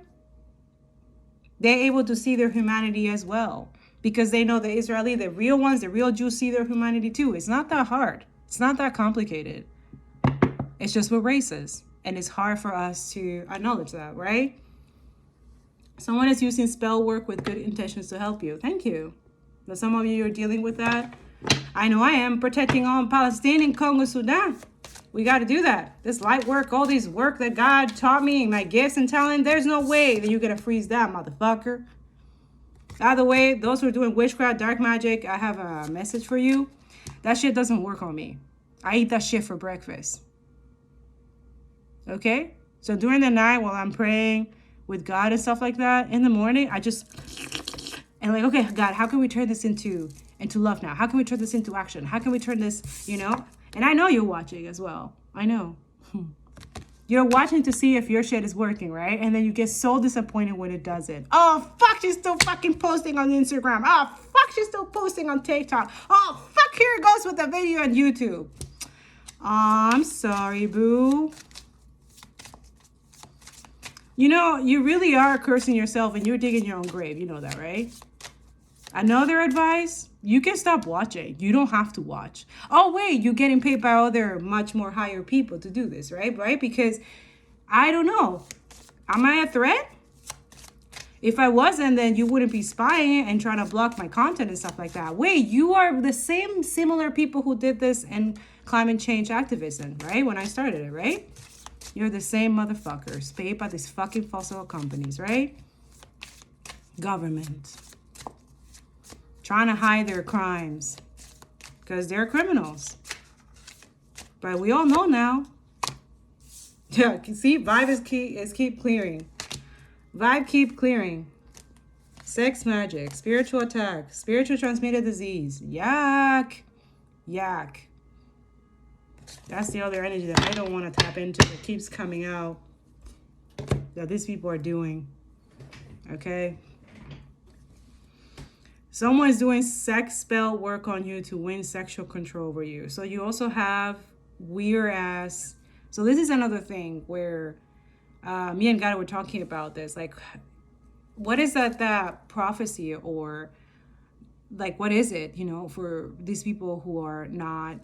They're able to see their humanity as well. Because they know the Israeli, the real ones, the real Jews see their humanity too. It's not that hard. It's not that complicated. It's just we're racist. And it's hard for us to acknowledge that, right? Someone is using spell work with good intentions to help you. Thank you. But some of you are dealing with that. I know I am, protecting all Palestinian, Congo, Sudan. We got to do that. This light work, all these work that God taught me, my gifts and talent, there's no way that you're going to freeze that, motherfucker. By the way, those who are doing witchcraft, dark magic, I have a message for you. That shit doesn't work on me. I eat that shit for breakfast. Okay? So during the night while I'm praying with God and stuff like that, in the morning, I just, and like, okay, God, how can we turn this into love now? How can we turn this into action? How can we turn this, you know? And I know you're watching as well. I know. You're watching to see if your shit is working, right? And then you get so disappointed when it doesn't. Oh, fuck, she's still fucking posting on Instagram. Oh, fuck, she's still posting on TikTok. Oh, fuck, here it goes with the video on YouTube. I'm sorry, boo. You know, you really are cursing yourself and you're digging your own grave. You know that, right? Another advice, you can stop watching. You don't have to watch. Oh, wait, you're getting paid by other much more higher people to do this, right? Because I don't know. Am I a threat? If I wasn't, then you wouldn't be spying and trying to block my content and stuff like that. Wait, you are the same similar people who did this in climate change activism, right? When I started it, right? You're the same motherfuckers paid by these fucking fossil companies, right? Government. Trying to hide their crimes because they're criminals. But we all know now. Yeah, see, vibe is keep clearing. Vibe keep clearing. Sex magic, spiritual attack, spiritual transmitted disease. Yak. Yak. That's the other energy that I don't want to tap into that keeps coming out that these people are doing. Okay? Someone's doing sex spell work on you to win sexual control over you. So you also have weird ass. So this is another thing where me and God were talking about this. Like, what is that prophecy, or like, what is it, for these people who are not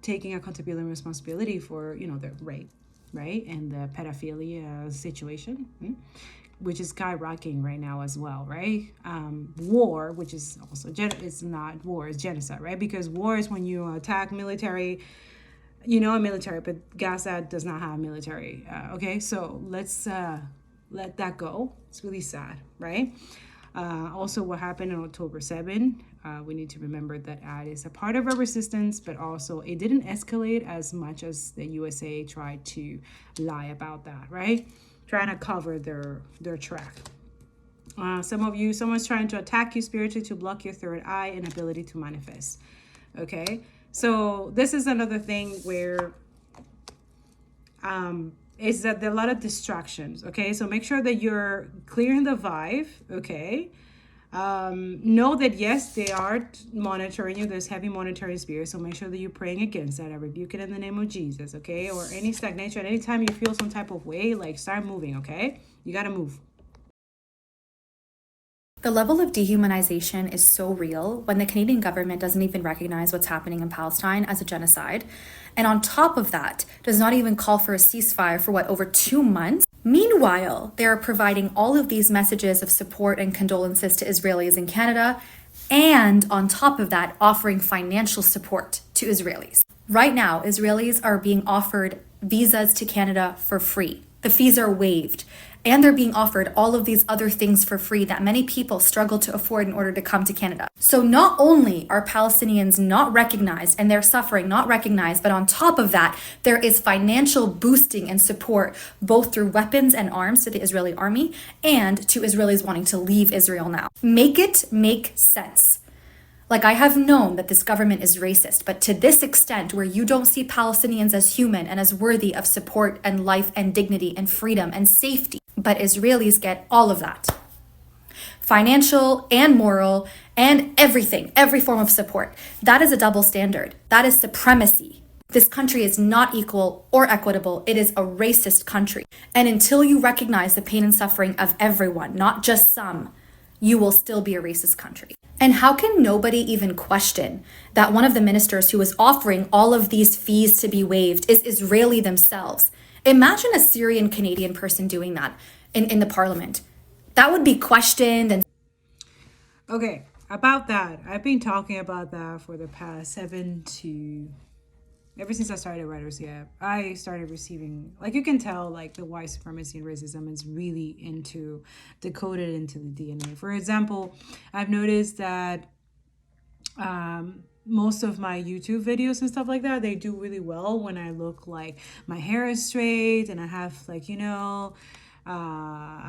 taking accountability and responsibility for, their rape, right? And the pedophilia situation, which is skyrocketing right now as well, right? War, which is also, it's not war, it's genocide, right? Because war is when you attack military, military, but Gaza does not have military. Okay, so let's let that go. It's really sad, right? Also, what happened on October 7, we need to remember that ad is a part of our resistance, but also it didn't escalate as much as the USA tried to lie about that, right? Trying to cover their track. Someone's trying to attack you spiritually to block your third eye and ability to manifest. Okay, so this is another thing where is that there are a lot of distractions. Okay, so make sure that you're clearing the vibe. Okay, know that yes, they are monitoring you. There's heavy monitoring spirit, so make sure that you're praying against that. I rebuke it in the name of Jesus. Okay, or any stagnation. Anytime you feel some type of way, like, start moving. Okay, you gotta move. The level of dehumanization is so real when the Canadian government doesn't even recognize what's happening in Palestine as a genocide. And on top of that, does not even call for a ceasefire for over 2 months. Meanwhile, they are providing all of these messages of support and condolences to Israelis in Canada. And on top of that, offering financial support to Israelis. Right now, Israelis are being offered visas to Canada for free. The fees are waived. And they're being offered all of these other things for free that many people struggle to afford in order to come to Canada. So not only are Palestinians not recognized and they're suffering not recognized, but on top of that, there is financial boosting and support both through weapons and arms to the Israeli army and to Israelis wanting to leave Israel now. Make it make sense. Like, I have known that this government is racist, but to this extent where you don't see Palestinians as human and as worthy of support and life and dignity and freedom and safety, but Israelis get all of that. Financial and moral and everything, every form of support. That is a double standard. That is supremacy. This country is not equal or equitable. It is a racist country. And until you recognize the pain and suffering of everyone, not just some, you will still be a racist country. And how can nobody even question that one of the ministers who is offering all of these fees to be waived is Israeli themselves? Imagine a Syrian Canadian person doing that in the parliament. That would be questioned. And okay, about that, I've been talking about that for the past ever since I started Writers Yeah, I started receiving, like, you can tell, like, the white supremacy and racism is really decoded into the DNA. For example, I've noticed that most of my YouTube videos and stuff like that, they do really well when I look like my hair is straight and I have, like, I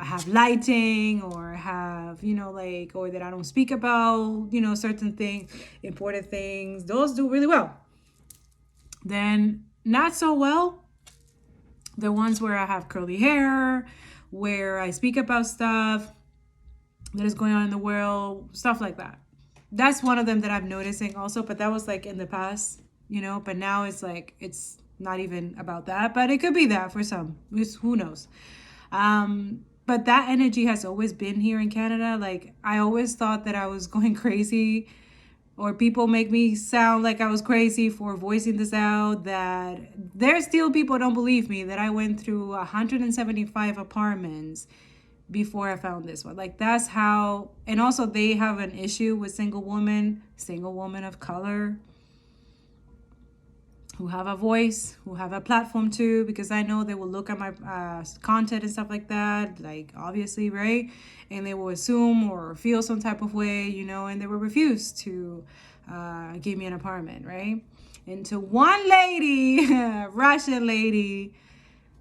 have lighting, or I have, or that I don't speak about, certain things, important things. Those do really well. Then not so well The ones where I have curly hair, where I speak about stuff that is going on in the world, stuff like that. That's one of them that I'm noticing also, but that was like in the past, you know, but now it's like, it's not even about that, but it could be that for some, who knows. But that energy has always been here in Canada. Like, I always thought that I was going crazy, or people make me sound like I was crazy for voicing this out, that there's still people don't believe me that I went through 175 apartments before I found this one. Like, that's how. And also they have an issue with single women of color who have a voice, who have a platform too, because I know they will look at my content and stuff like that, like, obviously, right? And they will assume or feel some type of way, you know, and they will refuse to give me an apartment, right? And to one lady, Russian lady,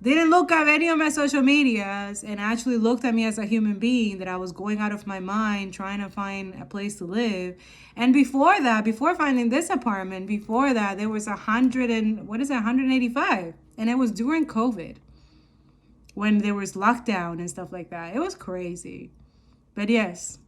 didn't look at any of my social medias and actually looked at me as a human being, that I was going out of my mind trying to find a place to live. And before that, before finding this apartment, before that, there was 185. And it was during COVID, when there was lockdown and stuff like that. It was crazy. But yes,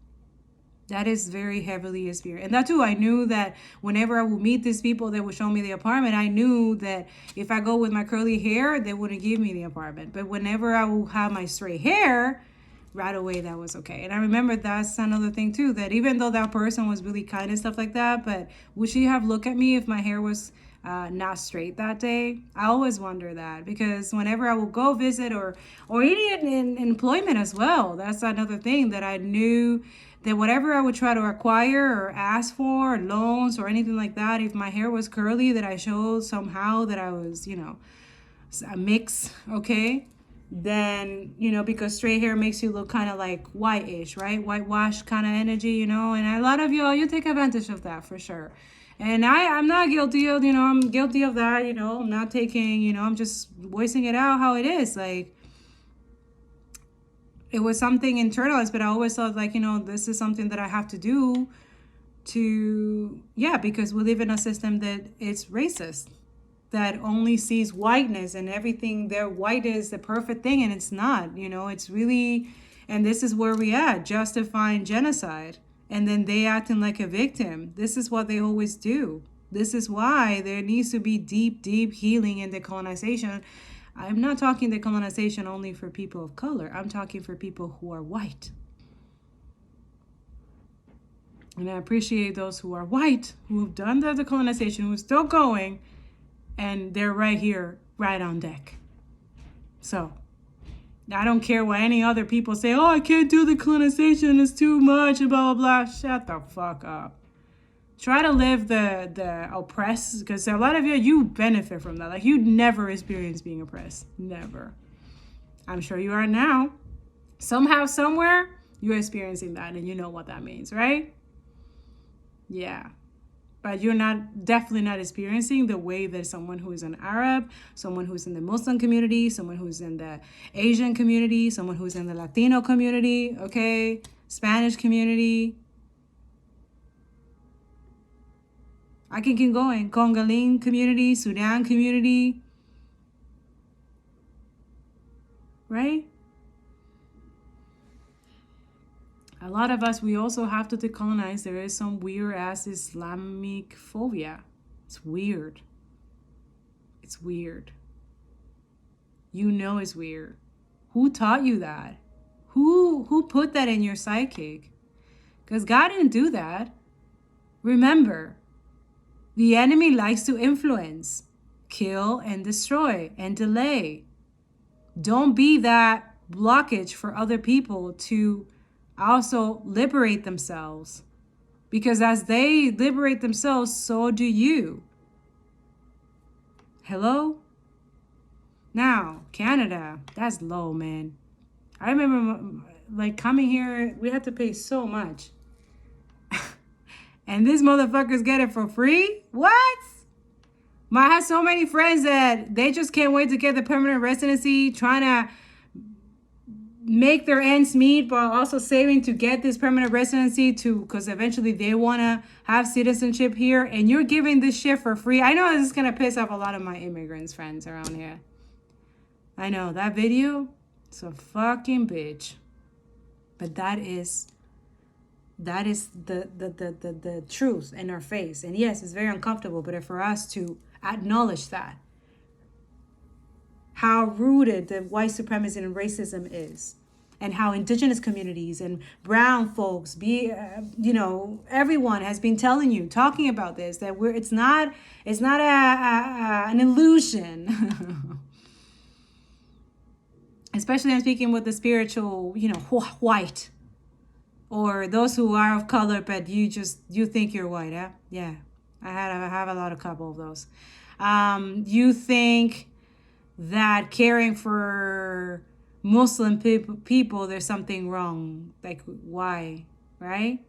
that is very heavily experienced. And that too, I knew that whenever I would meet these people that would show me the apartment, I knew that if I go with my curly hair, they wouldn't give me the apartment. But whenever I would have my straight hair, right away, that was okay. And I remember that's another thing too, that even though that person was really kind and stuff like that, but would she have looked at me if my hair was not straight that day? I always wonder that, because whenever I will go visit or even in employment as well, that's another thing that I knew, that whatever I would try to acquire or ask for, loans or anything like that, if my hair was curly, that I showed somehow that I was, you know, a mix, okay? Then, you know, because straight hair makes you look kind of like whitish, right? Whitewash kind of energy, you know, and a lot of y'all, you take advantage of that for sure. And I'm not guilty of, you know, I'm guilty of that, you know, I'm not taking, you know, I'm just voicing it out how it is. Like, it was something internalized, but I always thought, like, you know, this is something that I have to do to, yeah, because we live in a system that it's racist, that only sees whiteness and everything there, white is the perfect thing, and it's not, you know, it's really, and this is where we at, justifying genocide, and then they acting like a victim. This is what they always do. This is why there needs to be deep healing in decolonization. I'm not talking decolonization only for people of color. I'm talking for people who are white. And I appreciate those who are white, who have done the decolonization, who are still going, and they're right here, right on deck. So, I don't care what any other people say, oh, I can't do the colonization, it's too much, and blah, blah, blah. Shut the fuck up. Try to live the oppressed, because a lot of you benefit from that. Like, you never experienced being oppressed. Never. I'm sure you are now. Somehow, somewhere, you're experiencing that, and you know what that means, right? Yeah. But you're definitely not experiencing the way that someone who is an Arab, someone who's in the Muslim community, someone who's in the Asian community, someone who's in the Latino community, okay? Spanish community. I can keep going. Congolese community, Sudan community. Right? A lot of us, we also have to decolonize. There is some weird ass Islamic phobia. It's weird. It's weird. You know it's weird. Who taught you that? Who put that in your psychic? Because God didn't do that. Remember, the enemy likes to influence, kill and destroy and delay. Don't be that blockage for other people to also liberate themselves, because as they liberate themselves, so do you. Hello? Now, Canada, that's low, man. I remember like coming here, we had to pay so much. And these motherfuckers get it for free? What? I have so many friends that they just can't wait to get the permanent residency, trying to make their ends meet, but also saving to get this permanent residency because eventually they want to have citizenship here, and you're giving this shit for free. I know this is going to piss off a lot of my immigrants friends around here. I know that video, it's a fucking bitch. But that is the truth in our face. And yes, it's very uncomfortable, but for us to acknowledge that, how rooted the white supremacy and racism is, and how indigenous communities and brown folks everyone has been telling you, talking about this, that it's not an illusion. Especially I'm speaking with the spiritual, white, or those who are of color, but you think you're white, huh? Yeah, I have a couple of those. You think that caring for Muslim people, there's something wrong. Like, why, right?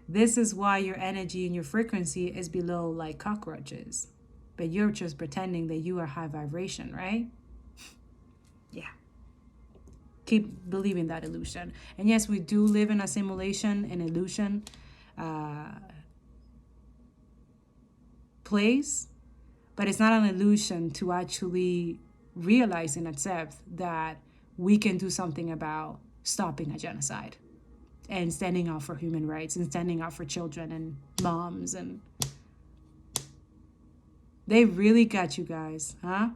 This is why your energy and your frequency is below like cockroaches. But you're just pretending that you are high vibration, right? Yeah. Keep believing that illusion. And yes, we do live in a simulation, an illusion place, but it's not an illusion to actually realize and accept that we can do something about stopping a genocide and standing up for human rights and standing up for children and moms. And they really got you guys, huh?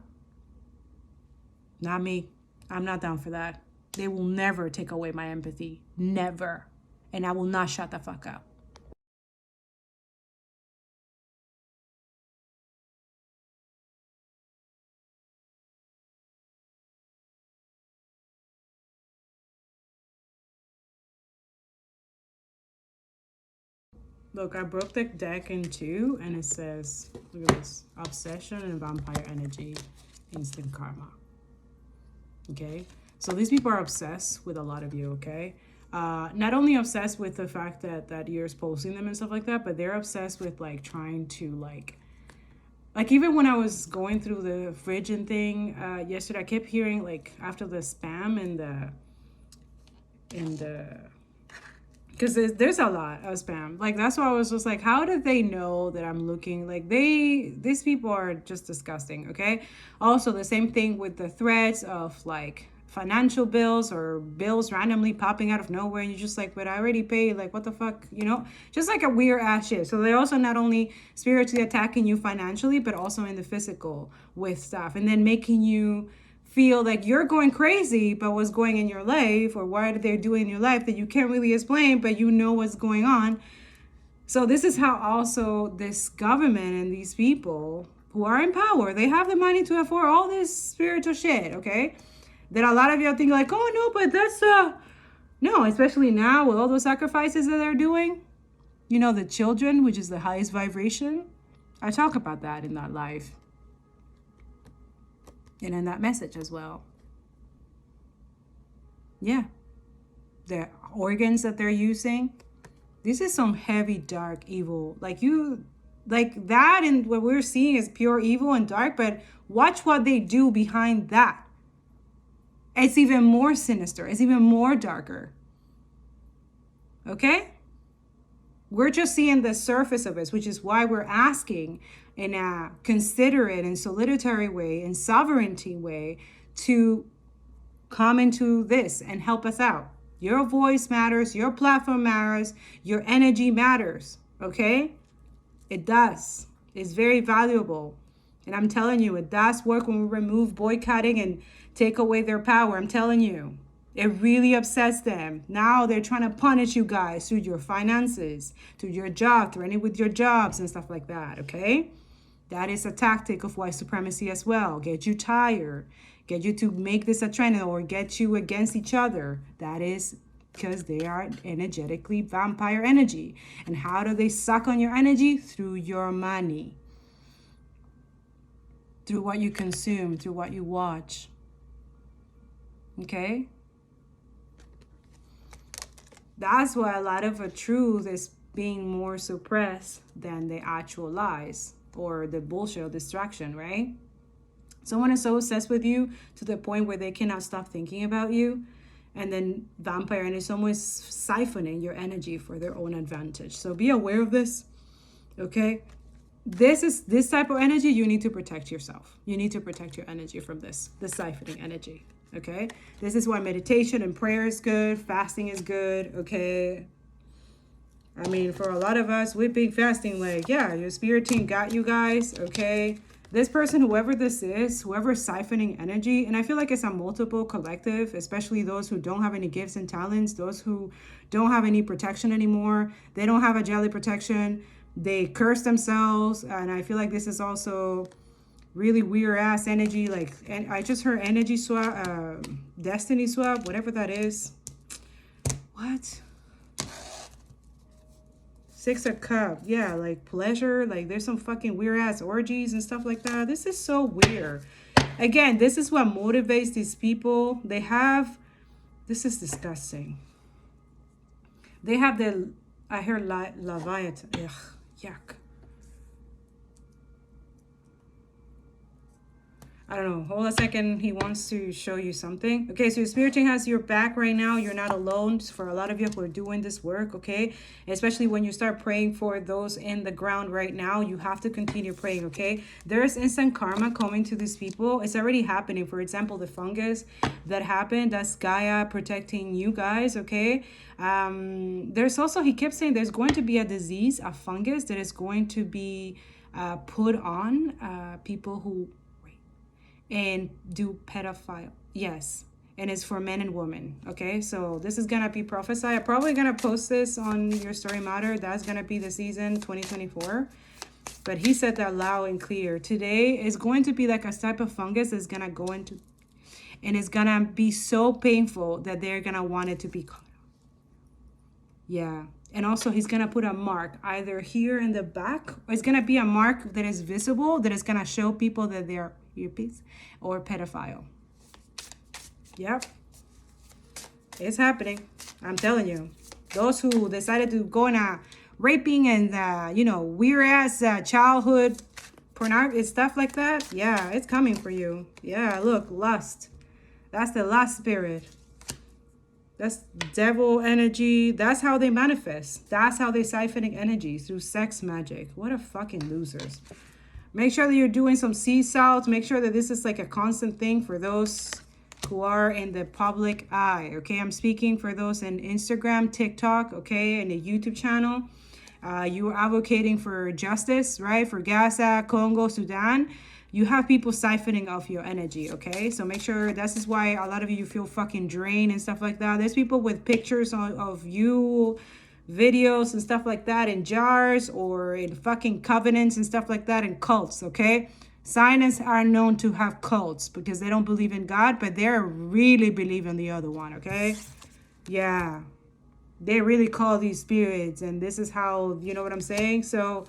Not me. I'm not down for that. They will never take away my empathy. Never. And I will not shut the fuck up. Look, I broke the deck in two, and it says, look at this, obsession and vampire energy, instant karma. Okay, so these people are obsessed with a lot of you, okay? Not only obsessed with the fact that you're exposing them and stuff like that, but they're obsessed with like trying to like even when I was going through the fridge and thing yesterday, I kept hearing like after the spam and the because there's a lot of spam. Like, that's why I was just like, how did they know that I'm looking? Like, these people are just disgusting, okay? Also, the same thing with the threats of like financial bills or bills randomly popping out of nowhere. And you're just like, but I already paid. Like, what the fuck, Just like a weird ass shit. So they're also not only spiritually attacking you financially, but also in the physical with stuff. And then making you feel like you're going crazy, but what's going in your life or what they're doing in your life that you can't really explain, but you know what's going on. So this is how also this government and these people who are in power, they have the money to afford all this spiritual shit, okay? That a lot of y'all think like, oh no, but that's no, especially now with all those sacrifices that they're doing. The children, which is the highest vibration. I talk about that in that life. And in that message as well. Yeah. The organs that they're using. This is some heavy, dark evil. Like that and what we're seeing is pure evil and dark, but watch what they do behind that. It's even more sinister. It's even more darker. Okay? We're just seeing the surface of it, which is why we're asking in a considerate and solitary way and sovereignty way to come into this and help us out. Your voice matters, your platform matters, your energy matters, okay? It does. It's very valuable. And I'm telling you, it does work when we remove boycotting and take away their power. I'm telling you. It really upsets them. Now they're trying to punish you guys through your finances, through your job, threatening with your jobs and stuff like that, okay? That is a tactic of white supremacy as well. Get you tired, get you to make this a trend, or get you against each other. That is because they are energetically vampire energy. And how do they suck on your energy? Through your money. Through what you consume, through what you watch. Okay? That's why a lot of the truth is being more suppressed than the actual lies or the bullshit or distraction, right? Someone is so obsessed with you to the point where they cannot stop thinking about you. And then vampire energy, someone is siphoning your energy for their own advantage. So be aware of this, okay? this type of energy. You need to protect yourself. You need to protect your energy from this siphoning energy. Okay, this is why meditation and prayer is good. Fasting is good. Okay, I mean, for a lot of us, we've been fasting. Like, yeah, your spirit team got you guys. Okay, this person, whoever this is, whoever's siphoning energy, and I feel like it's a multiple collective, especially those who don't have any gifts and talents, those who don't have any protection anymore. They don't have a jelly protection. They curse themselves, and I feel like this is also really weird ass energy. Like, and I just heard energy swap, destiny swap, whatever that is. What? Six of Cups, yeah, like pleasure. Like, there's some fucking weird ass orgies and stuff like that. This is so weird. Again, this is what motivates these people. They have, this is disgusting. They have the, I heard Leviathan. Ugh, yuck. I don't know. Hold a second. He wants to show you something. Okay, so your spirit team has your back right now. You're not alone. For a lot of you who are doing this work, okay? Especially when you start praying for those in the ground right now, you have to continue praying, okay? There's instant karma coming to these people. It's already happening. For example, the fungus that happened, that's Gaia protecting you guys, okay? There's also, he kept saying there's going to be a disease, a fungus that is going to be put on people who and do pedophile. Yes, and it's for men and women. Okay, so this is gonna be prophesied. I'm probably gonna post this on your story matter. That's gonna be the season 2024. But he said that loud and clear. Today is going to be like a type of fungus that's gonna go into, and it's gonna be so painful that they're gonna want it to be cut. Yeah. And also he's gonna put a mark either here in the back, or it's gonna be a mark that is visible, that is gonna show people that they're earpiece or pedophile. Yep, it's happening. I'm telling you, those who decided to go in a raping and weird ass childhood pornography stuff like that, yeah, it's coming for you. Yeah, look, lust. That's the lust spirit. That's devil energy. That's how they manifest. That's how they siphoning energy, through sex magic. What a fucking losers. Make sure that you're doing some sea salts. Make sure that this is like a constant thing for those who are in the public eye. Okay, I'm speaking for those in Instagram, TikTok, okay, and the YouTube channel. You are advocating for justice, right? For Gaza, Congo, Sudan. You have people siphoning off your energy, okay? So make sure, this is why a lot of you feel fucking drained and stuff like that. There's people with pictures of you, videos and stuff like that in jars or in fucking covenants and stuff like that in cults, okay? Zionists are known to have cults because they don't believe in God, but they really believe in the other one, okay? Yeah. They really call these spirits, and this is how, you know what I'm saying? So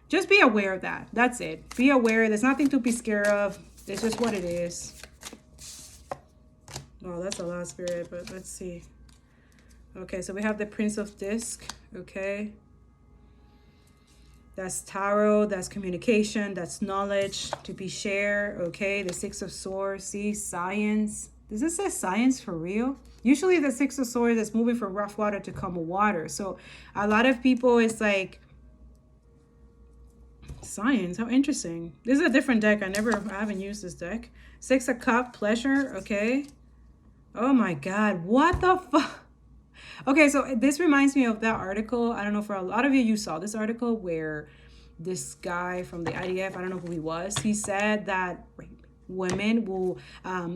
just be aware of that. That's it. Be aware. There's nothing to be scared of. It's just what it is. Oh, that's a lot of spirit, but let's see. Okay, so we have the Prince of Disc, okay? That's tarot, that's communication, that's knowledge to be shared, okay? The Six of Swords, see, science. Does this say science for real? Usually the Six of Swords is moving from rough water to calm water. So a lot of people, it's like, science, how interesting. This is a different deck. I haven't used this deck. Six of Cups, pleasure, okay? Oh my God, what the fuck? Okay, so this reminds me of that article. I don't know, for a lot of you saw this article where this guy from the IDF, I don't know who he was, he said that women will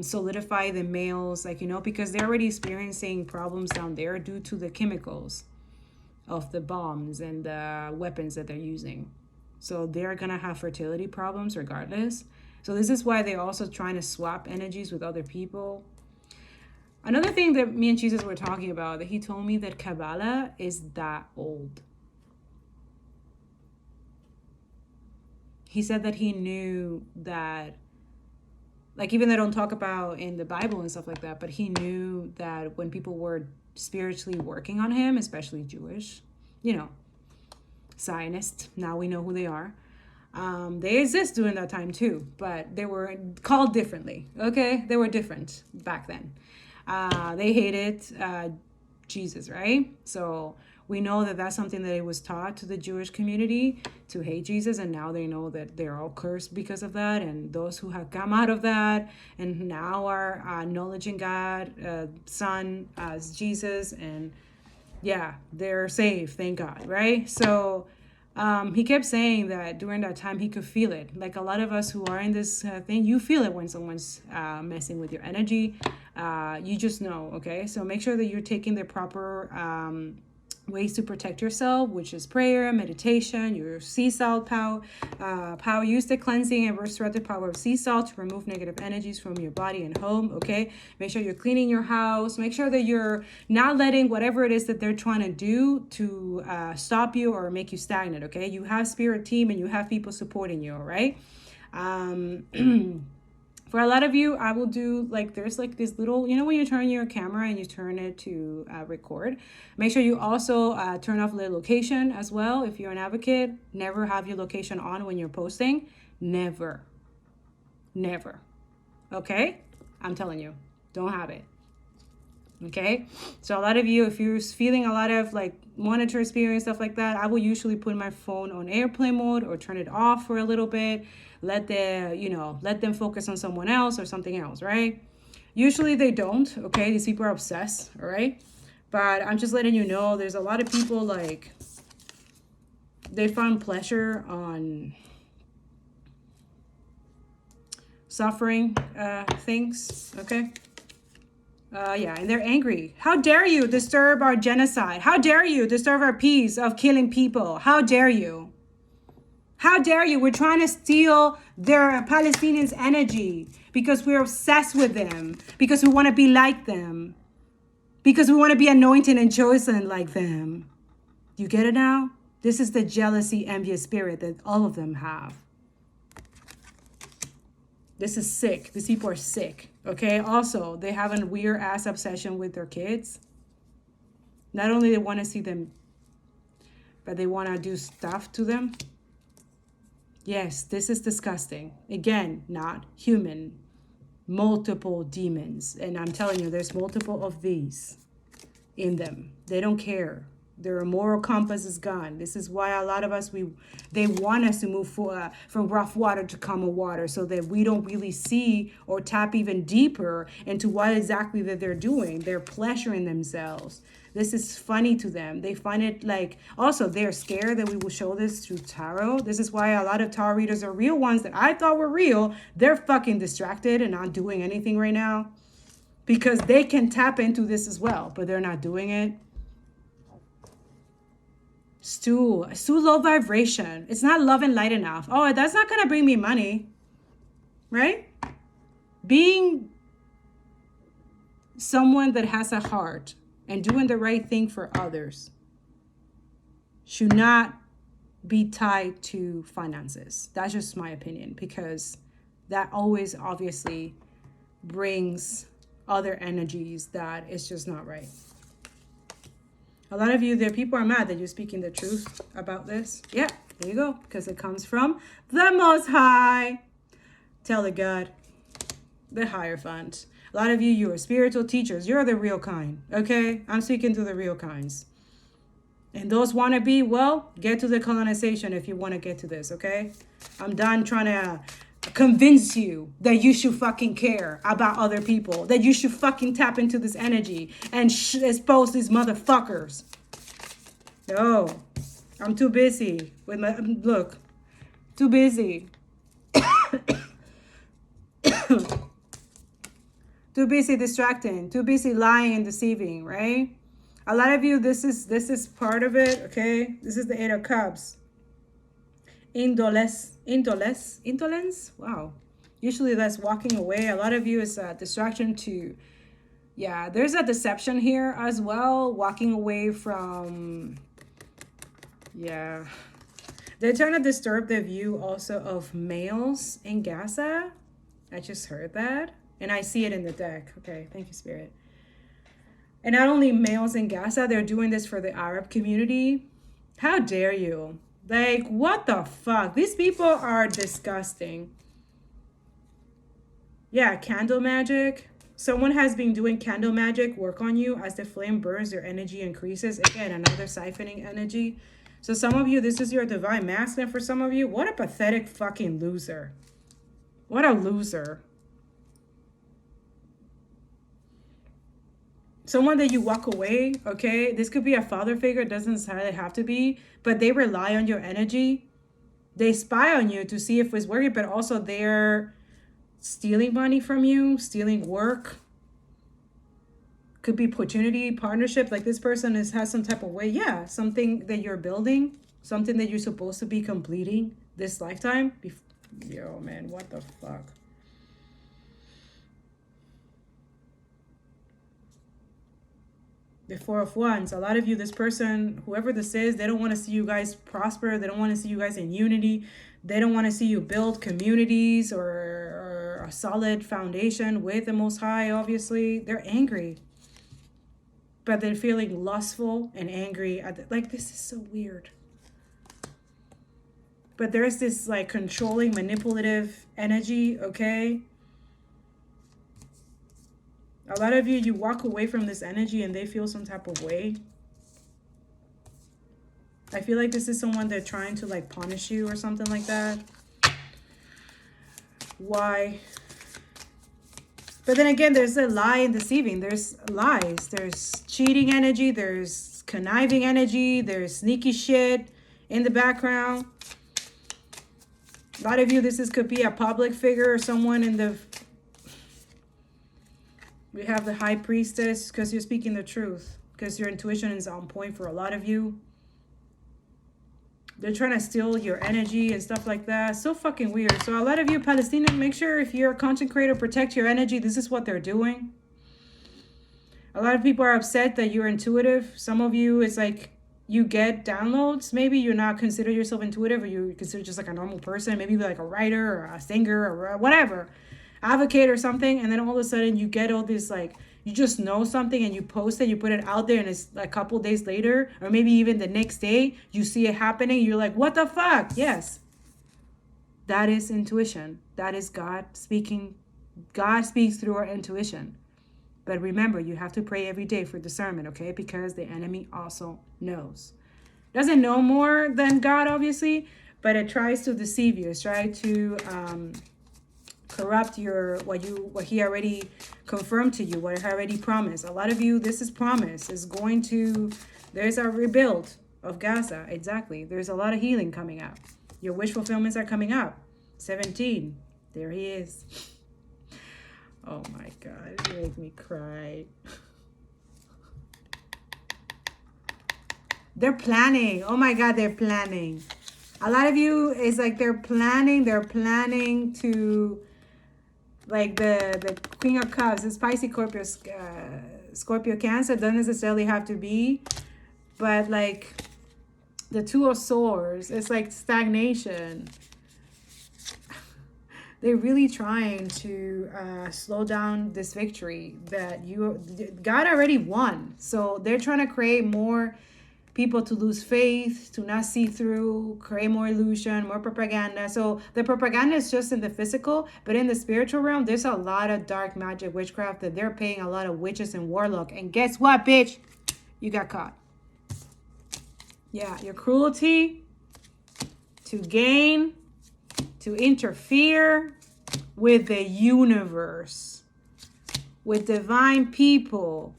solidify the males, like, because they're already experiencing problems down there due to the chemicals of the bombs and the weapons that they're using. So they're gonna have fertility problems regardless. So this is why they're also trying to swap energies with other people. Another thing that me and Jesus were talking about, that he told me that Kabbalah is that old. He said that he knew that, like, even they don't talk about in the Bible and stuff like that, but he knew that when people were spiritually working on him, especially Jewish, Zionists, now we know who they are. They exist during that time too, but they were called differently, okay? They were different back then. They hated Jesus, right? So We know that that's something that it was taught to the Jewish community to hate Jesus, and now they know that they're all cursed because of that. And those who have come out of that and now are acknowledging God, Son as Jesus, and yeah, they're saved, thank God, right? So he kept saying that during that time he could feel it. Like a lot of us who are in this thing, you feel it when someone's messing with your energy. You just know, okay? So make sure that you're taking the proper ways to protect yourself, which is prayer, meditation, your sea salt power. Use the cleansing and restorative power of sea salt to remove negative energies from your body and home, okay? Make sure you're cleaning your house. Make sure that you're not letting whatever it is that they're trying to do to stop you or make you stagnant, okay? You have spirit team and you have people supporting you, all right? For a lot of you, I will do like, there's like this little, you know, when you turn your camera and you turn it to record, make sure you also turn off the location as well. If you're an advocate, never have your location on when you're posting. Never. Okay? I'm telling you, don't have it. Okay? So a lot of you, if you're feeling a lot of like monitor experience, stuff like that, I will usually put my phone on airplane mode or turn it off for a little bit. Let them focus on someone else or something else, right? Usually they don't, okay? These people are obsessed, all right? But I'm just letting you know, there's a lot of people like, they find pleasure on suffering things, okay? And they're angry. How dare you disturb our genocide? How dare you disturb our peace of killing people? How dare you? How dare you? We're trying to steal their Palestinians' energy because we're obsessed with them, because we want to be like them, because we want to be anointed and chosen like them. You get it now? This is the jealousy, envious spirit that all of them have. This is sick. These people are sick, okay? Also, they have a weird ass obsession with their kids. Not only they want to see them, but they want to do stuff to them. Yes, this is disgusting. Again, not human. Multiple demons. And I'm telling you, there's multiple of these in them. They don't care. Their moral compass is gone. This is why a lot of us, they want us to move from rough water to calmer water so that we don't really see or tap even deeper into what exactly that they're doing. They're pleasuring themselves. This is funny to them. They find it like, also they're scared that we will show this through tarot. This is why a lot of tarot readers are real ones that I thought were real. They're fucking distracted and not doing anything right now because they can tap into this as well, but they're not doing it. It's too low vibration. It's not love and light enough. Oh, that's not going to bring me money, right? Being someone that has a heart and doing the right thing for others should not be tied to finances. That's just my opinion, because that always obviously brings other energies that is just not right. A lot of you, there people are mad that you're speaking the truth about this. Yeah, there you go, because it comes from the Most High. Tell the God, the Hierophant. A lot of you, you are spiritual teachers. You're the real kind, okay? I'm speaking to the real kinds. And those want to be, well, get to the colonization if you want to get to this, okay? I'm done trying to convince you that you should fucking care about other people, that you should fucking tap into this energy and expose these motherfuckers. No, I'm too busy with my, look, too busy. Too busy distracting, too busy lying and deceiving, right? A lot of you, this is part of it, okay? This is the Eight of Cups. Indolence. Wow. Usually that's walking away. A lot of you is a distraction to, yeah, there's a deception here as well. Walking away from, yeah. They're trying to disturb the view also of males in Gaza. I just heard that. And I see it in the deck. Okay, thank you, Spirit. And not only males in Gaza, they're doing this for the Arab community. How dare you? Like, what the fuck? These people are disgusting. Yeah, candle magic. Someone has been doing candle magic work on you. As the flame burns, your energy increases. Again, another siphoning energy. So some of you, this is your divine masculine. For some of you, what a pathetic fucking loser. What a loser. Someone that you walk away, okay? This could be a father figure. It doesn't necessarily have to be. But they rely on your energy. They spy on you to see if it's working. But also they're stealing money from you, stealing work. Could be opportunity, partnership. Like this person has some type of way. Yeah, something that you're building. Something that you're supposed to be completing this lifetime. Yo, man, what the fuck? The Four of Wands. A lot of you, this person, whoever this is, they don't want to see you guys prosper. They don't want to see you guys in unity. They don't want to see you build communities or a solid foundation with the Most High, obviously. They're angry. But they're feeling lustful and angry. Like, this is so weird. But there's this, like, controlling, manipulative energy, okay? A lot of you, you walk away from this energy and they feel some type of way. I feel like this is someone that's trying to like punish you or something like that. Why? But then again, there's a lie and deceiving. There's lies. There's cheating energy. There's conniving energy. There's sneaky shit in the background. A lot of you, could be a public figure or someone in the... We have the High Priestess because you're speaking the truth. Because your intuition is on point for a lot of you. They're trying to steal your energy and stuff like that. So fucking weird. So a lot of you Palestinians, make sure if you're a content creator, protect your energy. This is what they're doing. A lot of people are upset that you're intuitive. Some of you, it's like you get downloads. Maybe you're not consider yourself intuitive, or you consider just like a normal person. Maybe like a writer or a singer or whatever. Advocate or something, and then all of a sudden you get all this, like, you just know something and you post it, you put it out there, and it's like a couple days later, or maybe even the next day, you see it happening, you're like, what the fuck? Yes, that is intuition. That is God speaking. God speaks through our intuition. But remember, you have to pray every day for discernment, okay? Because the enemy also knows. Doesn't know more than God, obviously, but it tries to deceive you. It's trying to corrupt what he already confirmed to you, what he already promised. A lot of you, this is promise. Is going to, there's a rebuild of Gaza. Exactly. There's a lot of healing coming up. Your wish fulfillments are coming up. 17. There he is. Oh my God, you make me cry. They're planning. Oh my God, they're planning. A lot of you is like they're planning to, like the Queen of Cups, the spicy Scorpio Cancer, doesn't necessarily have to be, but like the Two of Swords, it's like stagnation. They're really trying to slow down this victory that God already won. So they're trying to create more people to lose faith, to not see through, create more illusion, more propaganda. So the propaganda is just in the physical, but in the spiritual realm, there's a lot of dark magic, witchcraft, that they're paying a lot of witches and warlock. And guess what, bitch? You got caught. Yeah, your cruelty to gain, to interfere with the universe, with divine people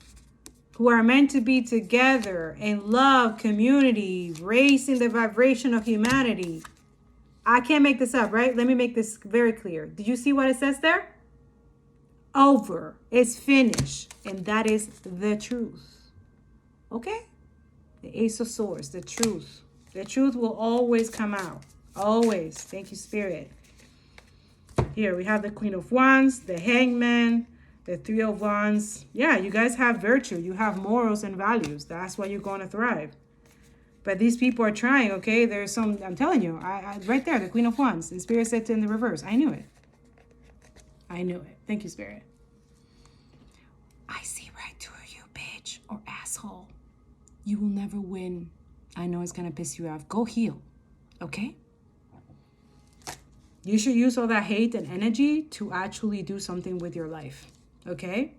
who are meant to be together in love, community, raising the vibration of humanity. I can't make this up, right? Let me make this very clear. Did you see what it says there? Over. It's finished. And that is the truth. Okay? The Ace of Swords, the truth. The truth will always come out. Always. Thank you, Spirit. Here we have the Queen of Wands, the Hangman, the Three of Wands. Yeah, you guys have virtue. You have morals and values. That's why you're going to thrive. But these people are trying, okay? There's some, I'm telling you, I right there, the Queen of Wands. The Spirit said in the reverse. I knew it. I knew it. Thank you, Spirit. I see right through you, bitch or asshole. You will never win. I know it's going to piss you off. Go heal, okay? You should use all that hate and energy to actually do something with your life. okay?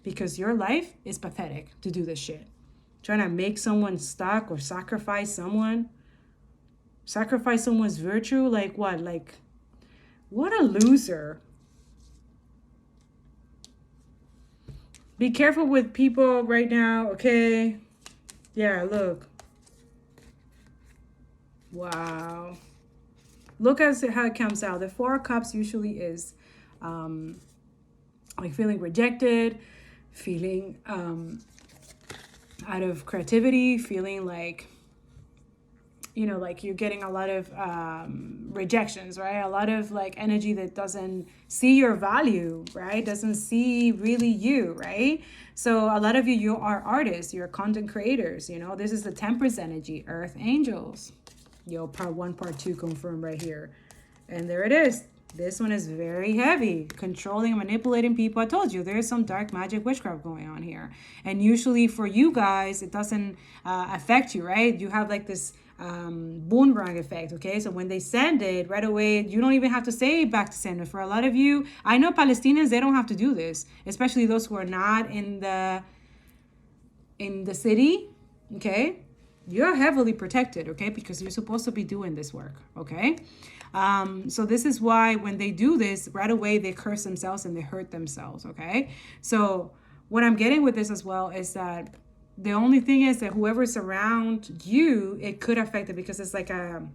Because your life is pathetic to do this shit. Trying to make someone stuck or sacrifice someone's virtue. Like what? Like, what a loser. Be careful with people right now, okay? Yeah, look. Wow. Look at how it comes out. The Four of Cups usually is like feeling rejected, feeling out of creativity, feeling like, you know, like you're getting a lot of rejections, right? A lot of like energy that doesn't see your value, right? Doesn't see really you, right? So a lot of you are artists, you're content creators, you know. This is the Temperance energy, Earth Angels. Yo, part 1, part 2 confirmed right here. And there it is. This one is very heavy, controlling, manipulating people. I told you there's some dark magic witchcraft going on here. And usually for you guys, it doesn't affect you, right? You have like this boomerang effect, okay? So when they send it right away, you don't even have to say back to sender. For a lot of you, I know Palestinians, they don't have to do this, especially those who are not in the city, okay? You're heavily protected, okay? Because you're supposed to be doing this work, okay? So this is why when they do this, right away they curse themselves and they hurt themselves, okay? So what I'm getting with this as well is that the only thing is that whoever's around you, it could affect it, because it's like a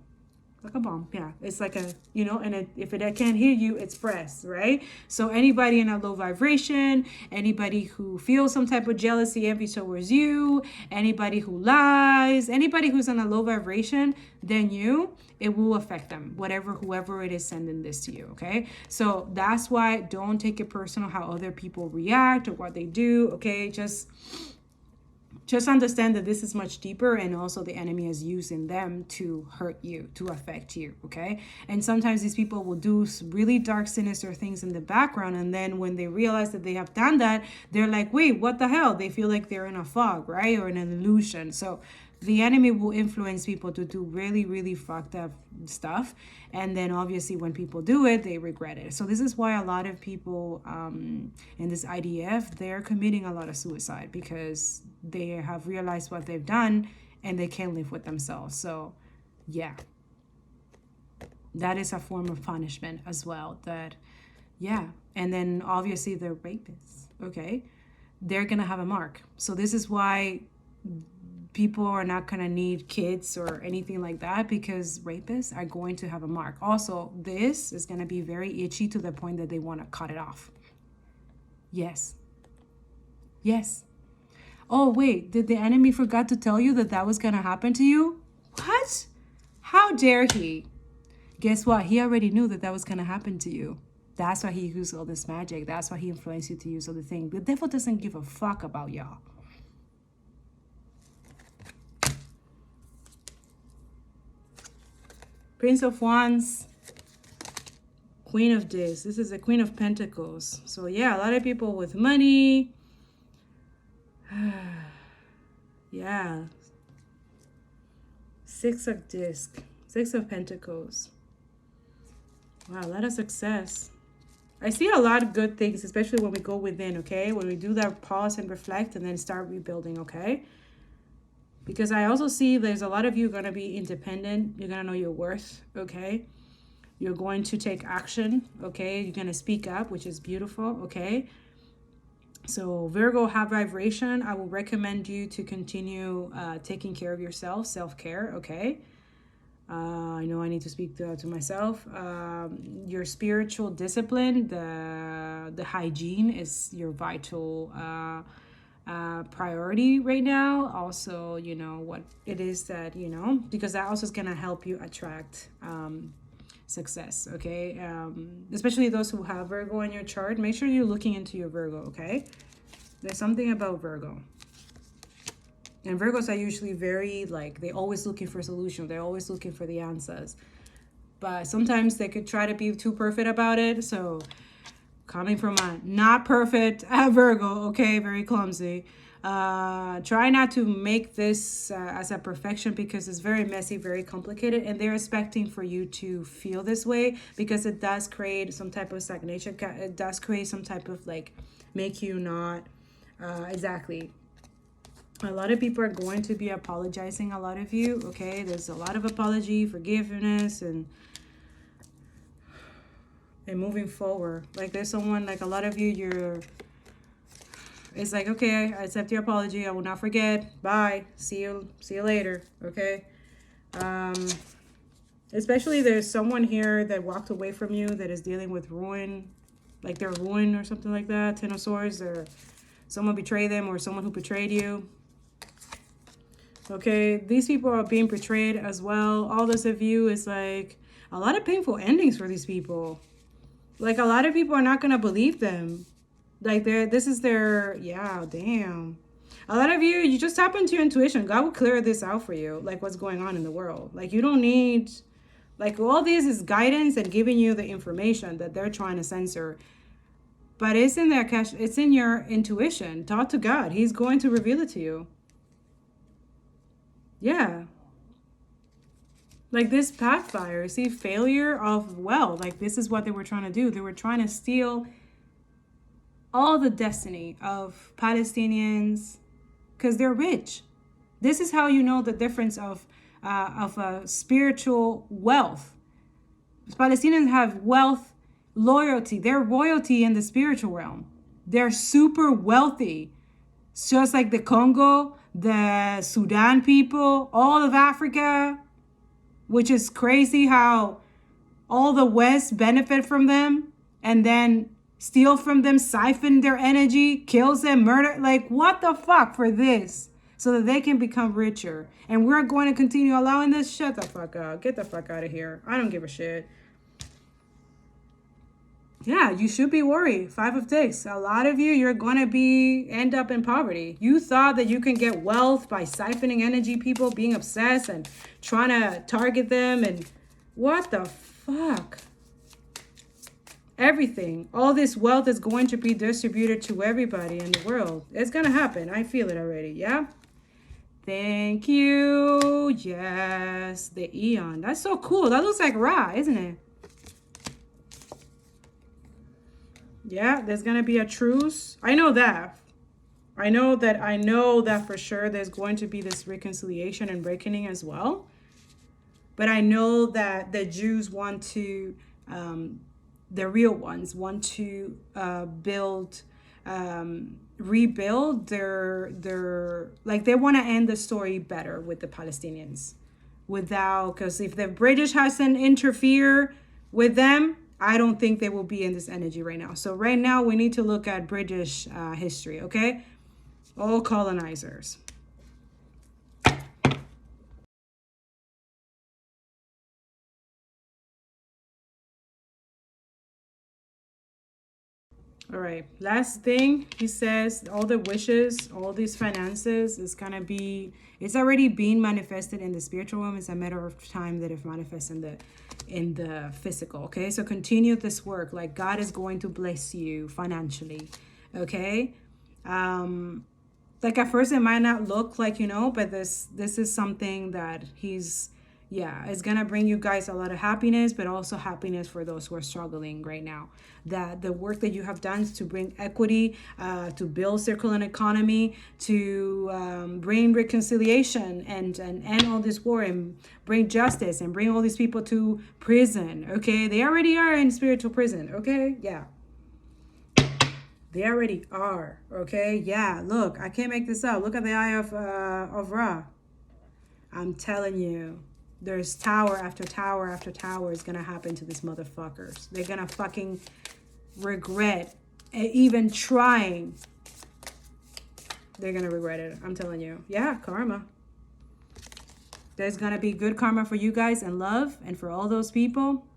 bomb. Yeah, it's like a, you know, and if it can't hear you, it spreads, right? So anybody in a low vibration, anybody who feels some type of jealousy, envy towards you, anybody who lies, anybody who's on a low vibration than you, it will affect them, whoever it is sending this to you, okay? So that's why don't take it personal how other people react or what they do, okay? Just understand that this is much deeper, and also the enemy is using them to hurt you, to affect you, okay? And sometimes these people will do really dark, sinister things in the background, and then when they realize that they have done that, they're like, wait, what the hell? They feel like they're in a fog, right? Or in an illusion. So the enemy will influence people to do really, really fucked up stuff. And then obviously when people do it, they regret it. So this is why a lot of people in this IDF, they're committing a lot of suicide, because they have realized what they've done and they can't live with themselves. So yeah, that is a form of punishment as well. And then obviously the rapists, okay, they're gonna have a mark. So this is why people are not going to need kids or anything like that, because rapists are going to have a mark. Also, this is going to be very itchy to the point that they want to cut it off. Yes. Oh, wait, did the enemy forgot to tell you that was going to happen to you? What? How dare he? Guess what? He already knew that was going to happen to you. That's why he used all this magic. That's why he influenced you to use all the things. The devil doesn't give a fuck about y'all. Prince of Wands, Queen of This. This is the Queen of Pentacles. So yeah, a lot of people with money. Yeah. Six of Disc. Six of Pentacles. Wow, a lot of success. I see a lot of good things, especially when we go within, okay? When we do that pause and reflect and then start rebuilding, okay? Because I also see there's a lot of you going to be independent. You're going to know your worth, okay? You're going to take action, okay? You're going to speak up, which is beautiful, okay? So Virgo, high vibration. I will recommend you to continue taking care of yourself, self-care, okay? I know I need to speak to myself. Your spiritual discipline, the hygiene is your vital priority right now. Also, you know what it is that, you know, because that also is going to help you attract success, okay? Especially those who have Virgo in your chart. Make sure you're looking into your Virgo, okay? There's something about Virgo. And Virgos are usually very, like, they're always looking for solutions. They're always looking for the answers. But sometimes they could try to be too perfect about it. So coming from a not perfect Virgo, okay, very clumsy. Try not to make this as a perfection, because it's very messy, very complicated. And they're expecting for you to feel this way, because it does create some type of stagnation. It does create some type of, like, make you not exactly. A lot of people are going to be apologizing, a lot of you, okay? There's a lot of apology, forgiveness, and moving forward. Like there's someone, like a lot of you, it's like, okay, I accept your apology. I will not forget. Bye. See you later. Okay. Especially there's someone here that walked away from you that is dealing with ruin, like they're ruined or something like that. Ten of Swords, or someone betrayed them, or someone who betrayed you. Okay, these people are being betrayed as well. All this of you is like a lot of painful endings for these people. Like a lot of people are not gonna believe them. Like this is their, yeah, damn. A lot of you just tap into your intuition. God will clear this out for you, like what's going on in the world. Like you don't need, like all this is guidance and giving you the information that they're trying to censor. But it's in their cache, it's in your intuition. Talk to God. He's going to reveal it to you. Yeah. Like this pathfire, see, failure of wealth. Like this is what they were trying to do. They were trying to steal all the destiny of Palestinians because they're rich. This is how you know the difference of spiritual wealth. Palestinians have wealth, loyalty. They're royalty in the spiritual realm. They're super wealthy. It's just like the Congo, the Sudan people, all of Africa, which is crazy how all the West benefit from them and then steal from them, siphon their energy, kills them, murder. Like, what the fuck for this? So that they can become richer. And we're going to continue allowing this? Shut the fuck up. Get the fuck out of here. I don't give a shit. Yeah, you should be worried. 5 of Dicks. A lot of you, you're going to end up in poverty. You thought that you can get wealth by siphoning energy, people being obsessed and trying to target them. And what the fuck? Everything. All this wealth is going to be distributed to everybody in the world. It's going to happen. I feel it already. Yeah? Thank you. Yes. The Eon. That's so cool. That looks like Ra, isn't it? Yeah, there's going to be a truce. I know that. I know that for sure there's going to be this reconciliation and reckoning as well. But I know that the Jews want to, the real ones, want to rebuild their, like they want to end the story better with the Palestinians. Because if the British hasn't interfered with them, I don't think they will be in this energy right now. So right now we need to look at British history, okay? All colonizers. All right, last thing he says, all the wishes, all these finances is gonna be, it's already being manifested in the spiritual realm. It's a matter of time that it manifests in the physical. Okay, so continue this work. Like God is going to bless you financially. Okay, like at first it might not look like, but this is something that it's gonna bring you guys a lot of happiness, but also happiness for those who are struggling right now. That the work that you have done to bring equity, to build circular economy, to bring reconciliation and end all this war and bring justice and bring all these people to prison. Okay, they already are in spiritual prison. Okay, yeah. They already are. Okay, yeah. Look, I can't make this up. Look at the eye of Ra. I'm telling you. There's tower after tower after tower is gonna happen to these motherfuckers. They're gonna fucking regret even trying. They're gonna regret it. I'm telling you. Yeah, karma. There's gonna be good karma for you guys and love, and for all those people,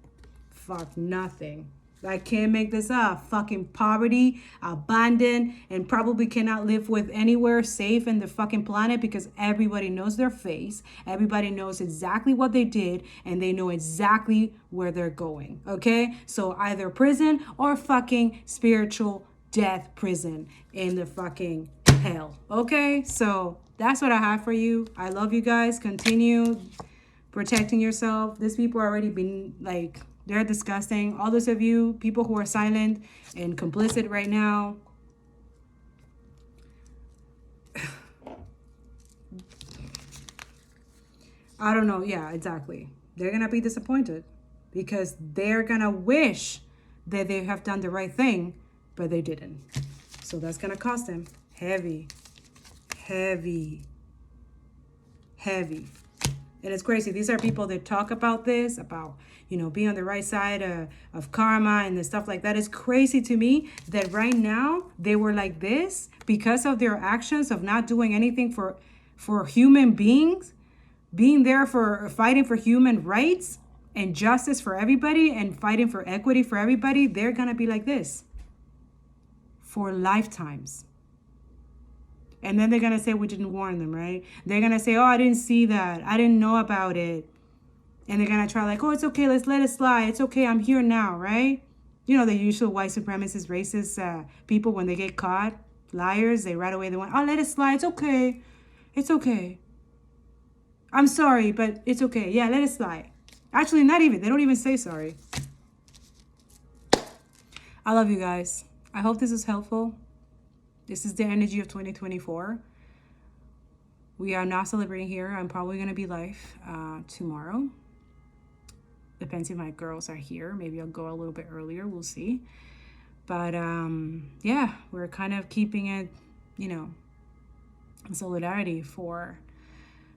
fuck nothing. I can't make this up. Fucking poverty, abandoned, and probably cannot live with anywhere safe in the fucking planet because everybody knows their face. Everybody knows exactly what they did, and they know exactly where they're going. Okay? So either prison or fucking spiritual death prison in the fucking hell. Okay? So that's what I have for you. I love you guys. Continue protecting yourself. These people are already been like, they're disgusting. All those of you, people who are silent and complicit right now, I don't know. Yeah, exactly. They're going to be disappointed because they're going to wish that they have done the right thing, but they didn't. So that's going to cost them heavy. And it's crazy. These are people that talk about this, about, being on the right side of karma and the stuff like that. It's crazy to me that right now they were like this because of their actions of not doing anything for human beings, being there for fighting for human rights and justice for everybody and fighting for equity for everybody. They're going to be like this for lifetimes. And then they're going to say we didn't warn them, right? They're going to say, oh, I didn't see that. I didn't know about it. And they're going to try like, oh, it's okay. Let's let it slide. It's okay. I'm here now, right? The usual white supremacist, racist people, when they get caught, liars, they right away, they want, oh, let it slide. It's okay. It's okay. I'm sorry, but it's okay. Yeah, let it slide. Actually, not even. They don't even say sorry. I love you guys. I hope this is helpful. This is the energy of 2024. We are not celebrating here. I'm probably going to be live tomorrow. Depends if my girls are here. Maybe I'll go a little bit earlier. We'll see. But yeah, we're kind of keeping it, in solidarity for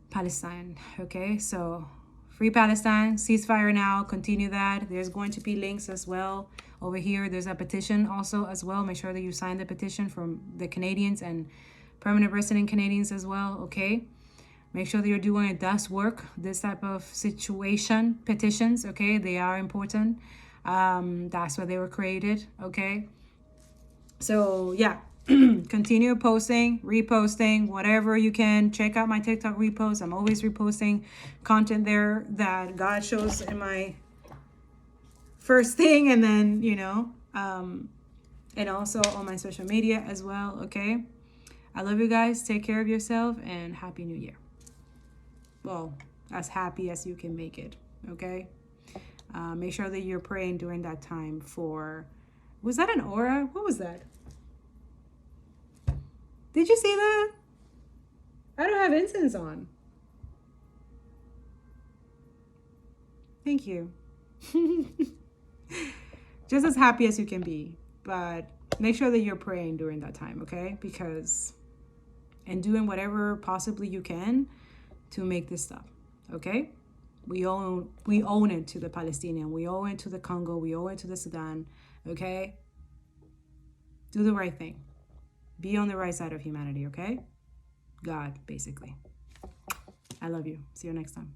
Palestine. Okay, so free Palestine, ceasefire now, continue that. There's going to be links as well over here. There's a petition also as well. Make sure that you sign the petition from the Canadians and permanent resident Canadians as well. Okay, make sure that you're doing it. Does work, this type of situation, petitions. Okay, they are important. That's why they were created. Okay, so yeah, continue posting, reposting, whatever you can. Check out my TikTok reposts. I'm always reposting content there that God shows in my first thing, and then and also on my social media as well. Okay, I love you guys. Take care of yourself and Happy New Year. Well, as happy as you can make it. Okay, make sure that you're praying during that time for, was that an aura? What was that? Did you see that? I don't have incense on. Thank you. Just as happy as you can be, but make sure that you're praying during that time, okay? And doing whatever possibly you can to make this stop, okay? We own it to the Palestinian. We owe it to the Congo. We owe it to the Sudan, okay? Do the right thing. Be on the right side of humanity, okay? God, basically. I love you. See you next time.